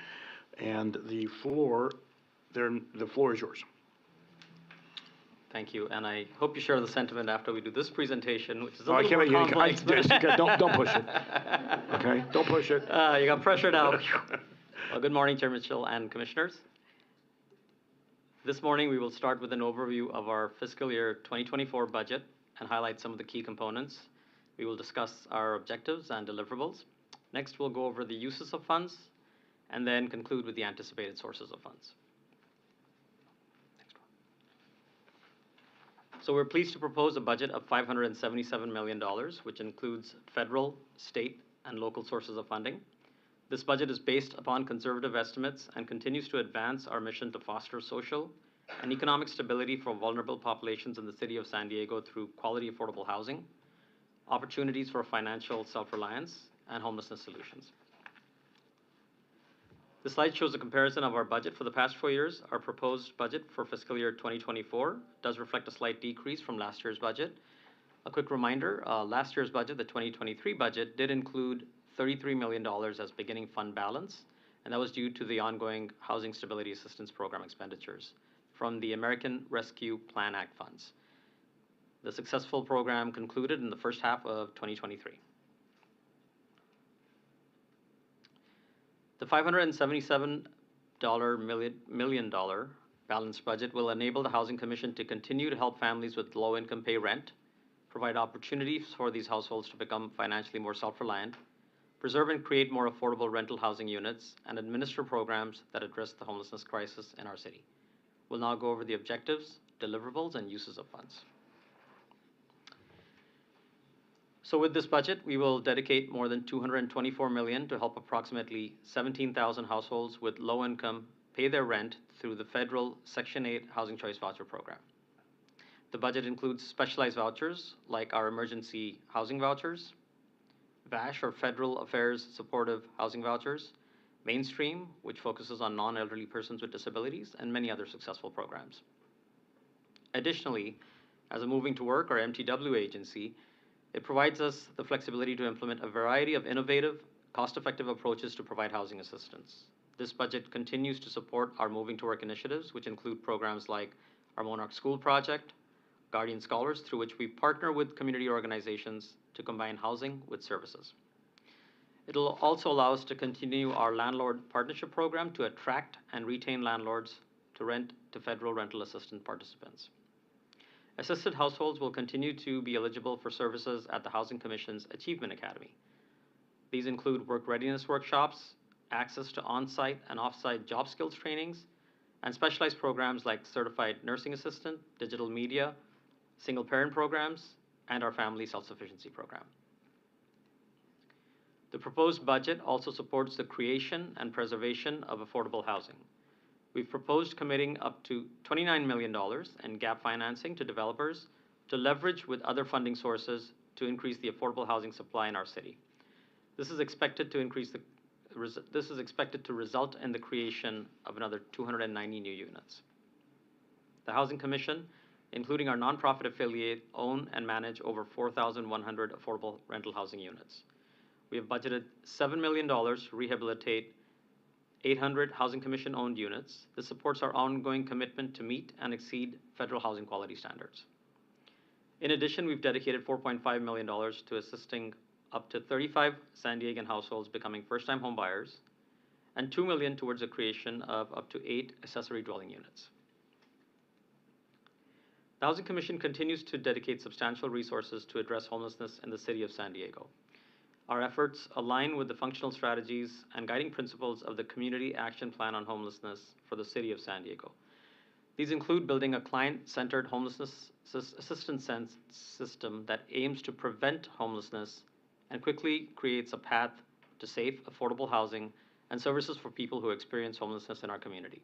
Speaker 1: and the floor is yours.
Speaker 20: Thank you, and I hope you share the sentiment after we do this presentation, which is a
Speaker 1: I
Speaker 20: little
Speaker 1: can't
Speaker 20: more
Speaker 1: make
Speaker 20: complex.
Speaker 1: don't push it. Okay, don't push it.
Speaker 20: You got pressured out. Well, good morning, Chair Mitchell and Commissioners. This morning, we will start with an overview of our fiscal year 2024 budget and highlight some of the key components. We will discuss our objectives and deliverables. Next, we'll go over the uses of funds, and then conclude with the anticipated sources of funds. Next one. So we're pleased to propose a budget of $577 million, which includes federal, state, and local sources of funding. This budget is based upon conservative estimates and continues to advance our mission to foster social and economic stability for vulnerable populations in the city of San Diego through quality affordable housing, opportunities for financial self-reliance, and homelessness solutions. The slide shows a comparison of our budget for the past 4 years. Our proposed budget for fiscal year 2024 does reflect a slight decrease from last year's budget. A quick reminder, last year's budget, the 2023 budget, did include $33 million as beginning fund balance, and that was due to the ongoing Housing Stability Assistance Program expenditures from the American Rescue Plan Act funds. The successful program concluded in the first half of 2023. The $577 million balanced budget will enable the Housing Commission to continue to help families with low income pay rent, provide opportunities for these households to become financially more self-reliant, preserve and create more affordable rental housing units, and administer programs that address the homelessness crisis in our city. We'll now go over the objectives, deliverables, and uses of funds. So with this budget, we will dedicate more than $224 million to help approximately 17,000 households with low income pay their rent through the federal Section 8 Housing Choice Voucher Program. The budget includes specialized vouchers like our emergency housing vouchers, VASH or Federal Affairs Supportive Housing Vouchers, Mainstream, which focuses on non-elderly persons with disabilities, and many other successful programs. Additionally, as a Moving to Work or MTW agency, it provides us the flexibility to implement a variety of innovative, cost-effective approaches to provide housing assistance. This budget continues to support our Moving to Work initiatives, which include programs like our Monarch School Project, Guardian Scholars, through which we partner with community organizations to combine housing with services. It'll also allow us to continue our landlord partnership program to attract and retain landlords to rent to federal rental assistance participants. Assisted households will continue to be eligible for services at the Housing Commission's Achievement Academy. These include work readiness workshops, access to on-site and off-site job skills trainings, and specialized programs like certified nursing assistant, digital media, single parent programs, and our family self-sufficiency program. The proposed budget also supports the creation and preservation of affordable housing. We've proposed committing up to $29 million in gap financing to developers to leverage with other funding sources to increase the affordable housing supply in our city. This is expected to result in the creation of another 290 new units. The Housing Commission, including our nonprofit affiliate, own and manage over 4,100 affordable rental housing units. We have budgeted $7 million to rehabilitate 800 Housing Commission-owned units. This supports our ongoing commitment to meet and exceed federal housing quality standards. In addition, we've dedicated $4.5 million to assisting up to 35 San Diegan households becoming first-time home buyers, and $2 million towards the creation of up to 8 accessory dwelling units. The Housing Commission continues to dedicate substantial resources to address homelessness in the city of San Diego. Our efforts align with the functional strategies and guiding principles of the Community Action Plan on Homelessness for the city of San Diego. These include building a client-centered homelessness assistance system that aims to prevent homelessness and quickly creates a path to safe, affordable housing and services for people who experience homelessness in our community.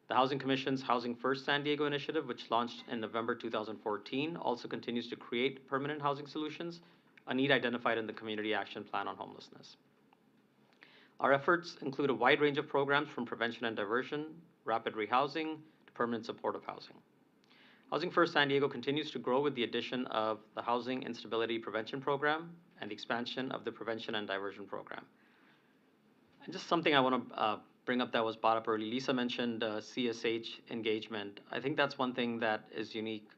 Speaker 20: The Housing Commission's Housing First San Diego initiative, which launched in November 2014, also continues to create permanent housing solutions, a need identified in the Community Action Plan on Homelessness. Our efforts include a wide range of programs from prevention and diversion, rapid rehousing, to permanent supportive housing. Housing First San Diego continues to grow with the addition of the Housing Instability Prevention Program and the expansion of the Prevention and Diversion Program. And just something I want to bring up that was brought up early. Lisa mentioned CSH engagement. I think that's one thing that is unique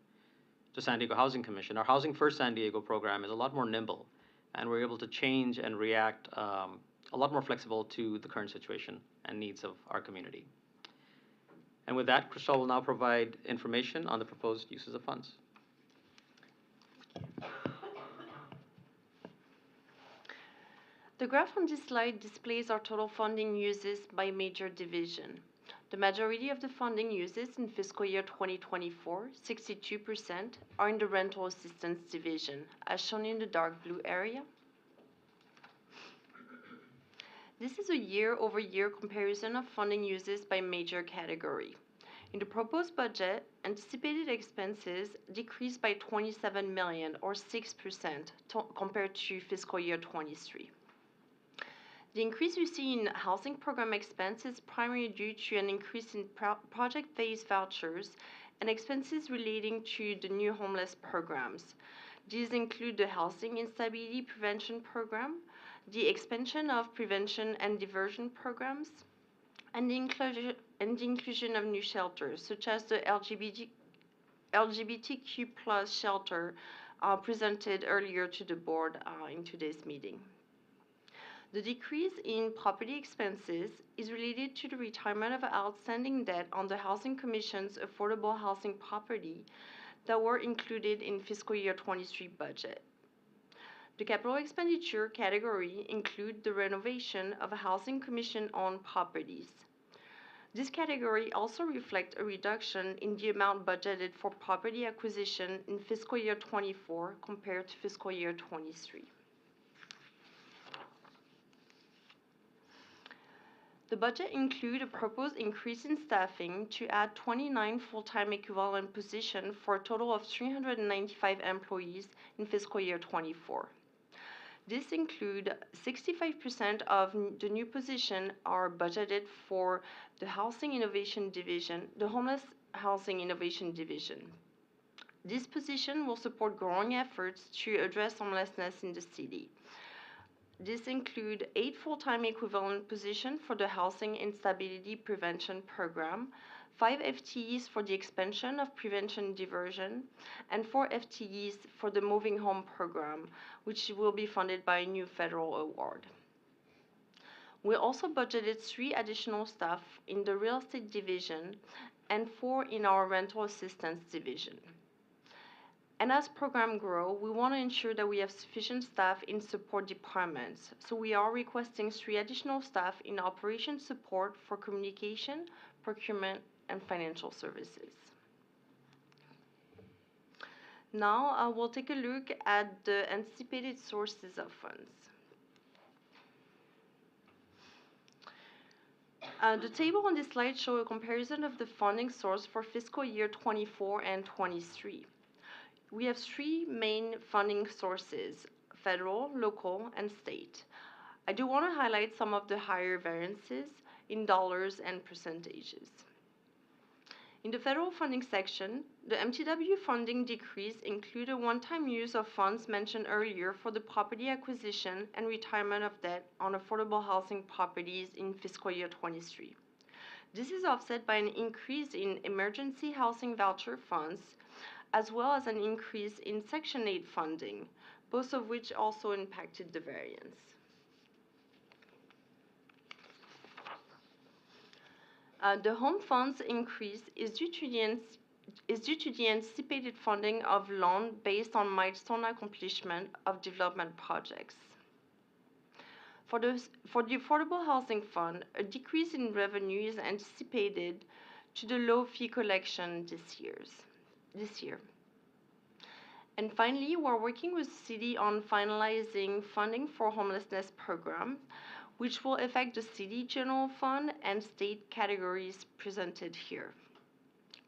Speaker 20: to San Diego Housing Commission. Our Housing First San Diego program is a lot more nimble, and we're able to change and react a lot more flexible to the current situation and needs of our community. And with that, Crystal will now provide information on the proposed uses of funds.
Speaker 21: The graph on this slide displays our total funding uses by major division. The majority of the funding uses in fiscal year 2024, 62%, are in the rental assistance division, as shown in the dark blue area. This is a year-over-year comparison of funding uses by major category. In the proposed budget, anticipated expenses decreased by $27 million, or 6%, compared to fiscal year 23. The increase we see in housing program expenses is primarily due to an increase in project phase vouchers and expenses relating to the new homeless programs. These include the Housing Instability Prevention Program, the expansion of prevention and diversion programs, and the inclusion of new shelters, such as the LGBTQ plus shelter presented earlier to the board in today's meeting. The decrease in property expenses is related to the retirement of outstanding debt on the Housing Commission's affordable housing property that were included in fiscal year 23 budget. The capital expenditure category include the renovation of a Housing Commission-owned properties. This category also reflects a reduction in the amount budgeted for property acquisition in fiscal year 24 compared to fiscal year 23. The budget includes a proposed increase in staffing to add 29 full-time equivalent positions for a total of 395 employees in fiscal year 24. This includes 65% of the new positions are budgeted for the Housing Innovation Division, the Homeless Housing Innovation Division. This position will support growing efforts to address homelessness in the city. This includes 8 full-time equivalent positions for the Housing Instability Prevention Program, 5 FTEs for the expansion of prevention diversion, and 4 FTEs for the Moving Home Program, which will be funded by a new federal award. We also budgeted 3 additional staff in the Real Estate Division and 4 in our Rental Assistance Division. And as programs grow, we want to ensure that we have sufficient staff in support departments. So we are requesting 3 additional staff in operation support for communication, procurement, and financial services. Now we'll take a look at the anticipated sources of funds. The table on this slide shows a comparison of the funding source for fiscal year 24 and 23. We have 3 main funding sources: federal, local, and state. I do want to highlight some of the higher variances in dollars and percentages. In the federal funding section, the MTW funding decrease include a one-time use of funds mentioned earlier for the property acquisition and retirement of debt on affordable housing properties in fiscal year 23. This is offset by an increase in emergency housing voucher funds, as well as an increase in Section 8 funding, both of which also impacted the variance. The home funds increase is due to the anticipated funding of loan based on milestone accomplishment of development projects. For the Affordable Housing Fund, a decrease in revenue is anticipated to the low fee collection this year. And finally, we're working with the city on finalizing funding for homelessness program, which will affect the city general fund and state categories presented here.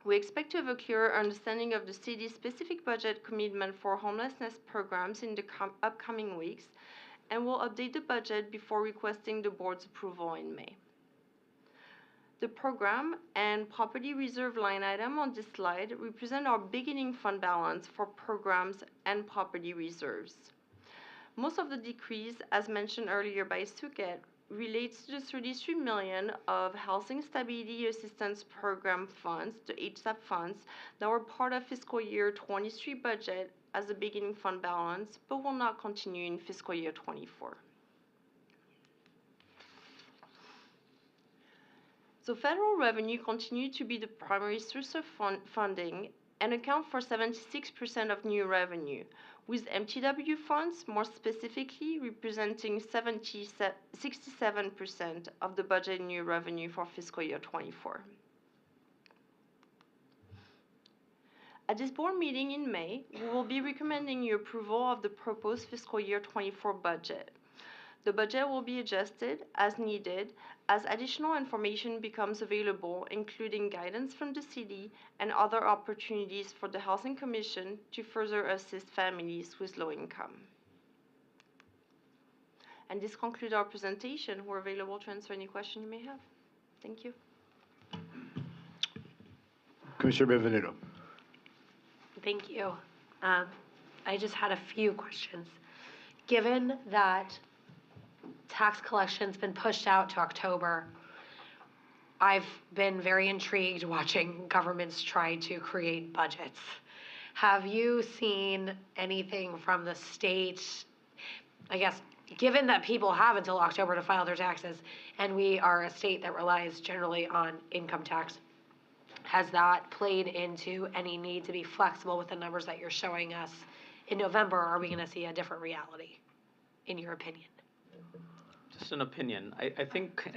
Speaker 21: We expect to have a clearer understanding of the city's specific budget commitment for homelessness programs in the upcoming weeks, and will update the budget before requesting the board's approval in May. The program and property reserve line item on this slide represent our beginning fund balance for programs and property reserves. Most of the decrease, as mentioned earlier by Suket, relates to the $33 million of Housing Stability Assistance Program funds, the HSAP funds, that were part of fiscal year 23 budget as a beginning fund balance, but will not continue in fiscal year 24. So federal revenue continued to be the primary source of funding and account for 76% of new revenue, with MTW funds more specifically representing 67% of the budget new revenue for fiscal year 24. At this board meeting in May, we will be recommending your approval of the proposed fiscal year 24 budget. The budget will be adjusted as needed as additional information becomes available, including guidance from the city and other opportunities for the Housing Commission to further assist families with low income. And this concludes our presentation. We're available to answer any question you may have. Thank you.
Speaker 1: Commissioner Benvenuto.
Speaker 12: Thank you. I just had a few questions. Given that tax collection's been pushed out to October, I've been very intrigued watching governments try to create budgets. Have you seen anything from the state, I guess, given that people have until October to file their taxes, and we are a state that relies generally on income tax, has that played into any need to be flexible with the numbers that you're showing us in November? Or are we going to see a different reality, in your opinion?
Speaker 20: Just an opinion. I think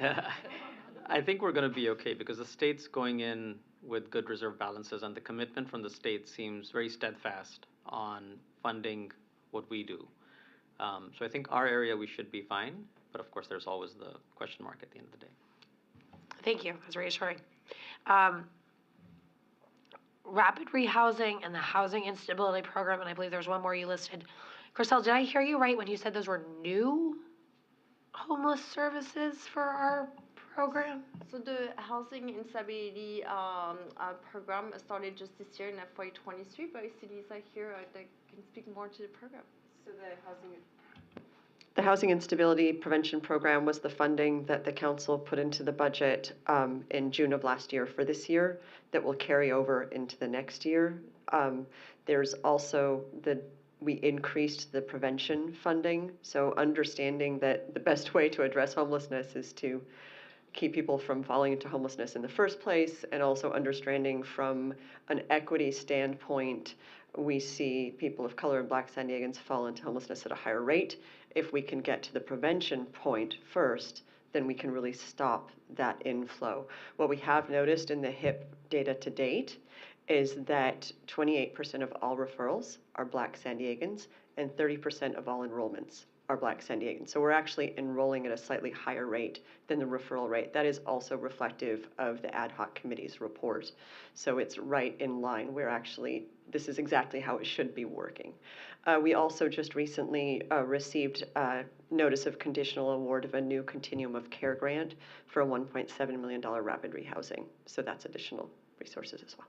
Speaker 20: I think we're going to be okay because the state's going in with good reserve balances, and the commitment from the state seems very steadfast on funding what we do. So I think our area we should be fine, but of course there's always the question mark at the end of the day.
Speaker 12: Thank you. That's reassuring. Rapid rehousing and the housing instability program, and I believe there's one more you listed. Christelle, did I hear you right when you said those were new homeless services for our program?
Speaker 21: So the housing instability program started just this year in FY23, but I see Lisa here that can speak more to the program.
Speaker 14: So the Housing Instability Prevention Program was the funding that the council put into the budget in June of last year for this year that will carry over into the next year. There's also we increased the prevention funding, so understanding that the best way to address homelessness is to keep people from falling into homelessness in the first place, and also understanding from an equity standpoint, we see people of color and Black San Diegans fall into homelessness at a higher rate. If we can get to the prevention point first, then we can really stop that inflow. What we have noticed in the HIP data to date is that 28% of all referrals are Black San Diegans and 30% of all enrollments are Black San Diegans. So we're actually enrolling at a slightly higher rate than the referral rate. That is also reflective of the ad hoc committee's report. So it's right in line. This is exactly how it should be working. We also just recently received a notice of conditional award of a new continuum of care grant for a $1.7 million rapid rehousing. So that's additional resources as well.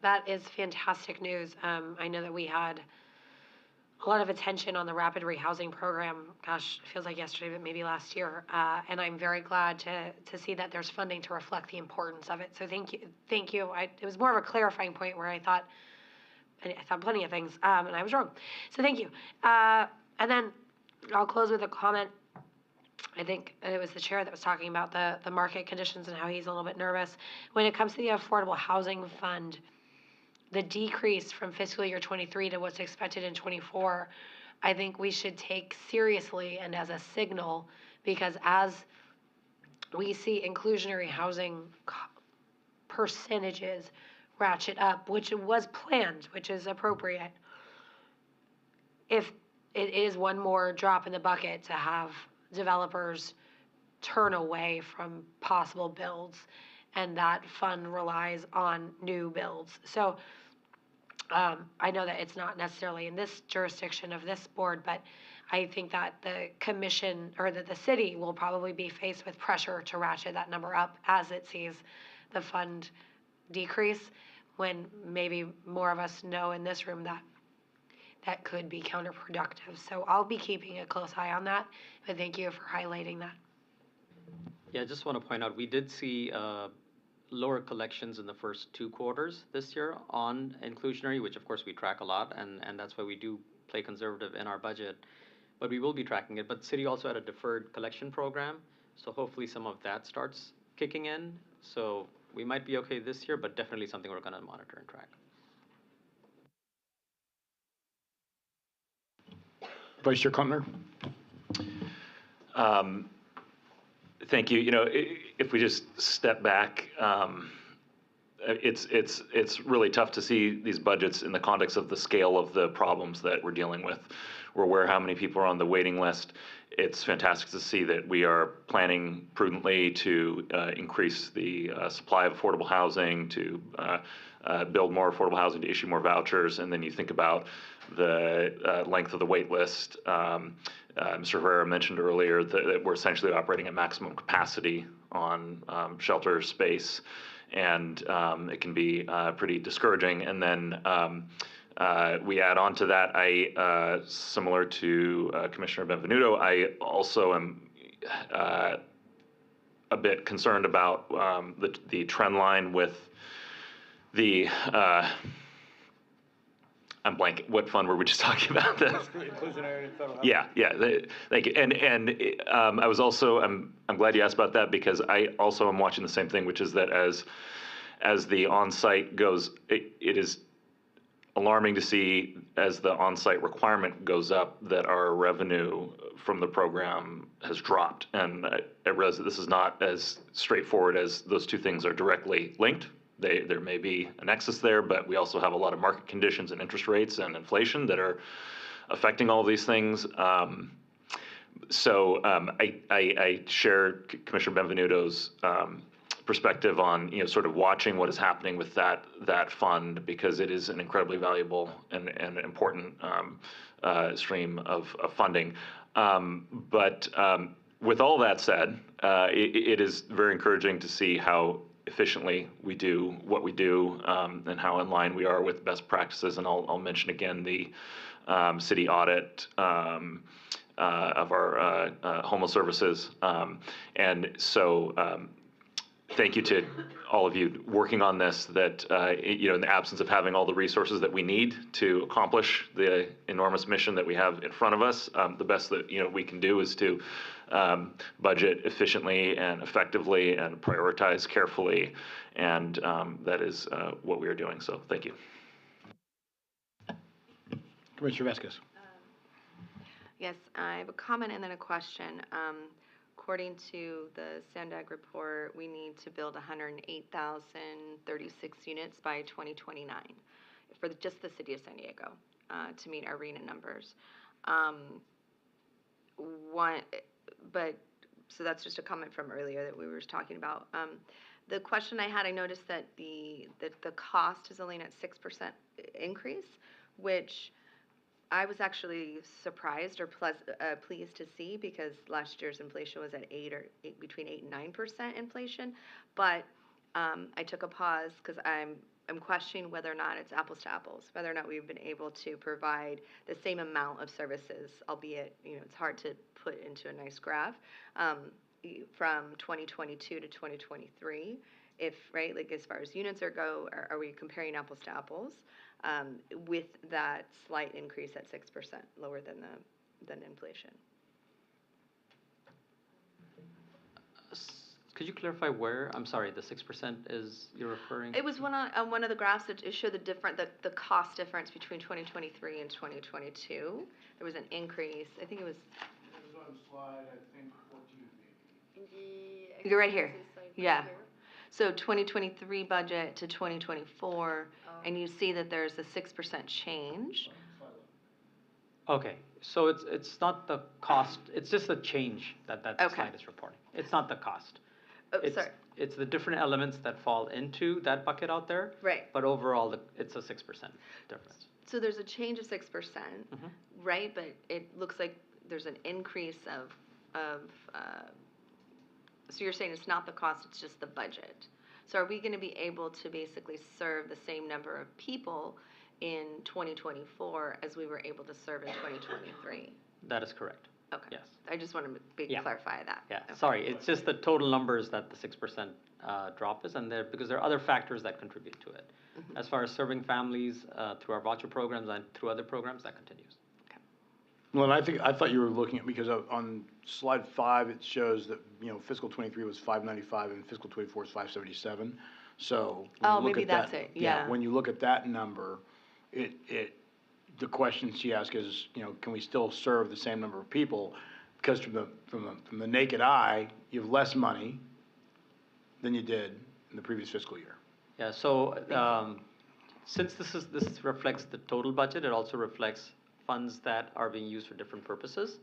Speaker 12: That is fantastic news. I know that we had a lot of attention on the rapid rehousing program. Gosh, it feels like yesterday, but maybe last year. And I'm very glad to see that there's funding to reflect the importance of it. So thank you. It was more of a clarifying point where I thought plenty of things, and I was wrong. So thank you. And then I'll close with a comment. I think it was the chair that was talking about the market conditions and how he's a little bit nervous. When it comes to the Affordable Housing Fund, the decrease from fiscal year 23 to what's expected in 24, I think we should take seriously and as a signal, because as we see inclusionary housing percentages ratchet up, which was planned, which is appropriate, if it is one more drop in the bucket to have developers turn away from possible builds, and that fund relies on new builds. So I know that it's not necessarily in this jurisdiction of this board, but I think that the commission or that the city will probably be faced with pressure to ratchet that number up as it sees the fund decrease, when maybe more of us know in this room that that could be counterproductive. So I'll be keeping a close eye on that, but thank you for highlighting that.
Speaker 20: Yeah, I just want to point out, we did see lower collections in the first 2 quarters this year on inclusionary, which of course we track a lot, and that's why we do play conservative in our budget. But we will be tracking it. But city also had a deferred collection program, so hopefully some of that starts kicking in. So we might be okay this year, but definitely something we're going to monitor and track.
Speaker 1: Vice Chair Connor.
Speaker 6: Thank you. You know, if we just step back, it's really tough to see these budgets in the context of the scale of the problems that we're dealing with. We're aware how many people are on the waiting list. It's fantastic to see that we are planning prudently to increase the supply of affordable housing, to build more affordable housing, to issue more vouchers, and then you think about the length of the wait list. Mr. Herrera mentioned earlier that we're essentially operating at maximum capacity on shelter space, and it can be pretty discouraging. And then we add on to that, similar to Commissioner Benvenuto, I also am a bit concerned about the trend line with the I'm blanking. What fund were we just talking about?
Speaker 3: Inclusionary and federal housing.
Speaker 6: Yeah. Thank you. And I was also I'm glad you asked about that, because I also am watching the same thing, which is that as the on-site goes, it is alarming to see as the on-site requirement goes up that our revenue from the program has dropped. And I realize that this is not as straightforward as those two things are directly linked. There may be a nexus there, but we also have a lot of market conditions and interest rates and inflation that are affecting all of these things. So I share Commissioner Benvenuto's perspective on sort of watching what is happening with that fund, because it is an incredibly valuable and important stream of funding. But with all that said, it is very encouraging to see how efficiently we do what we do, and how in line we are with best practices. And I'll mention again the city audit of our homeless services. And so thank you to all of you working on this, that, in the absence of having all the resources that we need to accomplish the enormous mission that we have in front of us, the best that, we can do is to budget efficiently and effectively and prioritize carefully. And that is what we are doing. So thank you.
Speaker 1: Commissioner Vasquez.
Speaker 8: Yes, I have a comment and then a question. According to the SANDAG report, we need to build 108,036 units by 2029 for just the city of San Diego to meet our RENA numbers. So that's just a comment from earlier that we were talking about. The question I had, I noticed that the cost is only at 6% increase, which I was actually surprised or pleased to see, because last year's inflation was at between 8 and 9% inflation. But I took a pause because I'm questioning whether or not it's apples to apples, whether or not we've been able to provide the same amount of services, albeit it's hard to put into a nice graph, from 2022 to 2023. If as far as units are we comparing apples to apples? With that slight increase at 6%, lower than inflation.
Speaker 20: Could you clarify where? I'm sorry, the 6% is you're referring?
Speaker 8: It was on one of the graphs that it showed the cost difference between 2023 and 2022. There was an increase. I think it was.
Speaker 1: It was on slide, I think, 14.
Speaker 8: You're right here. Yeah. So 2023 budget to 2024, and you see that there's a 6% change.
Speaker 20: Okay, so it's not the cost, it's just the change that slide is reporting. It's not the cost.
Speaker 8: Oh, sorry.
Speaker 20: It's the different elements that fall into that bucket out there.
Speaker 8: Right.
Speaker 20: But overall, it's a 6% difference.
Speaker 8: So there's a change of 6%, right? But it looks like there's an increase of so you're saying it's not the cost, it's just the budget. So are we going to be able to basically serve the same number of people in 2024 as we were able to serve in 2023?
Speaker 20: That is correct.
Speaker 8: Okay.
Speaker 20: Yes.
Speaker 8: I just want to clarify that.
Speaker 20: Yeah,
Speaker 8: Okay.
Speaker 20: sorry, it's just the total numbers that the 6% drop is, and because there are other factors that contribute to it. As far as serving families through our voucher programs and through other programs, that continues.
Speaker 1: Well, and I thought you were looking at, because on slide 5, it shows that, fiscal 23 was 595 and fiscal 24 is 577. So when you look
Speaker 8: maybe
Speaker 1: at
Speaker 8: that's
Speaker 1: that,
Speaker 8: it, yeah.
Speaker 1: When you look at that number, the question she asked is, can we still serve the same number of people? Because from the naked eye, you have less money than you did in the previous fiscal year.
Speaker 20: Yeah, so since this reflects the total budget, it also reflects funds that are being used for different purposes.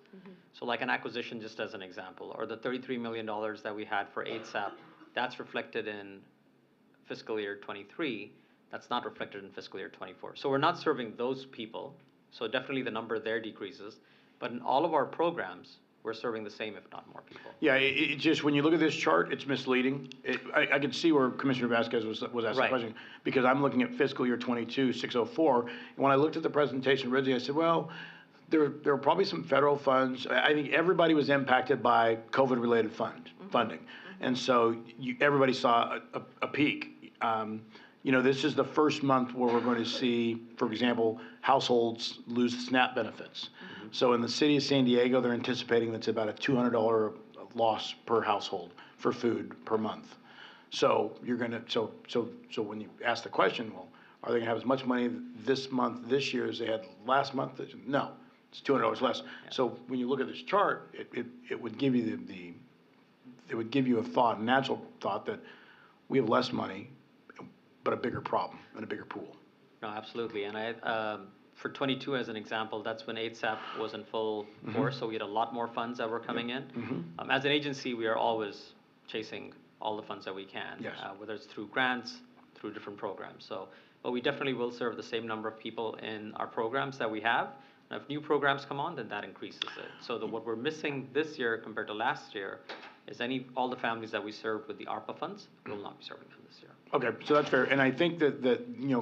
Speaker 20: So like an acquisition, just as an example, or the $33 million that we had for ASAP, that's reflected in fiscal year 23. That's not reflected in fiscal year 24. So we're not serving those people. So definitely the number there decreases. But in all of our programs, we're serving the same, if not more people.
Speaker 1: Yeah, it just, when you look at this chart, it's misleading. I could see where Commissioner Vasquez was asking the question, because I'm looking at fiscal year 22, 604. And when I looked at the presentation originally, I said, well, there are probably some federal funds. I think everybody was impacted by COVID-related funding. And so everybody saw a peak. This is the first month where we're going to see, for example, households lose SNAP benefits. So in the city of San Diego, they're anticipating that's about a $200 loss per household for food per month. So so when you ask the question, well, are they going to have as much money this month, this year, as they had last month? No, it's $200 less. Yeah. So when you look at this chart, it would give you it would give you a natural thought that we have less money, but a bigger problem and a bigger pool.
Speaker 20: No, absolutely. And for 22 as an example, that's when ASAP was in full force, so we had a lot more funds that were coming in. As an agency, we are always chasing all the funds that we can, whether it's through grants, through different programs. But we definitely will serve the same number of people in our programs that we have. And if new programs come on, then that increases it. So what we're missing this year compared to last year is all the families that we served with the ARPA funds will not be serving them this year. Okay,
Speaker 1: so that's fair. And I think that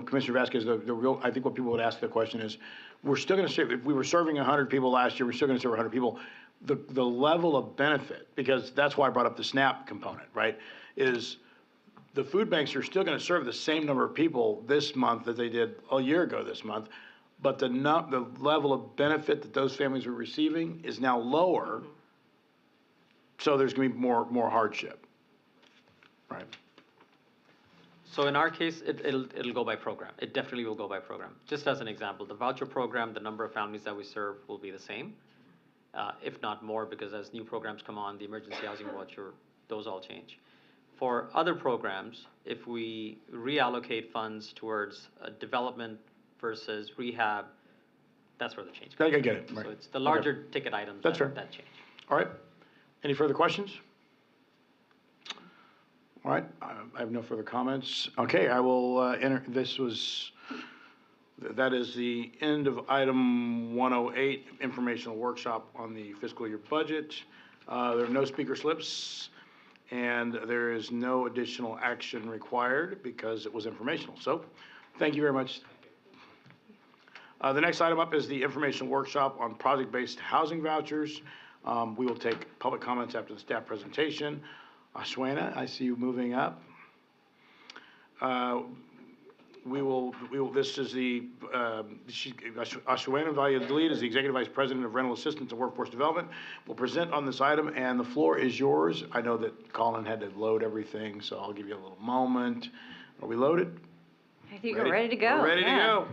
Speaker 1: Commissioner Vasquez, I think what people would ask the question is, we're still going to serve, if we were serving 100 people last year, we're still going to serve 100 people. The level of benefit, because that's why I brought up the SNAP component, right, is the food banks are still gonna serve the same number of people this month that they did a year ago this month, but the level of benefit that those families were receiving is now lower, so there's gonna be more hardship, right?
Speaker 20: So in our case, it'll go by program. It definitely will go by program. Just as an example, the voucher program, the number of families that we serve will be the same, if not more, because as new programs come on, the emergency housing voucher, those all change. For other programs, if we reallocate funds towards development versus rehab, that's where the change comes.
Speaker 1: I get it, right.
Speaker 20: So it's the larger ticket items
Speaker 1: That's fair.
Speaker 20: that change.
Speaker 1: All right, any further questions? All right, I have no further comments. Okay, I will enter, that is the end of item 108, informational workshop on the fiscal year budget. There are no speaker slips, and there is no additional action required because it was informational. So, thank you very much. The next item up is the informational workshop on project-based housing vouchers. We will take public comments after the staff presentation. Ashwana, I see you moving up. This is the, Ashwana Valle-Delete is the Executive Vice President of Rental Assistance and Workforce Development, will present on this item, and the floor is yours. I know that Colin had to load everything, so I'll give you a little moment. Are we loaded?
Speaker 2: I think we're ready to go.
Speaker 1: We're ready to go.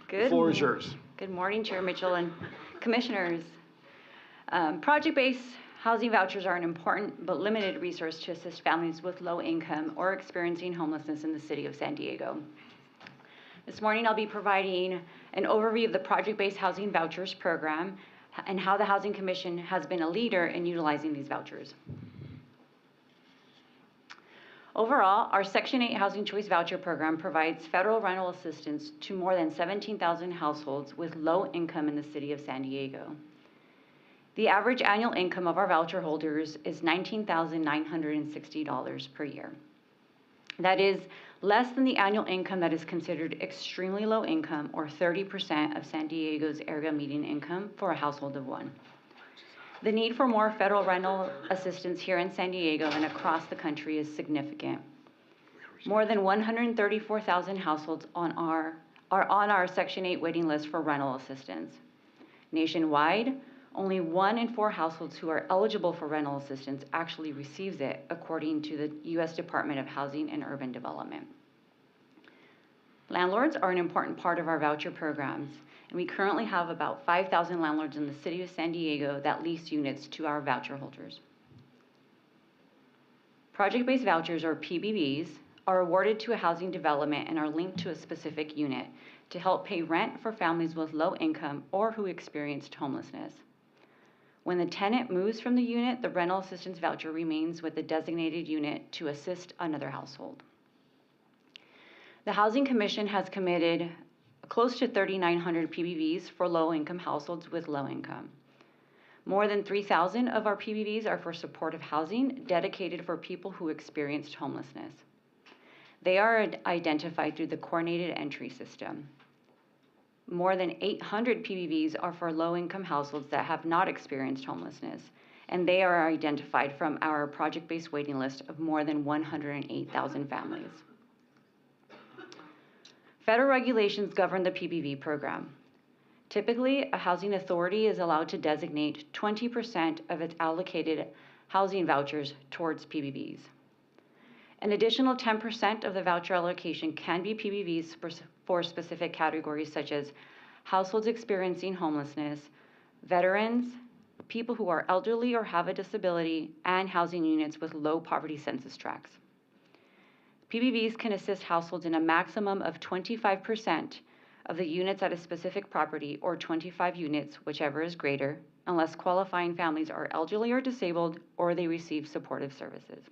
Speaker 2: Good.
Speaker 1: The floor is yours.
Speaker 2: Good morning, Chair Mitchell and Commissioners. Project-based housing vouchers are an important but limited resource to assist families with low income or experiencing homelessness in the city of San Diego. This morning, I'll be providing an overview of the project-based housing vouchers program and how the Housing Commission has been a leader in utilizing these vouchers. Overall, our Section 8 Housing Choice Voucher Program provides federal rental assistance to more than 17,000 households with low income in the city of San Diego. The average annual income of our voucher holders is $19,960 per year. That is less than the annual income that is considered extremely low income, or 30% of San Diego's area median income for a household of one. The need for more federal rental assistance here in San Diego and across the country is significant. More than 134,000 households are on our Section 8 waiting list for rental assistance. Nationwide, only 1 in 4 households who are eligible for rental assistance actually receives it, according to the U.S. Department of Housing and Urban Development. Landlords are an important part of our voucher programs, and we currently have about 5,000 landlords in the city of San Diego that lease units to our voucher holders. Project-based vouchers, or PBVs, are awarded to a housing development and are linked to a specific unit to help pay rent for families with low income or who experienced homelessness. When the tenant moves from the unit, the rental assistance voucher remains with the designated unit to assist another household. The Housing Commission has committed close to 3,900 PBVs for low-income households with low income. More than 3,000 of our PBVs are for supportive housing dedicated for people who experienced homelessness. They are identified through the coordinated entry system. More than 800 PBVs are for low-income households that have not experienced homelessness, and they are identified from our project-based waiting list of more than 108,000 families. Federal regulations govern the PBV program. Typically, a housing authority is allowed to designate 20% of its allocated housing vouchers towards PBVs. An additional 10% of the voucher allocation can be PBVs for specific categories such as households experiencing homelessness, veterans, people who are elderly or have a disability, and housing units with low poverty census tracts. PBVs can assist households in a maximum of 25% of the units at a specific property, or 25 units, whichever is greater, unless qualifying families are elderly or disabled or they receive supportive services.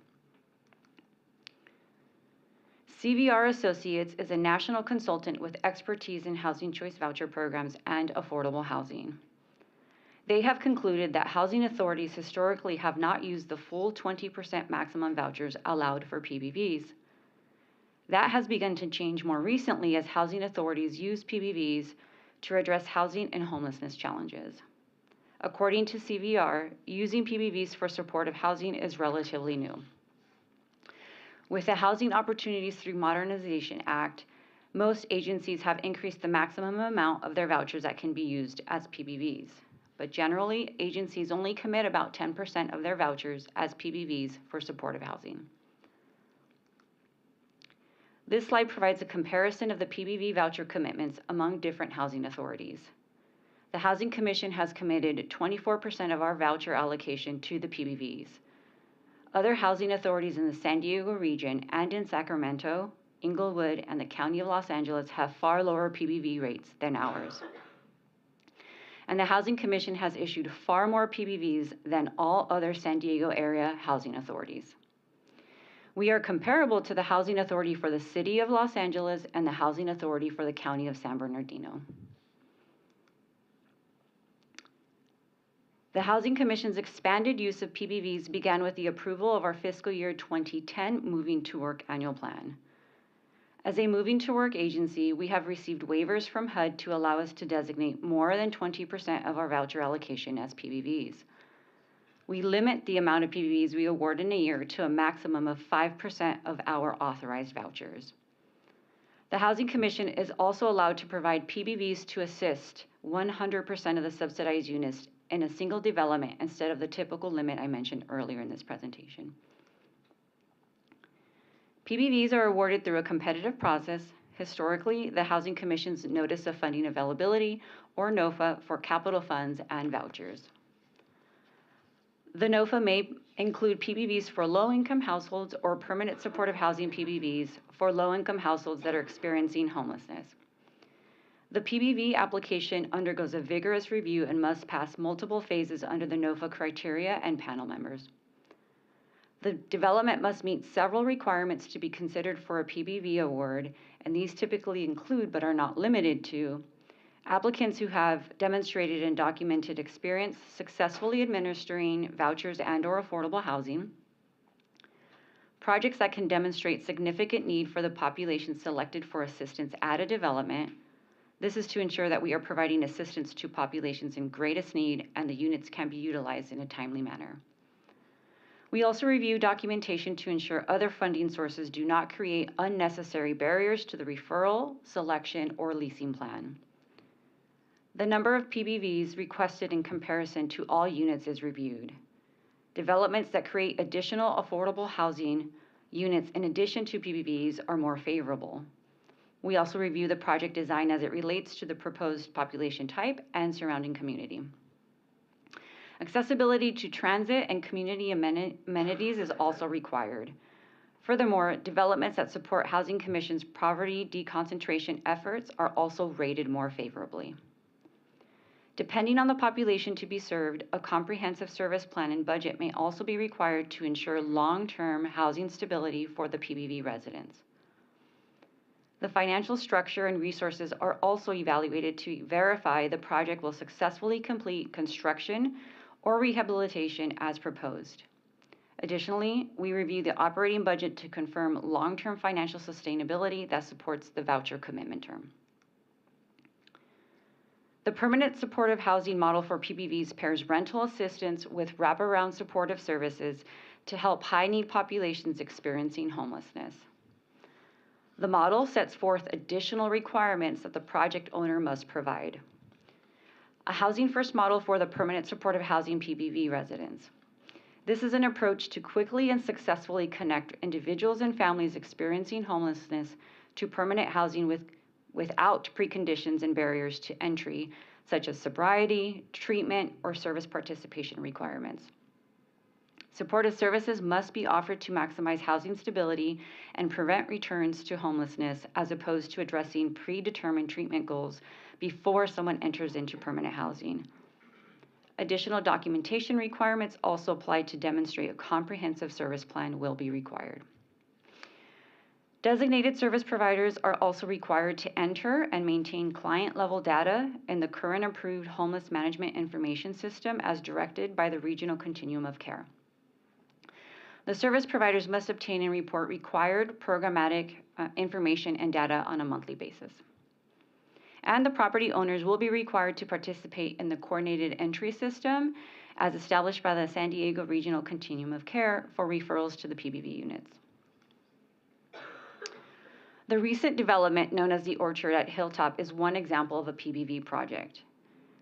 Speaker 2: CVR Associates is a national consultant with expertise in housing choice voucher programs and affordable housing. They have concluded that housing authorities historically have not used the full 20% maximum vouchers allowed for PBVs. That has begun to change more recently as housing authorities use PBVs to address housing and homelessness challenges. According to CVR, using PBVs for supportive housing is relatively new. With the Housing Opportunities Through Modernization Act, most agencies have increased the maximum amount of their vouchers that can be used as PBVs. But generally, agencies only commit about 10% of their vouchers as PBVs for supportive housing. This slide provides a comparison of the PBV voucher commitments among different housing authorities. The Housing Commission has committed 24% of our voucher allocation to the PBVs. Other housing authorities in the San Diego region and in Sacramento, Inglewood, and the County of Los Angeles have far lower PBV rates than ours. And the Housing Commission has issued far more PBVs than all other San Diego area housing authorities. We are comparable to the Housing Authority for the City of Los Angeles and the Housing Authority for the County of San Bernardino. The Housing Commission's expanded use of PBVs began with the approval of our fiscal year 2010 Moving to Work Annual Plan. As a Moving to Work agency, we have received waivers from HUD to allow us to designate more than 20% of our voucher allocation as PBVs. We limit the amount of PBVs we award in a year to a maximum of 5% of our authorized vouchers. The Housing Commission is also allowed to provide PBVs to assist 100% of the subsidized units in a single development instead of the typical limit I mentioned earlier in this presentation. PBVs are awarded through a competitive process. Historically, the Housing Commission's Notice of Funding Availability, or NOFA, for capital funds and vouchers. The NOFA may include PBVs for low-income households or permanent supportive housing PBVs for low-income households that are experiencing homelessness. The PBV application undergoes a vigorous review and must pass multiple phases under the NOFA criteria and panel members. The development must meet several requirements to be considered for a PBV award, and these typically include, but are not limited to, applicants who have demonstrated and documented experience successfully administering vouchers and/or affordable housing, projects that can demonstrate significant need for the population selected for assistance at a development. This is to ensure that we are providing assistance to populations in greatest need and the units can be utilized in a timely manner. We also review documentation to ensure other funding sources do not create unnecessary barriers to the referral, selection, or leasing plan. The number of PBVs requested in comparison to all units is reviewed. Developments that create additional affordable housing units in addition to PBVs are more favorable. We also review the project design as it relates to the proposed population type and surrounding community. Accessibility to transit and community amenities is also required. Furthermore, developments that support Housing Commission's poverty deconcentration efforts are also rated more favorably. Depending on the population to be served, a comprehensive service plan and budget may also be required to ensure long-term housing stability for the PBV residents. The financial structure and resources are also evaluated to verify the project will successfully complete construction or rehabilitation as proposed. Additionally, we review the operating budget to confirm long-term financial sustainability that supports the voucher commitment term. The permanent supportive housing model for PBVs pairs rental assistance with wraparound supportive services to help high-need populations experiencing homelessness. The model sets forth additional requirements that the project owner must provide. A housing first model for the permanent supportive housing PBV residents. This is an approach to quickly and successfully connect individuals and families experiencing homelessness to permanent housing without preconditions and barriers to entry, such as sobriety, treatment, or service participation requirements. Supportive services must be offered to maximize housing stability and prevent returns to homelessness, as opposed to addressing predetermined treatment goals before someone enters into permanent housing. Additional documentation requirements also apply to demonstrate a comprehensive service plan will be required. Designated service providers are also required to enter and maintain client-level data in the current approved homeless management information system as directed by the Regional Continuum of Care. The service providers must obtain and report required programmatic information and data on a monthly basis. And the property owners will be required to participate in the coordinated entry system as established by the San Diego Regional Continuum of Care for referrals to the PBV units. The recent development known as the Orchard at Hilltop is one example of a PBV project.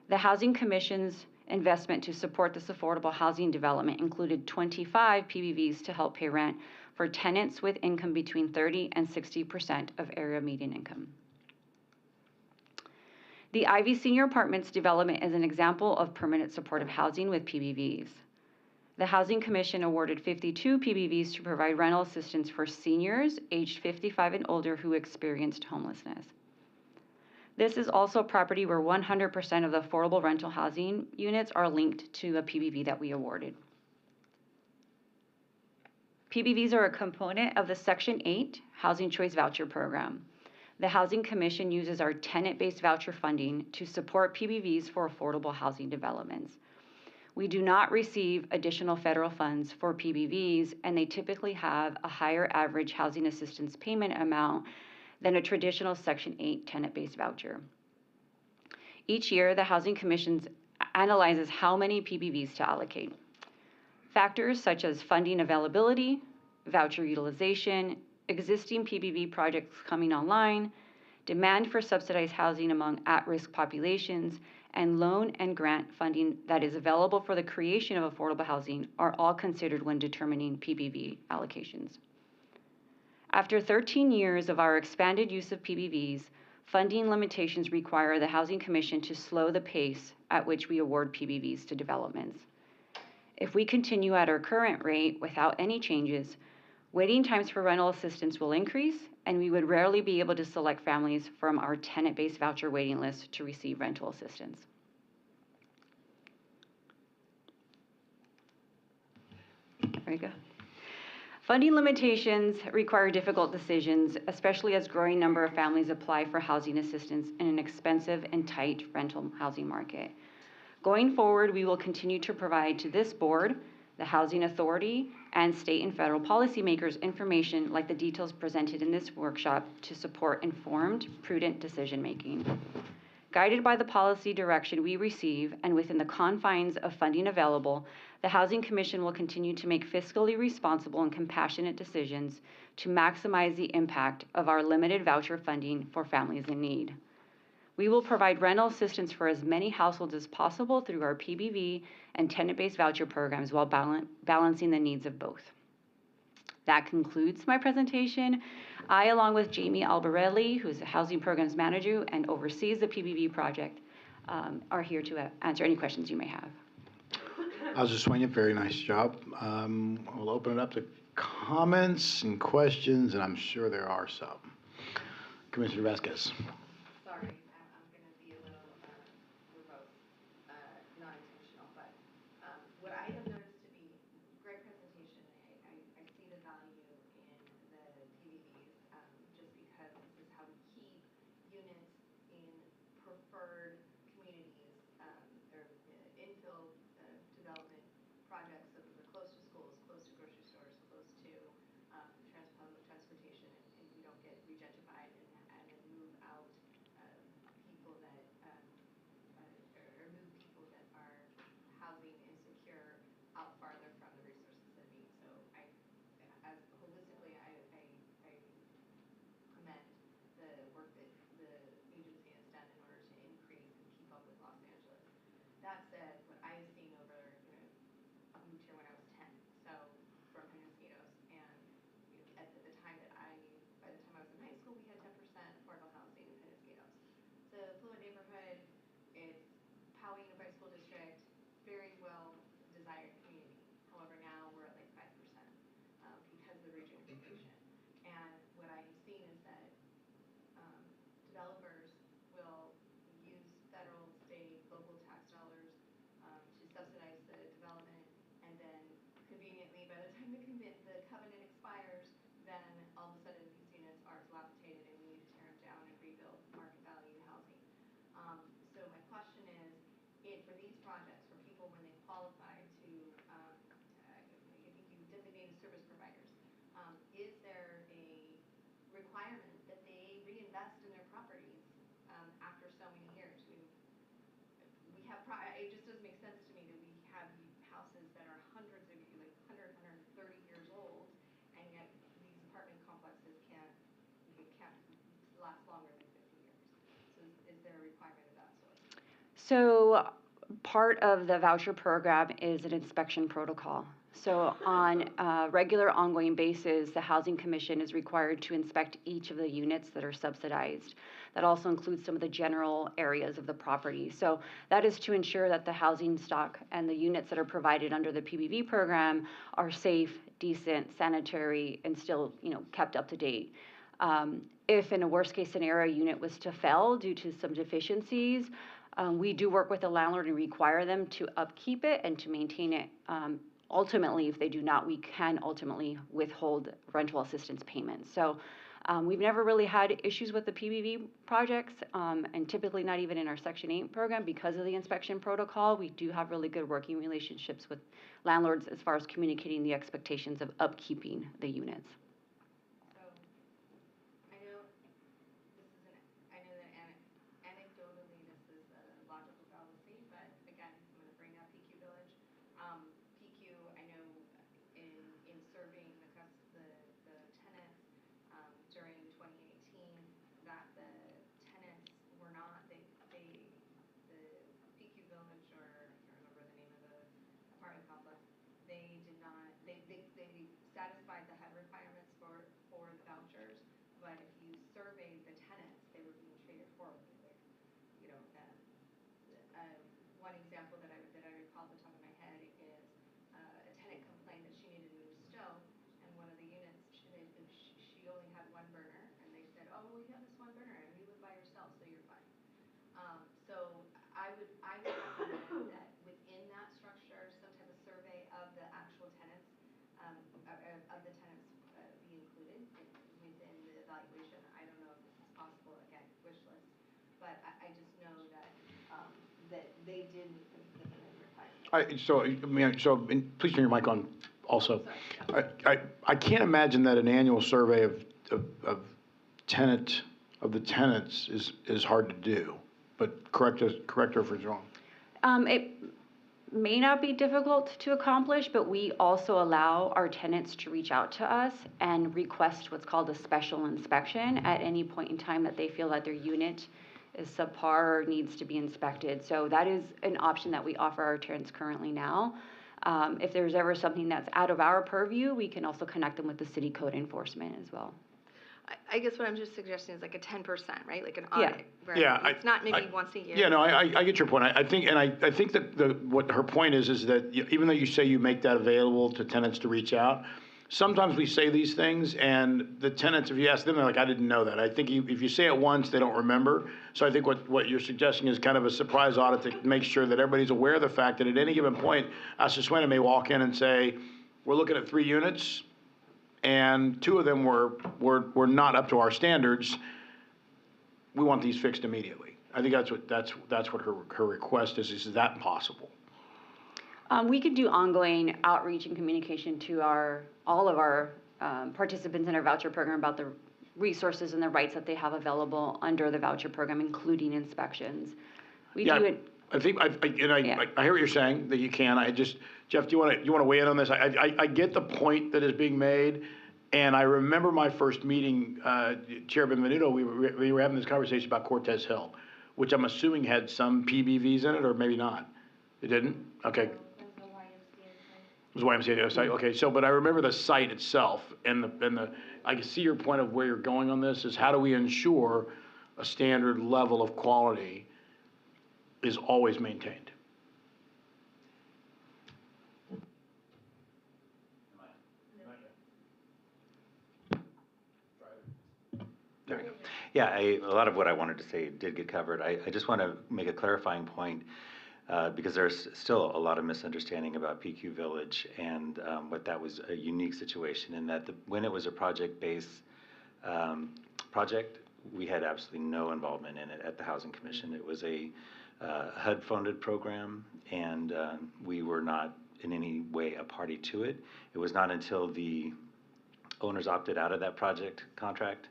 Speaker 2: The Housing Commission's investment to support this affordable housing development included 25 PBVs to help pay rent for tenants with income between 30 and 60% of area median income. The Ivy Senior Apartments development is an example of permanent supportive housing with PBVs. The Housing Commission awarded 52 PBVs to provide rental assistance for seniors aged 55 and older who experienced homelessness. This is also a property where 100% of the affordable rental housing units are linked to a PBV that we awarded. PBVs are a component of the Section 8 Housing Choice Voucher Program. The Housing Commission uses our tenant-based voucher funding to support PBVs for affordable housing developments. We do not receive additional federal funds for PBVs, and they typically have a higher average housing assistance payment amount than a traditional Section 8 tenant-based voucher. Each year, the Housing Commission analyzes how many PBVs to allocate. Factors such as funding availability, voucher utilization, existing PBV projects coming online, demand for subsidized housing among at-risk populations, and loan and grant funding that is available for the creation of affordable housing are all considered when determining PBV allocations. After 13 years of our expanded use of PBVs, funding limitations require the Housing Commission to slow the pace at which we award PBVs to developments. If we continue at our current rate without any changes, waiting times for rental assistance will increase, and we would rarely be able to select families from our tenant-based voucher waiting list to receive rental assistance. There we go. Funding limitations require difficult decisions, especially as a growing number of families apply for housing assistance in an expensive and tight rental housing market. Going forward, we will continue to provide to this board, the Housing Authority, and state and federal policymakers information like the details presented in this workshop to support informed, prudent decision-making. Guided by the policy direction we receive and within the confines of funding available, the Housing Commission will continue to make fiscally responsible and compassionate decisions to maximize the impact of our limited voucher funding for families in need. We will provide rental assistance for as many households as possible through our PBV and tenant-based voucher programs while balancing the needs of both. That concludes my presentation. I, along with Jamie Albarelli, who's the Housing Programs Manager and oversees the PBV project, are here to answer any questions you may have.
Speaker 1: Sweeney, very nice job. We'll open it up to comments and questions, and I'm sure there are some. Commissioner Vasquez.
Speaker 4: Sorry, I'm going to be a little verbose, not intentional, but what I have noticed to be great presentation. I see the value in the PBVs just because this is how we keep units in preferred communities or infill development projects so that they're close to schools, close to grocery stores, close to public transportation, and we don't get regentrified and then move out people that or move people that are housing insecure out farther from the resources they need. So holistically, I commend the work that the agency has done in order to increase and keep up with Los Angeles. That said, what I have seen over, I moved here when I was 10, so from Penasquitos, and by the time I was in high school, we had 10% affordable housing in Penasquitos. It's a fluent neighborhood. It's Poway Unified School District, very well desired community. However, now we're at like 5% because of the regentrification. And what I have seen is that developers will use federal, state, local tax dollars to subsidize the development, and then conveniently, by the time the covenant expires, then all of a sudden these units are dilapidated and we need to tear them down and rebuild market value housing. So my question is, for these projects, for people when they qualify to, I think you designated service providers, is there a requirement that they reinvest in their properties after so many years? We have, it just doesn't make sense to me that we have houses that are hundreds of, like 100, 130 years old, and yet these apartment complexes can't
Speaker 2: So part of the voucher program is an inspection protocol. So on a regular ongoing basis, the Housing Commission is required to inspect each of the units that are subsidized. That also includes some of the general areas of the property. So that is to ensure that the housing stock and the units that are provided under the PBV program are safe, decent, sanitary, and still, kept up to date. If in a worst case scenario, a unit was to fail due to some deficiencies, we do work with the landlord and require them to upkeep it and to maintain it. Ultimately, if they do not, we can ultimately withhold rental assistance payments. So we've never really had issues with the PBV projects, and typically not even in our Section 8 program because of the inspection protocol. We do have really good working relationships with landlords as far as communicating the expectations of upkeeping the units.
Speaker 4: Satisfied the HUD requirements for the vouchers, but if you surveyed the tenants, they were being treated horribly. One example that I recall off the top of my head is a tenant complained that she needed a new stove, and one of the units, she only had one burner, and they said, oh, well, you have this one burner, and you live by yourself, so you're fine. So I would recommend that within that structure, some type of survey of the actual tenants, of the tenants be included within the evaluation. I don't know if this is possible, again, wish list, but I just know that that they did meet the requirements.
Speaker 1: Please turn your mic on also. I can't imagine that an annual survey of the tenants is hard to do, but correct her if it's wrong.
Speaker 2: It may not be difficult to accomplish, but we also allow our tenants to reach out to us and request what's called a special inspection at any point in time that they feel that their unit is subpar or needs to be inspected. So that is an option that we offer our tenants currently now. If there's ever something that's out of our purview, we can also connect them with the city code enforcement as well.
Speaker 8: I guess what I'm just suggesting is like a 10%, right? Like an audit.
Speaker 2: Yeah.
Speaker 8: It's not maybe once a year.
Speaker 1: Yeah, no, I get your point. I think that what her point is that even though you say you make that available to tenants to reach out, sometimes we say these things and the tenants, if you ask them, they're like, I didn't know that. I think if you say it once, they don't remember. So I think what you're suggesting is kind of a surprise audit to make sure that everybody's aware of the fact that at any given point, Asuquena may walk in and say, we're looking at 3 units, and 2 of them were not up to our standards. We want these fixed immediately. I think that's what her request is. Is that possible?
Speaker 2: We could do ongoing outreach and communication to all of our participants in our voucher program about the resources and the rights that they have available under the voucher program, including inspections. We do it.
Speaker 1: I think I hear what you're saying, that you can. Jeff, do you want to weigh in on this? I get the point that is being made, and I remember my first meeting, Chair Benvenuto, we were having this conversation about Cortez Hill, which I'm assuming had some PBVs in it, or maybe not. It didn't? Okay. It was YMCA site. Okay, but I remember the site itself, and I can see your point of where you're going on this, is how do we ensure a standard level of quality is always maintained?
Speaker 7: There we go. Yeah, a lot of what I wanted to say did get covered. I just want to make a clarifying point because there's still a lot of misunderstanding about PQ Village and what that was a unique situation in that when it was a project-based project, we had absolutely no involvement in it at the Housing Commission. It was a HUD-funded program, and we were not in any way a party to it. It was not until the owners opted out of that project contract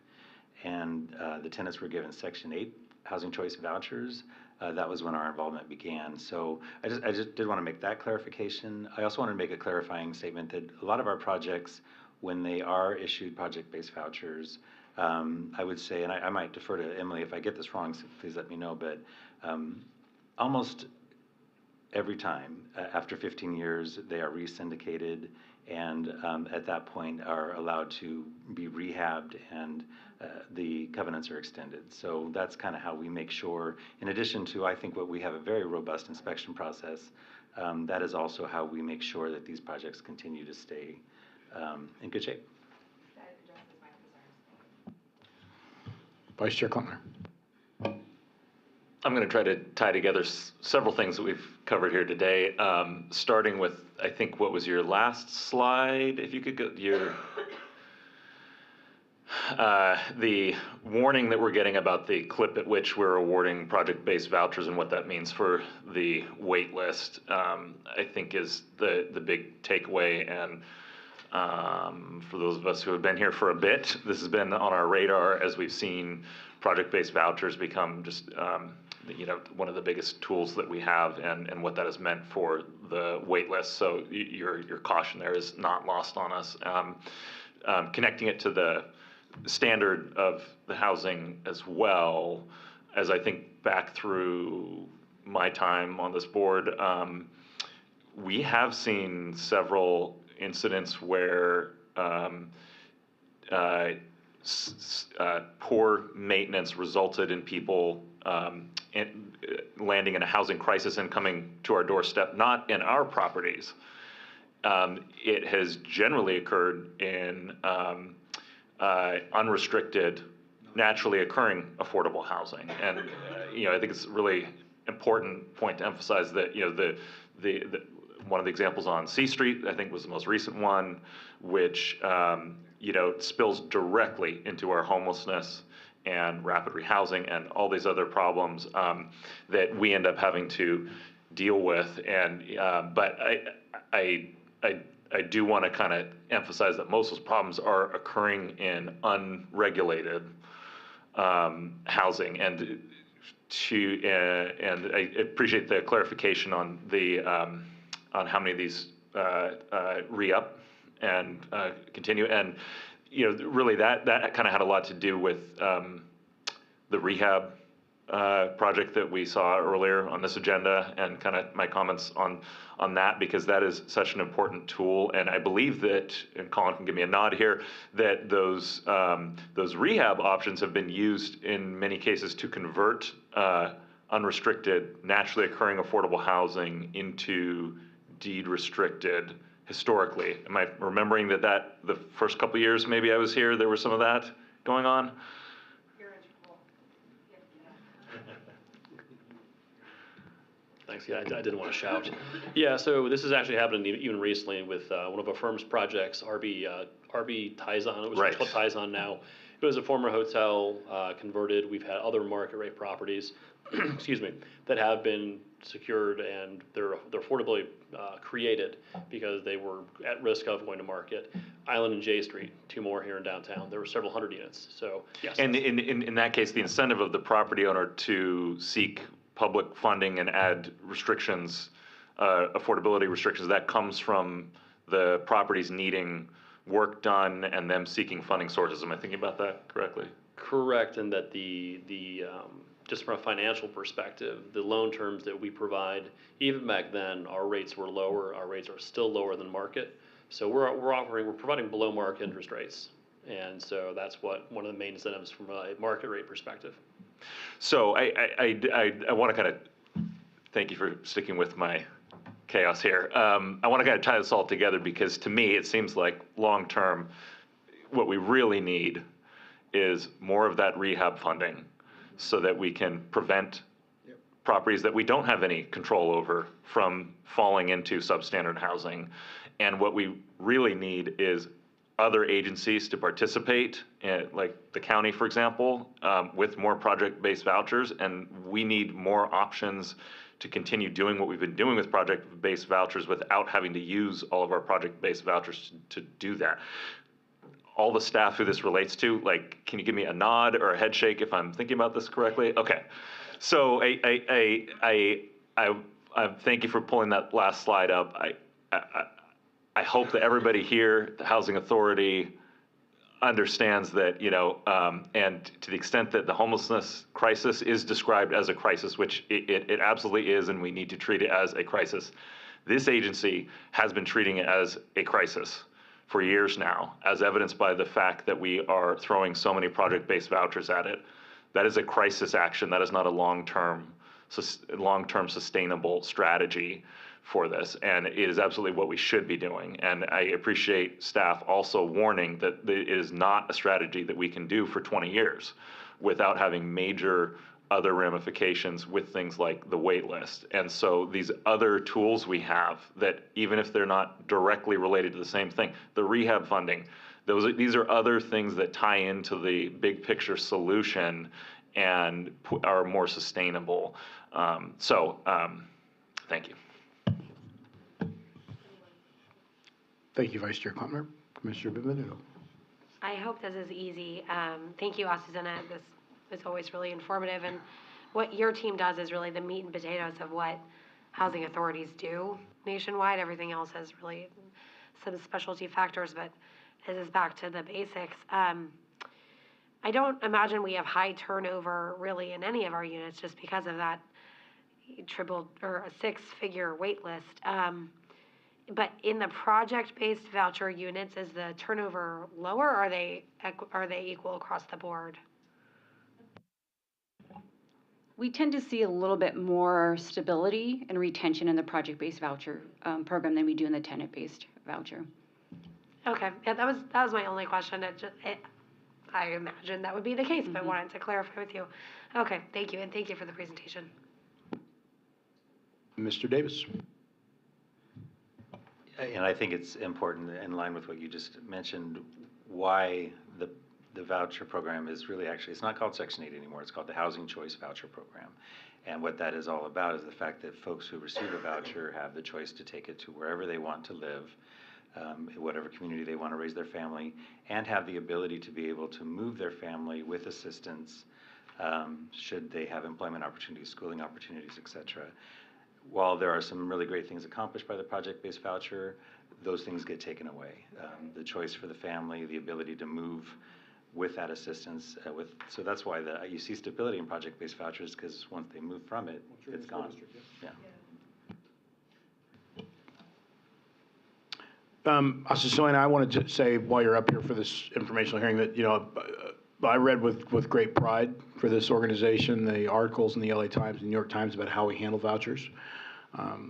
Speaker 7: and the tenants were given Section 8 housing choice vouchers, that was when our involvement began. So I just did want to make that clarification. I also wanted to make a clarifying statement that a lot of our projects, when they are issued project-based vouchers, I would say, and I might defer to Emily if I get this wrong, so please let me know, but Almost every time, after 15 years, they are re-syndicated and at that point are allowed to be rehabbed and the covenants are extended. So that's kind of how we make sure, in addition to, I think, what we have a very robust inspection process, that is also how we make sure that these projects continue to stay in good shape.
Speaker 1: Vice Chair Klempner.
Speaker 6: I'm going to try to tie together several things that we've covered here today, starting with, I think, what was your last slide? If you could go, the warning that we're getting about the clip at which we're awarding project-based vouchers and what that means for the wait list, I think is the big takeaway. And for those of us who have been here for a bit, this has been on our radar as we've seen project-based vouchers become just one of the biggest tools that we have, and what that has meant for the wait list. So your caution there is not lost on us. Connecting it to the standard of the housing as well, as I think back through my time on this board, we have seen several incidents where poor maintenance resulted in people landing in a housing crisis and coming to our doorstep, not in our properties. It has generally occurred in unrestricted, naturally occurring affordable housing. And I think it's a really important point to emphasize that the one of the examples on C Street, I think, was the most recent one, which spills directly into our homelessness and rapid rehousing and all these other problems that we end up having to deal with. And but I do want to kind of emphasize that most of those problems are occurring in unregulated housing. And I appreciate the clarification on the on how many of these re-up and continue. And really that kind of had a lot to do with the rehab project that we saw earlier on this agenda, and kind of my comments on that, because that is such an important tool. And I believe that, and Colin can give me a nod here, that those rehab options have been used in many cases to convert unrestricted, naturally occurring affordable housing into deed restricted historically. Am I remembering that the first couple of years maybe I was here, there was some of that going on?
Speaker 16: Thanks. Yeah, I didn't want to shout. Yeah, so this has actually happened even recently with one of our firm's projects, RB Taizan. It was
Speaker 6: Right.
Speaker 16: called Taizan now. It was a former hotel converted. We've had other market rate properties, excuse me, that have been secured, and they're affordably created because they were at risk of going to market. Island and J Street, 2 more here in downtown. There were several hundred units. So yes.
Speaker 6: And in that case, the incentive of the property owner to seek public funding and add restrictions, affordability restrictions, that comes from the properties needing work done and them seeking funding sources. Am I thinking about that correctly?
Speaker 16: Correct, and that the just from a financial perspective, the loan terms that we provide, even back then, our rates were lower. Our rates are still lower than market. So we're providing below market interest rates, and so that's one of the main incentives from a market rate perspective.
Speaker 6: So I want to kind of thank you for sticking with my chaos here. I want to kind of tie this all together, because to me it seems like long term, what we really need is more of that rehab funding, so that we can prevent properties that we don't have any control over from falling into substandard housing. And what we really need is other agencies to participate, like the county, for example, with more project-based vouchers. And we need more options to continue doing what we've been doing with project-based vouchers without having to use all of our project-based vouchers to do that. All the staff who this relates to, like, can you give me a nod or a head shake if I'm thinking about this correctly? Okay. So I thank you for pulling that last slide up. I hope that everybody here, the Housing Authority, understands that, and to the extent that the homelessness crisis is described as a crisis, which it absolutely is, and we need to treat it as a crisis, this agency has been treating it as a crisis for years now, as evidenced by the fact that we are throwing so many project-based vouchers at it. That is a crisis action. That is not a long-term sustainable strategy for this, and it is absolutely what we should be doing. And I appreciate staff also warning that it is not a strategy that we can do for 20 years without having major other ramifications with things like the wait list. And so these other tools we have that, even if they're not directly related to the same thing, the rehab funding, these are other things that tie into the big picture solution and are more sustainable. Thank you.
Speaker 1: Thank you, Vice Chair Klempner. Commissioner Benvenuto.
Speaker 12: I hope this is easy. Thank you, Azucena. This is always really informative. And what your team does is really the meat and potatoes of what housing authorities do nationwide. Everything else has really some specialty factors, but this is back to the basics. I don't imagine we have high turnover really in any of our units just because of that triple or a six-figure wait list. But in the project-based voucher units, is the turnover lower, or are they equal across the board?
Speaker 2: We tend to see a little bit more stability and retention in the project-based voucher program than we do in the tenant-based voucher.
Speaker 12: Okay, yeah, that was my only question. I imagine that would be the case, but I wanted to clarify with you. Okay, thank you, and thank you for the presentation.
Speaker 1: Mr. Davis.
Speaker 7: And I think it's important, in line with what you just mentioned, why the voucher program is really it's not called Section 8 anymore. It's called the Housing Choice Voucher Program. And what that is all about is the fact that folks who receive a voucher have the choice to take it to wherever they want to live, whatever community they want to raise their family, and have the ability to be able to move their family with assistance should they have employment opportunities, schooling opportunities, et cetera. While there are some really great things accomplished by the project-based voucher, those things get taken away. The choice for the family, the ability to move with that assistance, so that's why you see stability in project-based vouchers, because once they move from it, it's gone. Yeah.
Speaker 1: Azucena, I wanted to say while you're up here for this informational hearing that, I read with great pride for this organization the articles in the LA Times and New York Times about how we handle vouchers.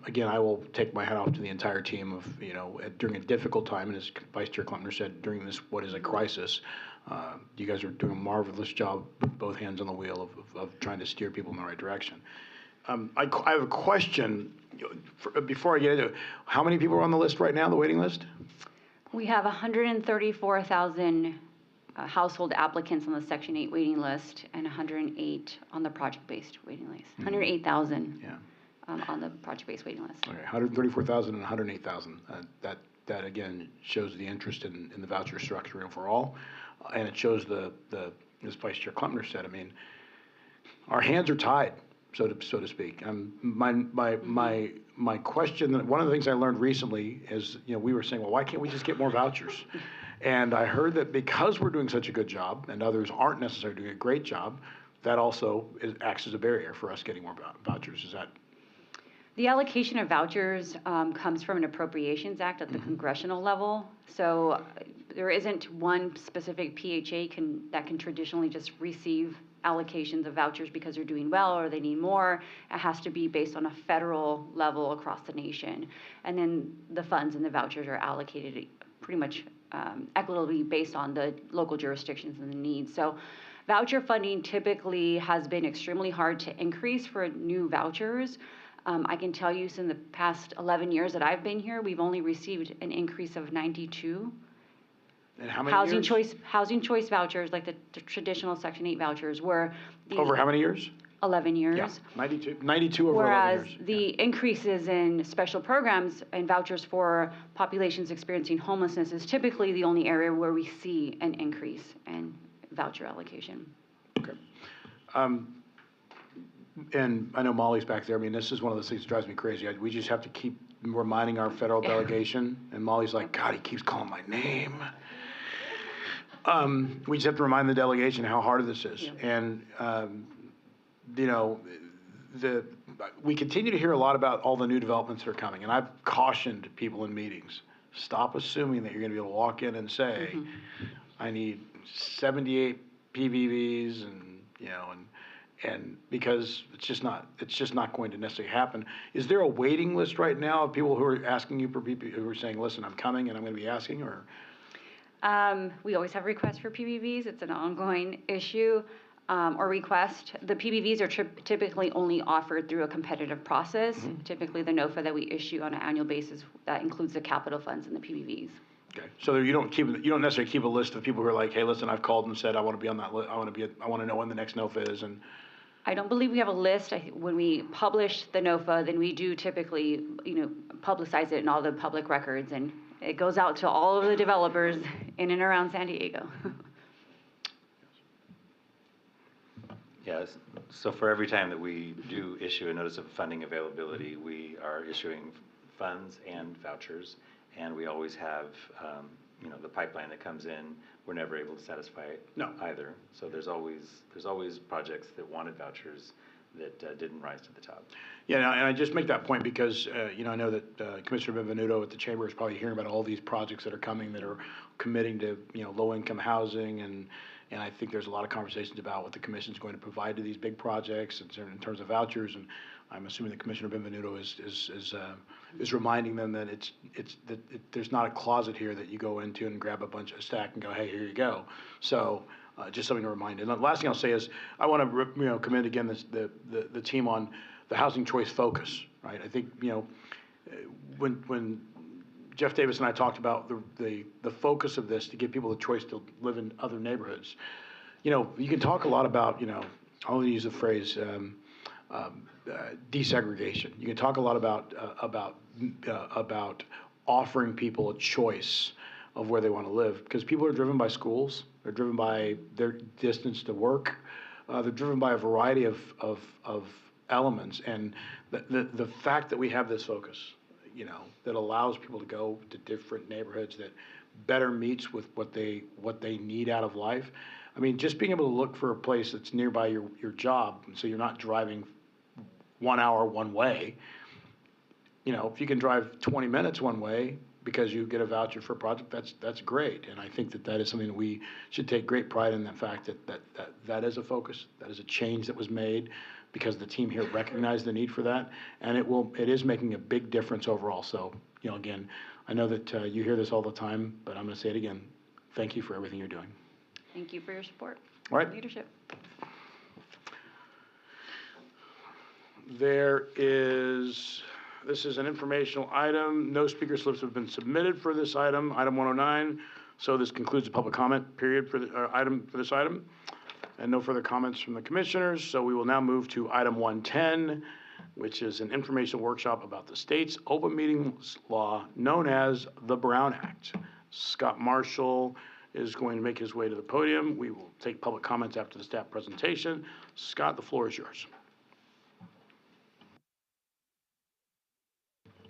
Speaker 1: Again, I will take my hat off to the entire team of, during a difficult time, and as Vice Chair Klempner said, during this, what is a crisis, you guys are doing a marvelous job with both hands on the wheel of trying to steer people in the right direction. I have a question before I get into it. How many people are on the list right now, the waiting list?
Speaker 2: We have 134,000 household applicants on the Section 8 waiting list and 108 on the project-based waiting list. 108,000 on the project-based waiting list.
Speaker 1: Okay, 134,000 and 108,000. That again shows the interest in the voucher structure overall, and it shows as Vice Chair Klempner said. I mean, our hands are tied, so to speak. My question. One of the things I learned recently is, we were saying, well, why can't we just get more vouchers? And I heard that because we're doing such a good job and others aren't necessarily doing a great job, that also acts as a barrier for us getting more vouchers. Is that?
Speaker 2: The allocation of vouchers comes from an Appropriations Act at the congressional level. So there isn't one specific PHA that can traditionally just receive allocations of vouchers because they're doing well or they need more. It has to be based on a federal level across the nation. And then the funds and the vouchers are allocated pretty much equitably based on the local jurisdictions and the needs. So voucher funding typically has been extremely hard to increase for new vouchers. I can tell you, in the past 11 years that I've been here, we've only received an increase of 92.
Speaker 1: And how many years?
Speaker 2: Housing choice vouchers, like the traditional Section 8 vouchers, were
Speaker 1: over how many years?
Speaker 2: 11 years.
Speaker 1: Yeah, 92 over 11 years.
Speaker 2: Whereas the increases in special programs and vouchers for populations experiencing homelessness is typically the only area where we see an increase in voucher allocation.
Speaker 1: Okay. And I know Molly's back there. I mean, this is one of those things that drives me crazy. We just have to keep reminding our federal delegation, and Molly's like, God, he keeps calling my name. We just have to remind the delegation how hard this is.
Speaker 2: Yeah.
Speaker 1: And, you know, we continue to hear a lot about all the new developments that are coming. And I've cautioned people in meetings, stop assuming that you're going to be able to walk in and say, I need 78 PVVs and, you know, and because it's just not going to necessarily happen. Is there a waiting list right now of people who are asking you for people who are saying, listen, I'm coming and I'm going to be asking, or?
Speaker 2: We always have requests for PBVs. It's an ongoing issue or request. The PBVs are typically only offered through a competitive process. Typically, the NOFA that we issue on an annual basis, that includes the capital funds and the PBVs.
Speaker 1: Okay, so you don't necessarily keep a list of people who are like, hey, listen, I've called and said I want to be on that list. I want to know when the next NOFA is, and.
Speaker 2: I don't believe we have a list. When we publish the NOFA, then we do typically, publicize it in all the public records, and it goes out to all of the developers in and around San Diego.
Speaker 7: Yes, so for every time that we do issue a notice of funding availability, we are issuing funds and vouchers, and we always have, the pipeline that comes in. We're never able to satisfy it either. So there's always projects that wanted vouchers that didn't rise to the top.
Speaker 1: Yeah, and I just make that point because, I know that Commissioner Benvenuto at the Chamber is probably hearing about all these projects that are coming that are committing to, low-income housing, and I think there's a lot of conversations about what the Commission's going to provide to these big projects in terms of vouchers, and I'm assuming that Commissioner Benvenuto is reminding them that there's not a closet here that you go into and grab a stack and go, hey, here you go. So just something to remind. And the last thing I'll say is I want to commend again the team on the housing choice focus. Right, I think when Jeff Davis and I talked about the focus of this to give people the choice to live in other neighborhoods. You can talk a lot about I'll use the phrase. Desegregation. You can talk a lot about offering people a choice of where they want to live, because people are driven by schools, they're driven by their distance to work, they're driven by a variety of elements, and the fact that we have this focus, that allows people to go to different neighborhoods that better meets with what they need out of life. I mean, just being able to look for a place that's nearby your job, so you're not driving 1 hour one way. If you can drive 20 minutes one way because you get a voucher for a project, that's great. And I think that is something that we should take great pride in, the fact that is a focus, that is a change that was made because the team here recognized the need for that, and it is making a big difference overall. So, again, I know that you hear this all the time, but I'm going to say it again. Thank you for everything you're doing.
Speaker 2: Thank you for your support.
Speaker 1: All right.
Speaker 2: Leadership.
Speaker 1: This is an informational item. No speaker slips have been submitted for this item 109. So this concludes the public comment period for this item. And no further comments from the commissioners. So we will now move to item 110, which is an informational workshop about the state's open meetings law known as the Brown Act. Scott Marshall is going to make his way to the podium. We will take public comments after the staff presentation. Scott, the floor is yours.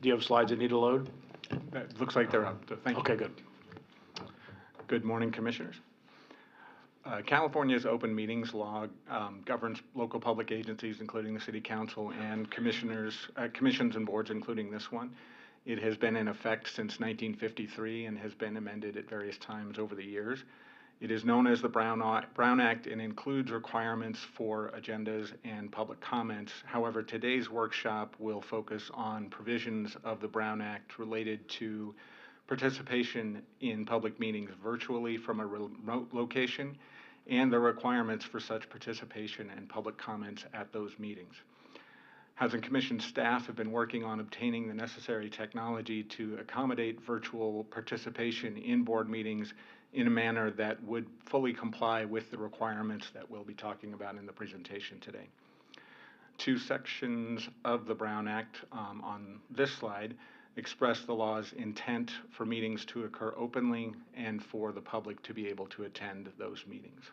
Speaker 1: Do you have slides that need to load?
Speaker 5: That looks like they're up. Thank you.
Speaker 1: Okay, good.
Speaker 5: Good morning, Commissioners. California's open meetings law governs local public agencies, including the City Council, and commissions and boards, including this one. It has been in effect since 1953 and has been amended at various times over the years. It is known as the Brown Act and includes requirements for agendas and public comments. However, today's workshop will focus on provisions of the Brown Act related to participation in public meetings virtually from a remote location and the requirements for such participation and public comments at those meetings. Housing Commission staff have been working on obtaining the necessary technology to accommodate virtual participation in board meetings in a manner that would fully comply with the requirements that we'll be talking about in the presentation today. Two sections of the Brown Act on this slide express the law's intent for meetings to occur openly and for the public to be able to attend those meetings.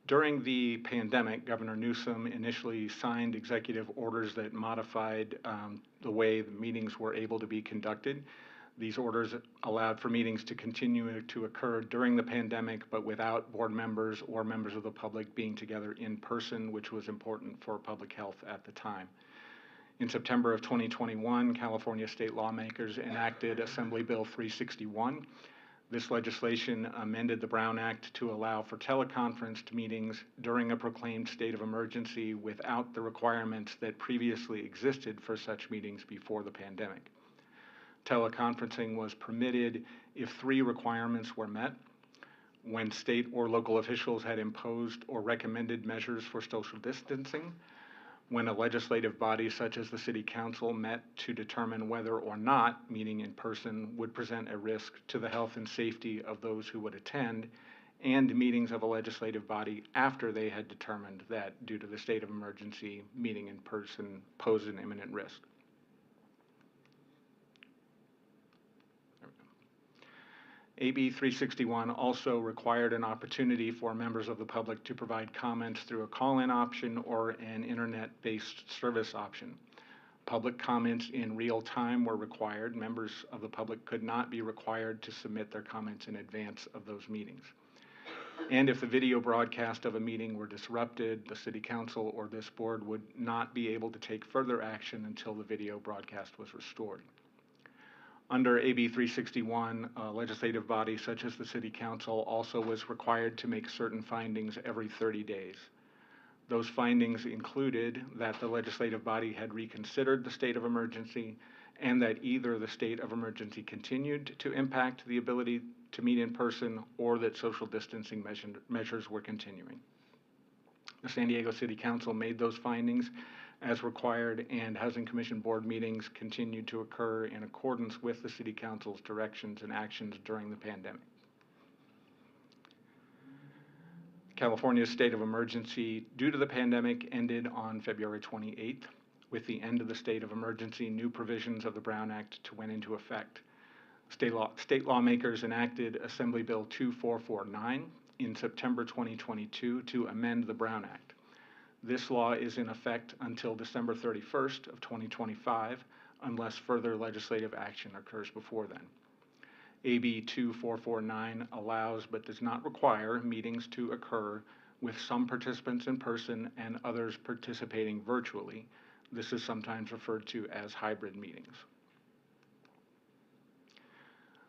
Speaker 5: During the pandemic, Governor Newsom initially signed executive orders that modified the way the meetings were able to be conducted. These orders allowed for meetings to continue to occur during the pandemic, but without board members or members of the public being together in person, which was important for public health at the time. In September of 2021, California state lawmakers enacted Assembly Bill 361. This legislation amended the Brown Act to allow for teleconferenced meetings during a proclaimed state of emergency without the requirements that previously existed for such meetings before the pandemic. Teleconferencing was permitted if 3 requirements were met: when state or local officials had imposed or recommended measures for social distancing, when a legislative body such as the City Council met to determine whether or not meeting in person would present a risk to the health and safety of those who would attend, and meetings of a legislative body after they had determined that, due to the state of emergency, meeting in person posed an imminent risk. AB 361 also required an opportunity for members of the public to provide comments through a call-in option or an internet-based service option. Public comments in real time were required. Members of the public could not be required to submit their comments in advance of those meetings. And if the video broadcast of a meeting were disrupted, the City Council or this board would not be able to take further action until the video broadcast was restored. Under AB 361, a legislative body such as the City Council also was required to make certain findings every 30 days. Those findings included that the legislative body had reconsidered the state of emergency and that either the state of emergency continued to impact the ability to meet in person or that social distancing measures were continuing. The San Diego City Council made those findings as required, and Housing Commission board meetings continued to occur in accordance with the City Council's directions and actions during the pandemic. California's state of emergency due to the pandemic ended on February 28th. With the end of the state of emergency, new provisions of the Brown Act went into effect. State lawmakers enacted Assembly Bill 2449 in September 2022 to amend the Brown Act. This law is in effect until December 31st of 2025, unless further legislative action occurs before then. AB 2449 allows but does not require meetings to occur with some participants in person and others participating virtually. This is sometimes referred to as hybrid meetings.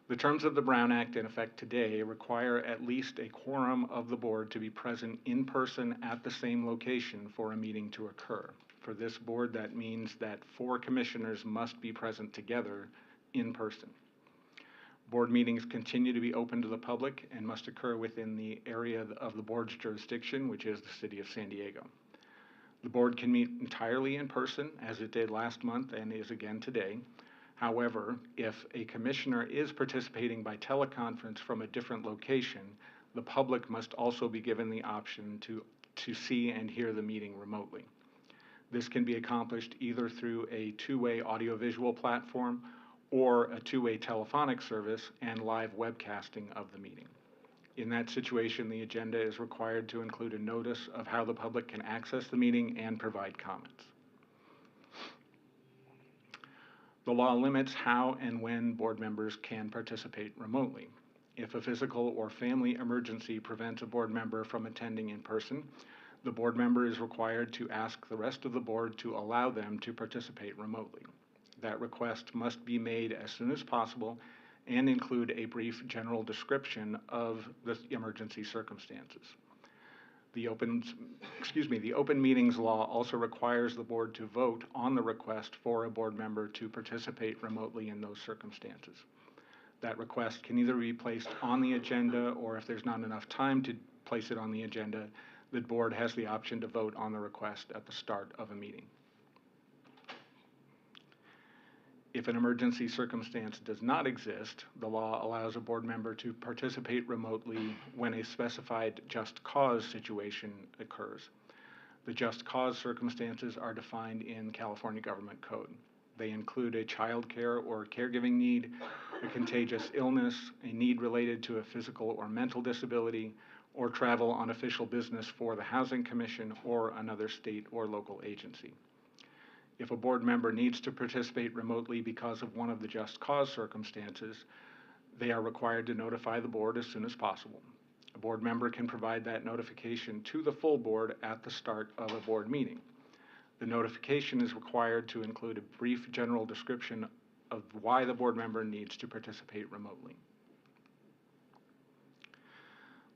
Speaker 5: The terms of the Brown Act in effect today require at least a quorum of the board to be present in person at the same location for a meeting to occur. For this board, that means that 4 commissioners must be present together in person. Board meetings continue to be open to the public and must occur within the area of the board's jurisdiction, which is the City of San Diego. The board can meet entirely in person, as it did last month and is again today. However, if a commissioner is participating by teleconference from a different location, the public must also be given the option to see and hear the meeting remotely. This can be accomplished either through a 2-way audiovisual platform or a 2-way telephonic service and live webcasting of the meeting. In that situation, the agenda is required to include a notice of how the public can access the meeting and provide comments. The law limits how and when board members can participate remotely. If a physical or family emergency prevents a board member from attending in person, the board member is required to ask the rest of the board to allow them to participate remotely. That request must be made as soon as possible and include a brief general description of the emergency circumstances. The open meetings law also requires the board to vote on the request for a board member to participate remotely in those circumstances. That request can either be placed on the agenda, or if there's not enough time to place it on the agenda, the board has the option to vote on the request at the start of a meeting. If an emergency circumstance does not exist, the law allows a board member to participate remotely when a specified just cause situation occurs. The just cause circumstances are defined in California Government Code. They include a child care or caregiving need, a contagious illness, a need related to a physical or mental disability, or travel on official business for the Housing Commission or another state or local agency. If a board member needs to participate remotely because of one of the just cause circumstances, they are required to notify the board as soon as possible. A board member can provide that notification to the full board at the start of a board meeting. The notification is required to include a brief general description of why the board member needs to participate remotely.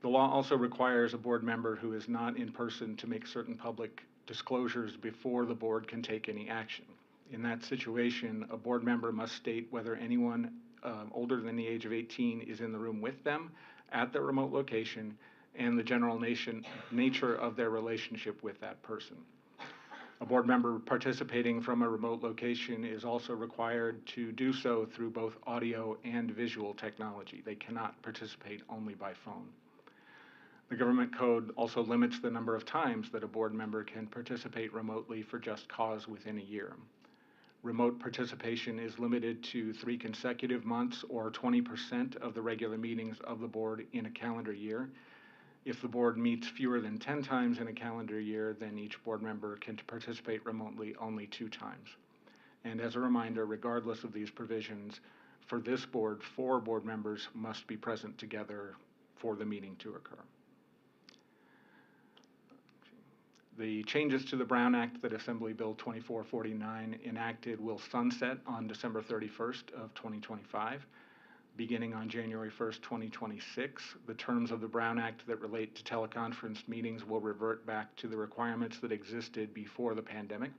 Speaker 5: The law also requires a board member who is not in person to make certain public disclosures before the board can take any action. In that situation, a board member must state whether anyone older than the age of 18 is in the room with them at the remote location and the general nature of their relationship with that person. A board member participating from a remote location is also required to do so through both audio and visual technology. They cannot participate only by phone. The government code also limits the number of times that a board member can participate remotely for just cause within a year. Remote participation is limited to 3 consecutive months or 20% of the regular meetings of the board in a calendar year. If the board meets fewer than 10 times in a calendar year, then each board member can participate remotely only 2 times. And as a reminder, regardless of these provisions, for this board, 4 board members must be present together for the meeting to occur. The changes to the Brown Act that Assembly Bill 2449 enacted will sunset on December 31st of 2025. Beginning on January 1st, 2026, the terms of the Brown Act that relate to teleconference meetings will revert back to the requirements that existed before the pandemic.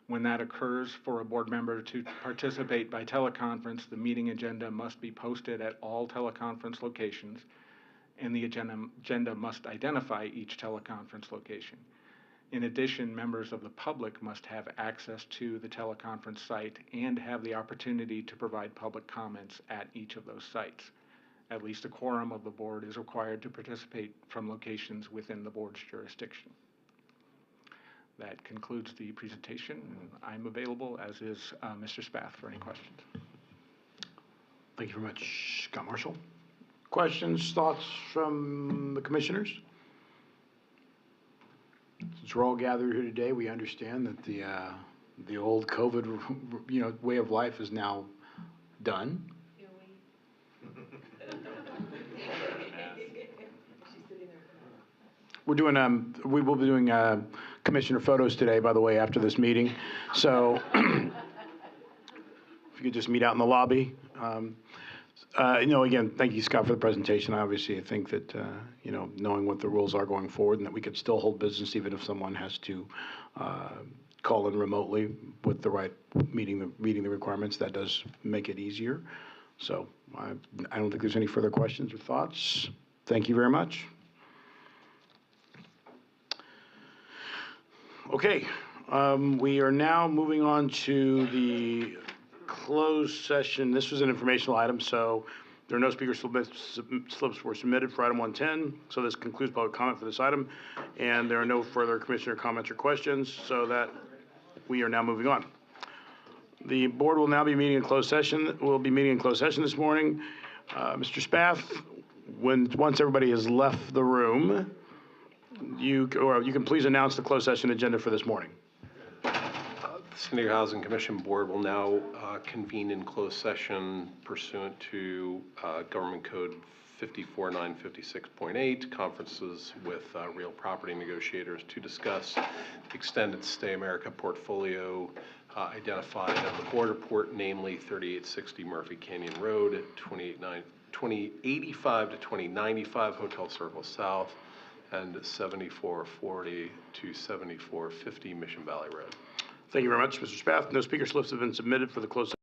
Speaker 5: When that occurs, for a board member to participate by teleconference, the meeting agenda must be posted at all teleconference locations, and the agenda must identify each teleconference location. In addition, members of the public must have access to the teleconference site and have the opportunity to provide public comments at each of those sites. At least a quorum of the board is required to participate from locations within the board's jurisdiction. That concludes the presentation. I'm available, as is Mr. Spath, for any questions.
Speaker 1: Thank you very much, Scott Marshall. Questions, thoughts from the commissioners? Since we're all gathered here today, we understand that the old COVID, way of life is now done. We will be doing commissioner photos today, by the way, after this meeting. So if you could just meet out in the lobby. Again, thank you, Scott, for the presentation. Obviously, I think that, knowing what the rules are going forward and that we could still hold business even if someone has to call in remotely with the right, meeting the requirements, that does make it easier. So I don't think there's any further questions or thoughts. Thank you very much. Okay, we are now moving on to the closed session. This was an informational item, so there are no speaker slips were submitted for item 110. So this concludes public comment for this item, and there are no further commissioner comments or questions, so that we are now moving on. The board will now be meeting in closed session. We'll be meeting in closed session this morning. Mr. Spath, once everybody has left the room, you can please announce the closed session agenda for this morning.
Speaker 11: The San Diego Housing Commission Board will now convene in closed session pursuant to Government Code 54956.8, conferences with real property negotiators to discuss the extended Stay America portfolio identified on the board report, namely 3860 Murphy Canyon Road, 2085 to 2095 Hotel Circle South, and 7440 to 7450 Mission Valley Road.
Speaker 1: Thank you very much, Mr. Spath. No speaker slips have been submitted for the closed session.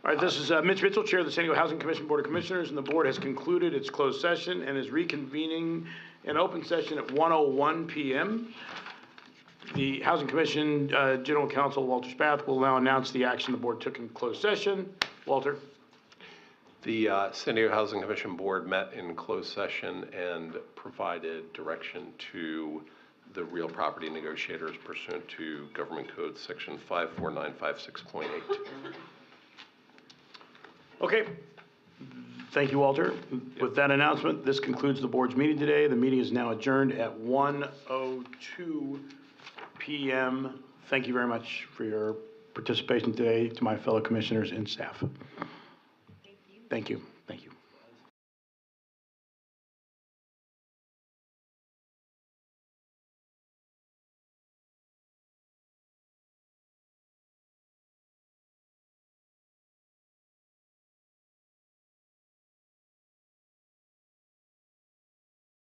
Speaker 1: All right, this is Mitch Mitchell, Chair of the San Diego Housing Commission Board of Commissioners, and the board has concluded its closed session and is reconvening in open session at 1:01 p.m. The Housing Commission General Counsel Walter Spath will now announce the action the board took in closed session. Walter.
Speaker 11: The San Diego Housing Commission Board met in closed session and provided direction to the real property negotiators pursuant to Government Code Section 54956.8.
Speaker 1: Okay. Thank you, Walter. With that announcement, this concludes the board's meeting today. The meeting is now adjourned at 1:02 p.m. Thank you very much for your participation today, to my fellow commissioners and staff. Thank you.